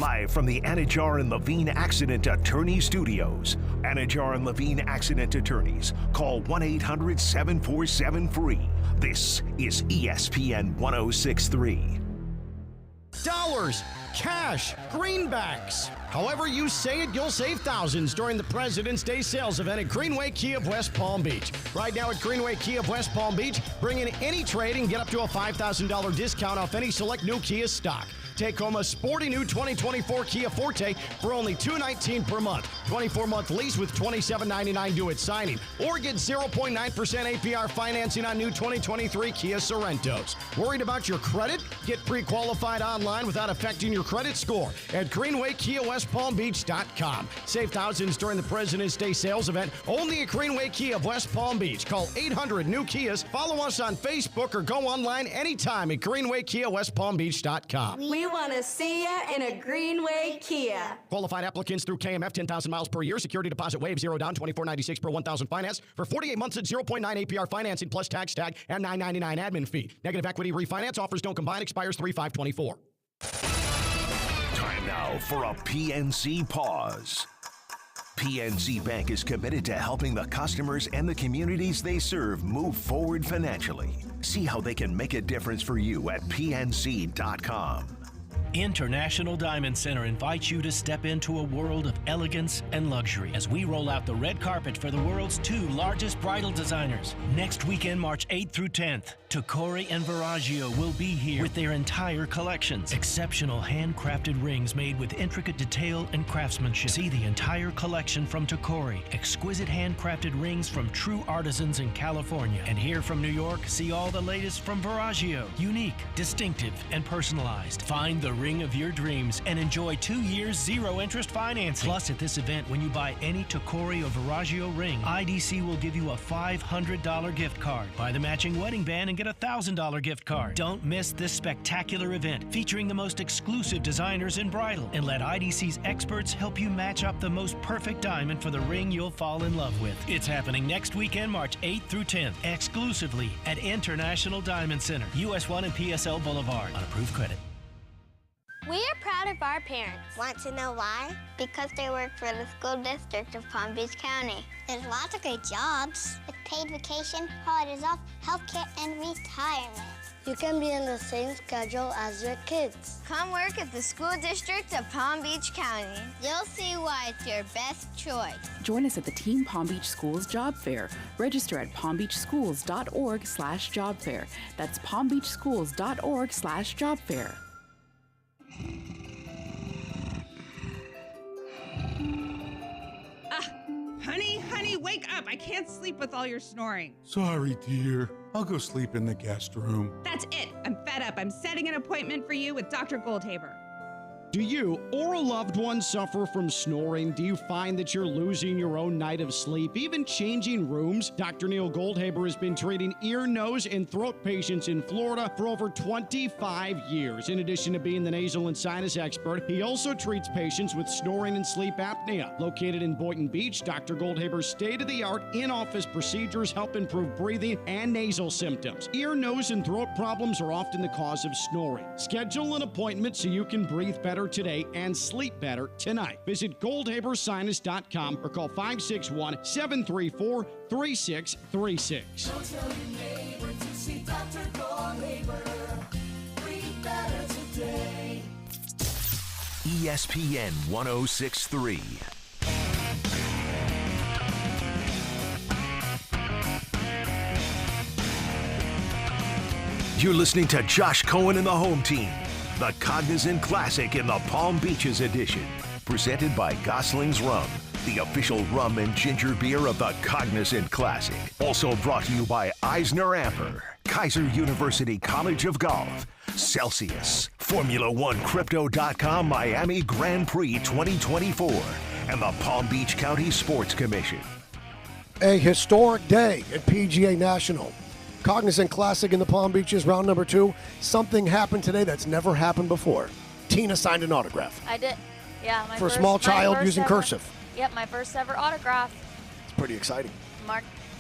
Live from the Anajar and Levine Accident Attorney Studios. Anajar and Levine Accident Attorneys. Call 1-800-747-FREE. This is ESPN 106.3. Dollars, cash, greenbacks. However you say it, you'll save thousands during the President's Day sales event at Greenway Kia of West Palm Beach. Right now at Greenway Kia of West Palm Beach, bring in any trade and get up to a $5,000 discount off any select new Kia stock. Take home a sporty new 2024 Kia Forte for only $219 per month. 24-month lease with $27.99 due at signing. Or get 0.9% APR financing on new 2023 Kia Sorentos. Worried about your credit? Get pre-qualified online without affecting your credit score at GreenwayKiaWestPalmBeach.com. Save thousands during the President's Day sales event only at Greenway Kia of West Palm Beach. Call 800-NEW-KIAs. Follow us on Facebook or go online anytime at GreenwayKiaWestPalmBeach.com. We want to see ya in a Greenway Kia. Qualified applicants through KMF, 10,000 miles per year. Security deposit waive, 0 down, $24.96 per 1,000 finance for 48 months at 0.9 APR financing plus tax tag and $9.99 admin fee. Negative equity refinance offers don't combine. Expires 3/5/24. Time now for a PNC pause. PNC Bank is committed to helping the customers and the communities they serve move forward financially. See how they can make a difference for you at pnc.com. International Diamond Center invites you to step into a world of elegance and luxury as we roll out the red carpet for the world's 2 largest bridal designers. Next weekend, March 8th through 10th, Tacori and Verragio will be here with their entire collections. Exceptional handcrafted rings made with intricate detail and craftsmanship. See the entire collection from Tacori. Exquisite handcrafted rings from true artisans in California. And here from New York, see all the latest from Verragio. Unique, distinctive, and personalized. Find the ring of your dreams and enjoy 2 years 0 interest financing. Plus, at this event, when you buy any Tacori or Verragio ring, IDC will give you a $500 gift card. Buy the matching wedding band and get a $1,000 gift card. Don't miss this spectacular event featuring the most exclusive designers in bridal, and let IDC's experts help you match up the most perfect diamond for the ring you'll fall in love with. It's happening next weekend, March 8th through 10th, exclusively at International Diamond Center, US 1 and PSL Boulevard, on approved credit. We are proud of our parents. Want to know why? Because they work for the school district of Palm Beach County. There's lots of great jobs with paid vacation, holidays off, healthcare, and retirement. You can be on the same schedule as your kids. Come work at the school district of Palm Beach County. You'll see why it's your best choice. Join us at the Team Palm Beach Schools Job Fair. Register at palmbeachschools.org/job fair. That's palmbeachschools.org/job fair. Honey, wake up. I can't sleep with all your snoring. Sorry, dear. I'll go sleep in the guest room. That's it. I'm fed up. I'm setting an appointment for you with Dr. Goldhaber. Do you or a loved one suffer from snoring? Do you find that you're losing your own night of sleep, even changing rooms? Dr. Neil Goldhaber has been treating ear, nose, and throat patients in Florida for over 25 years. In addition to being the nasal and sinus expert, he also treats patients with snoring and sleep apnea. Located in Boynton Beach, Dr. Goldhaber's state-of-the-art in-office procedures help improve breathing and nasal symptoms. Ear, nose, and throat problems are often the cause of snoring. Schedule an appointment so you can breathe better today and sleep better tonight. Visit goldhabersinus.com or call 561-734-3636. Don't tell your neighbor to see Dr. Goldhaber. Breathe better today. ESPN 1063. You're listening to Josh Cohen and the Home Team, the Cognizant Classic in the Palm Beaches edition, presented by Gosling's Rum, the official rum and ginger beer of the Cognizant Classic. Also brought to you by Eisner Amper, Kaiser University College of Golf, Celsius, Formula1Crypto.com Miami Grand Prix 2024, and the Palm Beach County Sports Commission. A historic day at PGA National. Cognizant Classic in the Palm Beaches, round number 2. Something happened today that's never happened before. Tina signed an autograph. I did. Yeah. For a small child using cursive. Yep, my first ever autograph. It's pretty exciting.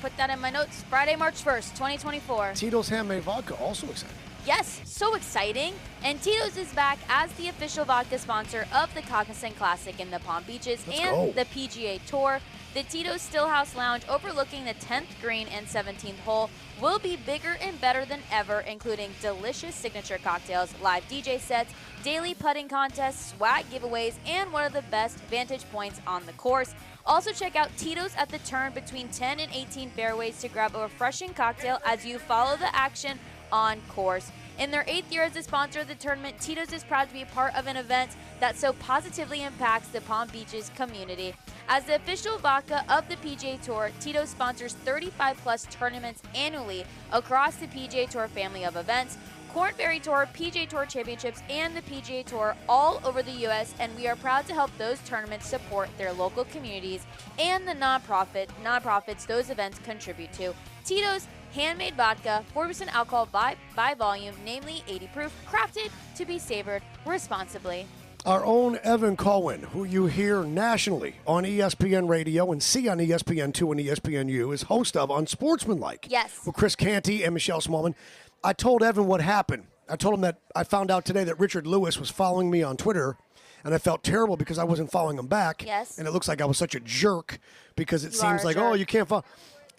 Put that in my notes. Friday, March 1st, 2024. Tito's Handmade Vodka, also exciting. Yes, so exciting. And Tito's is back as the official vodka sponsor of the Cognizant Classic in the Palm Beaches and the PGA Tour. The Tito's Stillhouse Lounge overlooking the 10th green and 17th hole will be bigger and better than ever, including delicious signature cocktails, live DJ sets, daily putting contests, swag giveaways, and one of the best vantage points on the course. Also check out Tito's at the turn between 10 and 18 fairways to grab a refreshing cocktail as you follow the action on course. In their 8th year as a sponsor of the tournament, Tito's is proud to be a part of an event that so positively impacts the Palm Beaches community. As the official vodka of the PGA Tour, Tito's sponsors 35-plus tournaments annually across the PGA Tour family of events. Corn Ferry Tour, PGA Tour Championships, and the PGA Tour all over the U.S., and we are proud to help those tournaments support their local communities and the nonprofits those events contribute to. Tito's handmade vodka, 4% alcohol by volume, namely 80 proof, crafted to be savored responsibly. Our own Evan Cohen, who you hear nationally on ESPN Radio and see on ESPN2 and ESPNU, is host of Unsportsmanlike. Yes. With Chris Canty and Michelle Smallman. I told Evan what happened. I told him that I found out today that Richard Lewis was following me on Twitter, and I felt terrible because I wasn't following him back. Yes. And it looks like I was such a jerk because it You seems are a like, jerk. oh, you can't follow.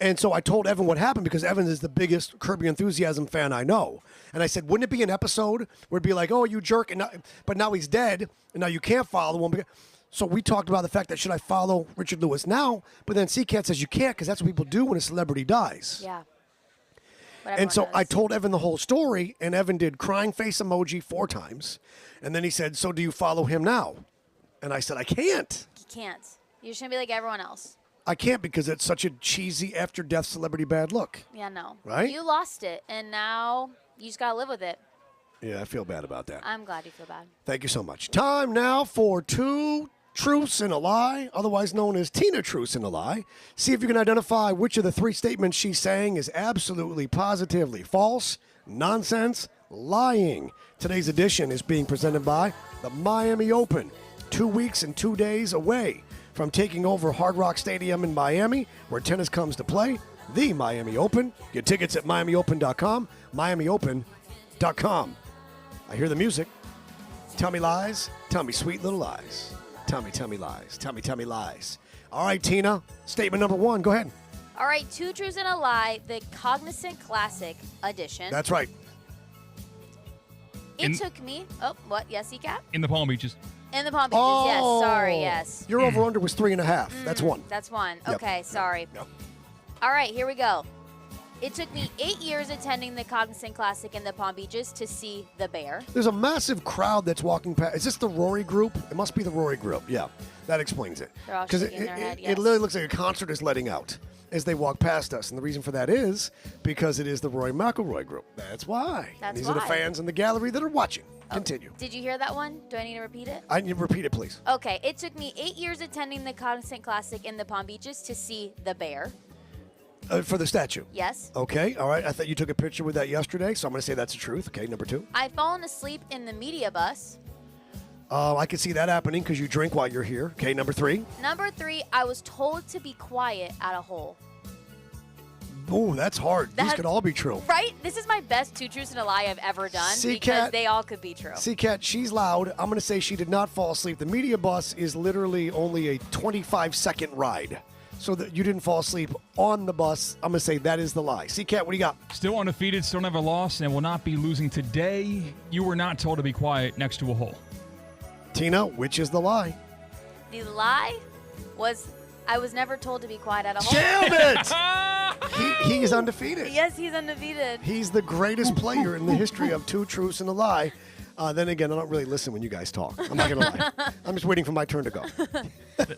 And so I told Evan what happened because Evan is the biggest Curb Your Enthusiasm fan I know. And I said, wouldn't it be an episode where it'd be like, oh, you jerk, but now he's dead, and now you can't follow him. So we talked about the fact that should I follow Richard Lewis now? But then C-Cat says you can't because that's what people do when a celebrity dies. Yeah. And so I told Evan the whole story, and Evan did crying face emoji 4 times. And then he said, so do you follow him now? And I said, I can't. You can't. You're just going to be like everyone else. I can't because it's such a cheesy after-death celebrity bad look. Yeah, no. Right? You lost it, and now you just got to live with it. Yeah, I feel bad about that. I'm glad you feel bad. Thank you so much. Time now for 2 truths and a lie, otherwise known as Tina Truths and a Lie. See if you can identify which of the 3 statements she's saying is absolutely, positively false, nonsense, lying. Today's edition is being presented by the Miami Open. 2 weeks and 2 days away from taking over Hard Rock Stadium in Miami, where tennis comes to play. The Miami Open. Get tickets at miamiopen.com, miamiopen.com. I hear the music. Tell me lies. Tell me sweet little lies. Tell me lies. Tell me lies. All right, Tina, statement number 1. Go ahead. All right, 2 truths and a lie, the Cognizant Classic edition. That's right. It took me, yes, E-Cap? In the Palm Beaches. In the Palm Beaches, yes, sorry, yes. Your over-under was 3.5. That's 1. That's 1. Yep. Okay, sorry. Yep. All right, here we go. It took me 8 years attending the Cognizant Classic in the Palm Beaches to see the bear. There's a massive crowd that's walking past. Is this the Rory group? It must be the Rory group. Yeah, that explains it. They're all Because shaking their head, yes. it literally looks like a concert is letting out as they walk past us. And the reason for that is because it is the Roy McIlroy group. That's why. That's These are the why. fans in the gallery that are watching. Continue. Did you hear that one? Do I need to repeat it? I need to repeat it, please. Okay, it took me 8 years attending the Cognizant Classic in the Palm Beaches to see the bear. For the statue? Yes. Okay, all right. I thought you took a picture with that yesterday, so I'm going to say that's the truth. Okay, number 2. I've fallen asleep in the media bus. I can see that happening because you drink while you're here. Okay, number 3. Number 3, I was told to be quiet at a hole. Oh, that's hard. These could all be true. Right? This is my best 2 truths and a lie I've ever done because they all could be true. C-Cat, she's loud. I'm going to say she did not fall asleep. The media bus is literally only a 25-second ride. So that you didn't fall asleep on the bus. I'm going to say that is the lie. C-Cat, what do you got? Still undefeated, still never lost, and will not be losing today. You were not told to be quiet next to a hole. Tina, which is the lie? The lie was I was never told to be quiet at a hole. Damn it! He is undefeated. Yes, he's undefeated. He's the greatest player in the history of 2 truths and a lie. Then again, I don't really listen when you guys talk. I'm not going to lie. I'm just waiting for my turn to go.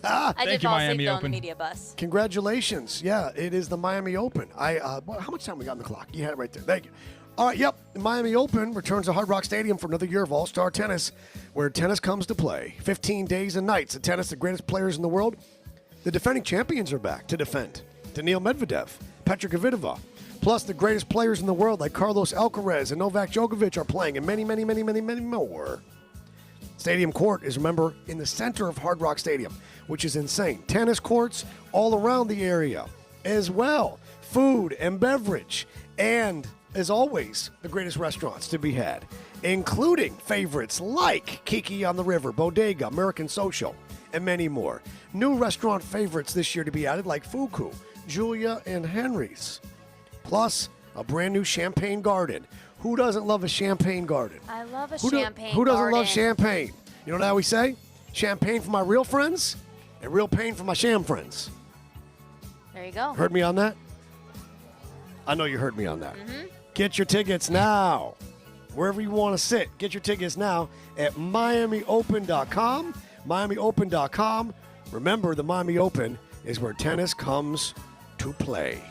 I did fall asleep though on the media bus. Congratulations. Yeah, it is the Miami Open. How much time we got on the clock? You had it right there. Thank you. All right, yep. The Miami Open returns to Hard Rock Stadium for another year of all-star tennis, where tennis comes to play. 15 days and nights of tennis, the greatest players in the world. The defending champions are back to defend. Daniil Medvedev, Petra Kvitova, plus the greatest players in the world like Carlos Alcaraz and Novak Djokovic are playing, and many, many, many, many, many more. Stadium Court is, remember, in the center of Hard Rock Stadium, which is insane. Tennis courts all around the area as well. Food and beverage. And, as always, the greatest restaurants to be had, including favorites like Kiki on the River, Bodega, American Social, and many more. New restaurant favorites this year to be added like Fuku, Julia, and Henry's. Plus, a brand new champagne garden. Who doesn't love a champagne garden? I love a champagne garden. Who doesn't love champagne? You know how we say? Champagne for my real friends and real pain for my sham friends. There you go. Heard me on that? I know you heard me on that. Mm-hmm. Get your tickets now wherever you want to sit. Get your tickets now at MiamiOpen.com. MiamiOpen.com. Remember, the Miami Open is where tennis comes to play.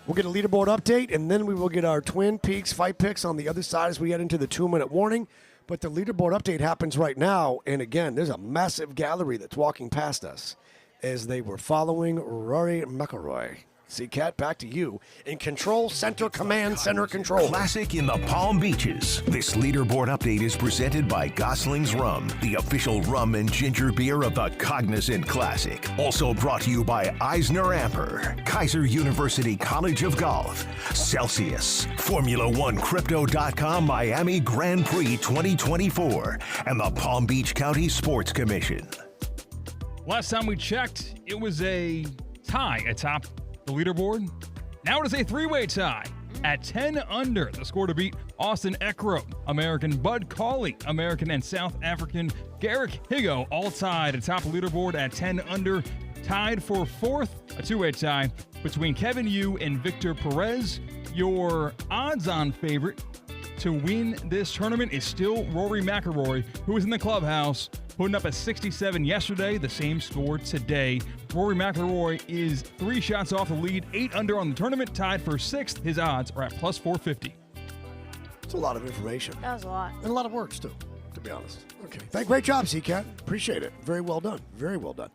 We'll get a leaderboard update, and then we will get our Twin Peaks fight picks on the other side as we head into the 2-minute warning. But the leaderboard update happens right now, and again, there's a massive gallery that's walking past us as they were following Rory McIlroy. See, Kat, back to you in control center, command center control. Classic in the Palm Beaches. This leaderboard update is presented by Gosling's Rum, the official rum and ginger beer of the Cognizant Classic. Also brought to you by Eisner Amper, Kaiser University College of Golf, Celsius, Formula1Crypto.com Miami Grand Prix 2024, and the Palm Beach County Sports Commission. Last time we checked, it was a tie atop the leaderboard. Now it is a three-way tie at 10 under. The score to beat: Austin Eckroat, American Bud Cauley, American and South African Garrick Higo, all tied atop the leaderboard at 10 under. Tied for fourth, a two-way tie between Kevin Yu and Victor Perez. Your odds-on favorite to win this tournament is still Rory McIlroy, who is in the clubhouse, putting up a 67 yesterday, the same score today. Rory McIlroy is 3 shots off the lead, 8 under on the tournament, tied for 6th. His odds are at plus 450. It's a lot of information. That was a lot. And a lot of works, too, to be honest. Okay. Great job, C-Cat. Appreciate it. Very well done. Very well done.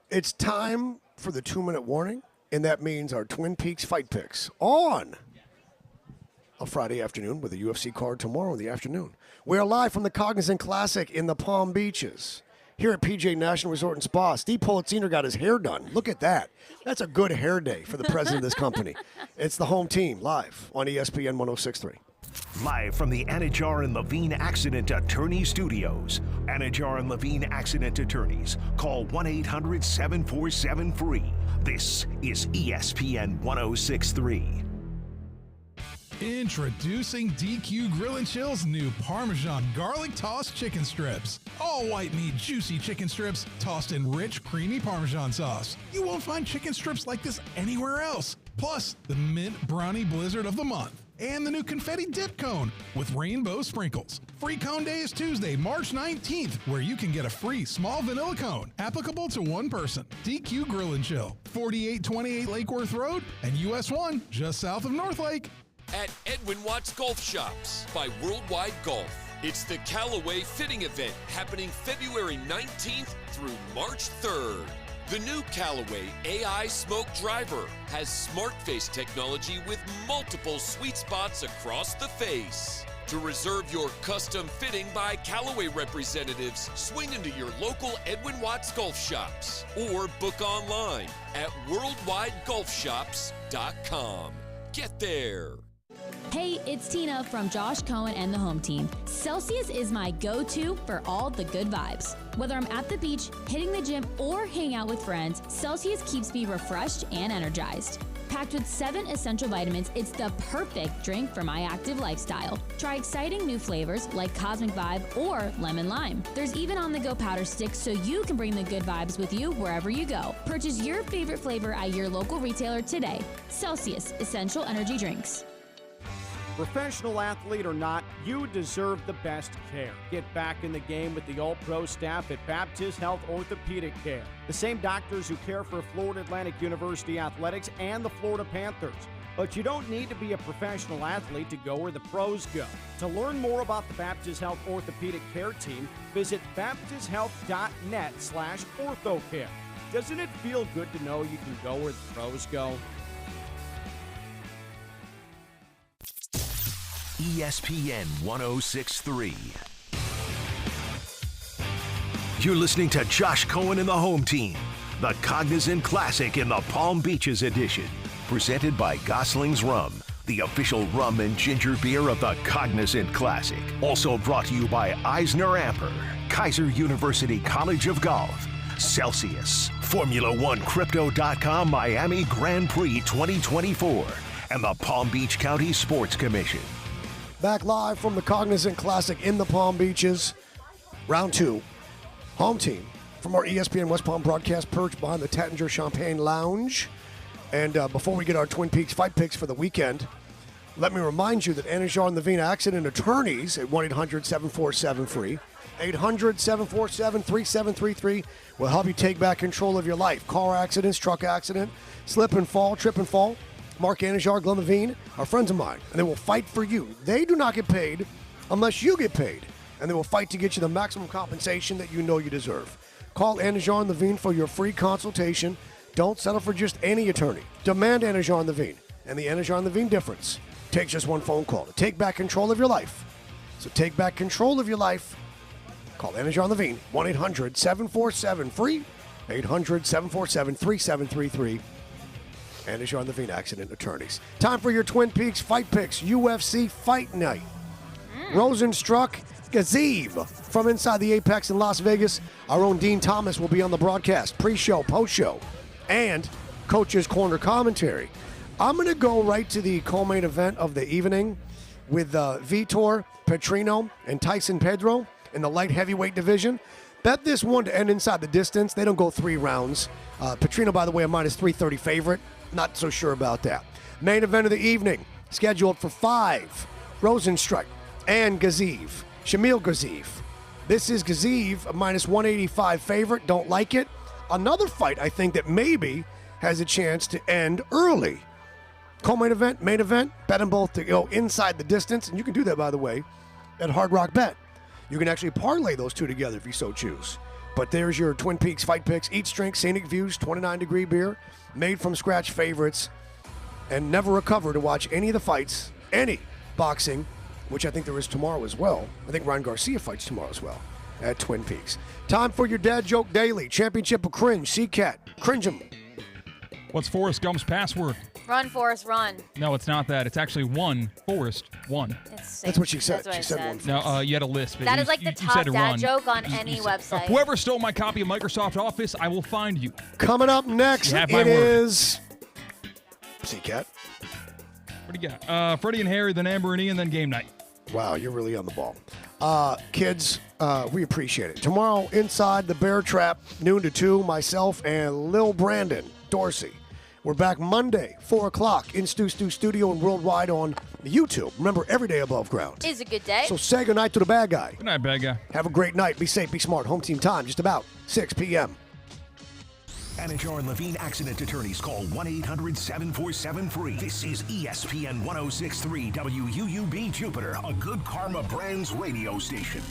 It's time for the 2-minute warning, and that means our Twin Peaks fight picks on a Friday afternoon with a UFC card tomorrow in the afternoon. We are live from the Cognizant Classic in the Palm Beaches. Here at PJ National Resort and Spa, Steve Politziner got his hair done. Look at that. That's a good hair day for the president of this company. It's the home team live on ESPN 106.3. Live from the Anajar and Levine Accident Attorney Studios. Anajar and Levine Accident Attorneys. Call 1-800-747-FREE. This is ESPN 106.3. Introducing DQ Grill & Chill's new Parmesan Garlic Tossed Chicken Strips. All white meat, juicy chicken strips tossed in rich, creamy Parmesan sauce. You won't find chicken strips like this anywhere else. Plus, the Mint Brownie Blizzard of the month. And the new Confetti Dip Cone with rainbow sprinkles. Free Cone Day is Tuesday, March 19th, where you can get a free small vanilla cone, applicable to one person. DQ Grill & Chill, 4828 Lake Worth Road, and US 1, just south of North Lake. At Edwin Watts Golf Shops by Worldwide Golf. It's the Callaway Fitting Event happening February 19th through March 3rd. The new Callaway AI Smoke Driver has smart face technology with multiple sweet spots across the face. To reserve your custom fitting by Callaway representatives, swing into your local Edwin Watts Golf Shops or book online at worldwidegolfshops.com. Get there. Hey, it's Tina from Josh Cohen and the Home Team. Celsius is my go-to for all the good vibes. Whether I'm at the beach, hitting the gym, or hanging out with friends, Celsius keeps me refreshed and energized. Packed with 7 essential vitamins, it's the perfect drink for my active lifestyle. Try exciting new flavors like Cosmic Vibe or Lemon Lime. There's even on-the-go powder sticks so you can bring the good vibes with you wherever you go. Purchase your favorite flavor at your local retailer today. Celsius Essential Energy Drinks. Professional athlete or not, you deserve the best care. Get back in the game with the all-pro staff at Baptist Health Orthopedic Care. The same doctors who care for Florida Atlantic University Athletics and the Florida Panthers. But you don't need to be a professional athlete to go where the pros go. To learn more about the Baptist Health Orthopedic Care team, visit baptisthealth.net/orthocare. Doesn't it feel good to know you can go where the pros go? ESPN 106.3. You're listening to Josh Cohen and the Home Team, the Cognizant Classic in the Palm Beaches edition, presented by Gosling's Rum, the official rum and ginger beer of the Cognizant Classic. Also brought to you by Eisner Amper, Kaiser University College of Golf, Celsius, Formula1Crypto.com Miami Grand Prix 2024, and the Palm Beach County Sports Commission. Back live from the Cognizant Classic in the Palm Beaches. Round 2. Home team from our ESPN West Palm broadcast perched behind the Tattinger Champagne Lounge. And before we get our Twin Peaks fight picks for the weekend, Let me remind you that Anajar and Levine Accident Attorneys at 1-800-747-FREE. 800-747-3733 will help you take back control of your life. Car accidents, truck accident, slip and fall, trip and fall. Mark Anajar, Glenn Levine are friends of mine, and they will fight for you. They do not get paid unless you get paid, and they will fight to get you the maximum compensation that you know you deserve. Call Anajar and Levine for your free consultation. Don't settle for just any attorney. Demand Anajar and Levine, and the Anajar and Levine difference takes just one phone call to take back control of your life. So take back control of your life. Call Anajar and Levine, 1-800-747-FREE, 800-747-3733. Anajar and Levine Accident Attorneys. Time for your Twin Peaks Fight Picks UFC Fight Night. Rosenstruck Gaziv from inside the Apex in Las Vegas. Our own Dean Thomas will be on the broadcast, pre-show, post-show, and Coach's Corner commentary. I'm going to go right to the co-main event of the evening with Vitor Petrino and Tyson Pedro in the light heavyweight division. Bet this one to end inside the distance. They don't go 3 rounds. Petrino, by the way, a -330 favorite. Not so sure about that. Main event of the evening, scheduled for 5. Rosenstruck and Gaziv. Shamil Gaziv. This is Gaziv, a -185 favorite. Don't like it. Another fight, I think, that maybe has a chance to end early. Co-main event, main event, bet them both to go inside the distance. And you can do that, by the way, at Hard Rock Bet. You can actually parlay those two together if you so choose. But there's your Twin Peaks Fight Picks. Each drink, scenic views, 29-degree beer, made from scratch favorites, and never recover to watch any of the fights, any boxing, which I think there is tomorrow as well. I think Ryan Garcia fights tomorrow as well at Twin Peaks. Time for your Dad Joke Daily. Championship of Cringe, C-Cat, Cringe'em. What's Forrest Gump's password? Run, Forrest, run. No, it's not that. It's actually one, Forrest, one. That's what she said. That's what She said one. No, you had a list. But That you- is like you- the you top said dad run. joke on any website. Whoever stole my copy of Microsoft Office, I will find you. Coming up next, You have it my word. is C-Cat. What do you got? Freddie and Harry, then Amber and Ian, then game night. Wow, you're really on the ball. Kids, we appreciate it. Tomorrow, inside the Bear Trap, noon to 2, myself and Lil Brandon Dorsey. We're back Monday, 4 o'clock, in Stu Studio and worldwide on YouTube. Remember, every day above ground. Is a good day. So say goodnight to the bad guy. Good night, bad guy. Have a great night. Be safe, be smart. Home team time, just about 6 p.m. Anajar and Levine Accident Attorneys. Call 1-800-747-FREE. This is ESPN 106.3 WUUB Jupiter, a Good Karma Brands radio station.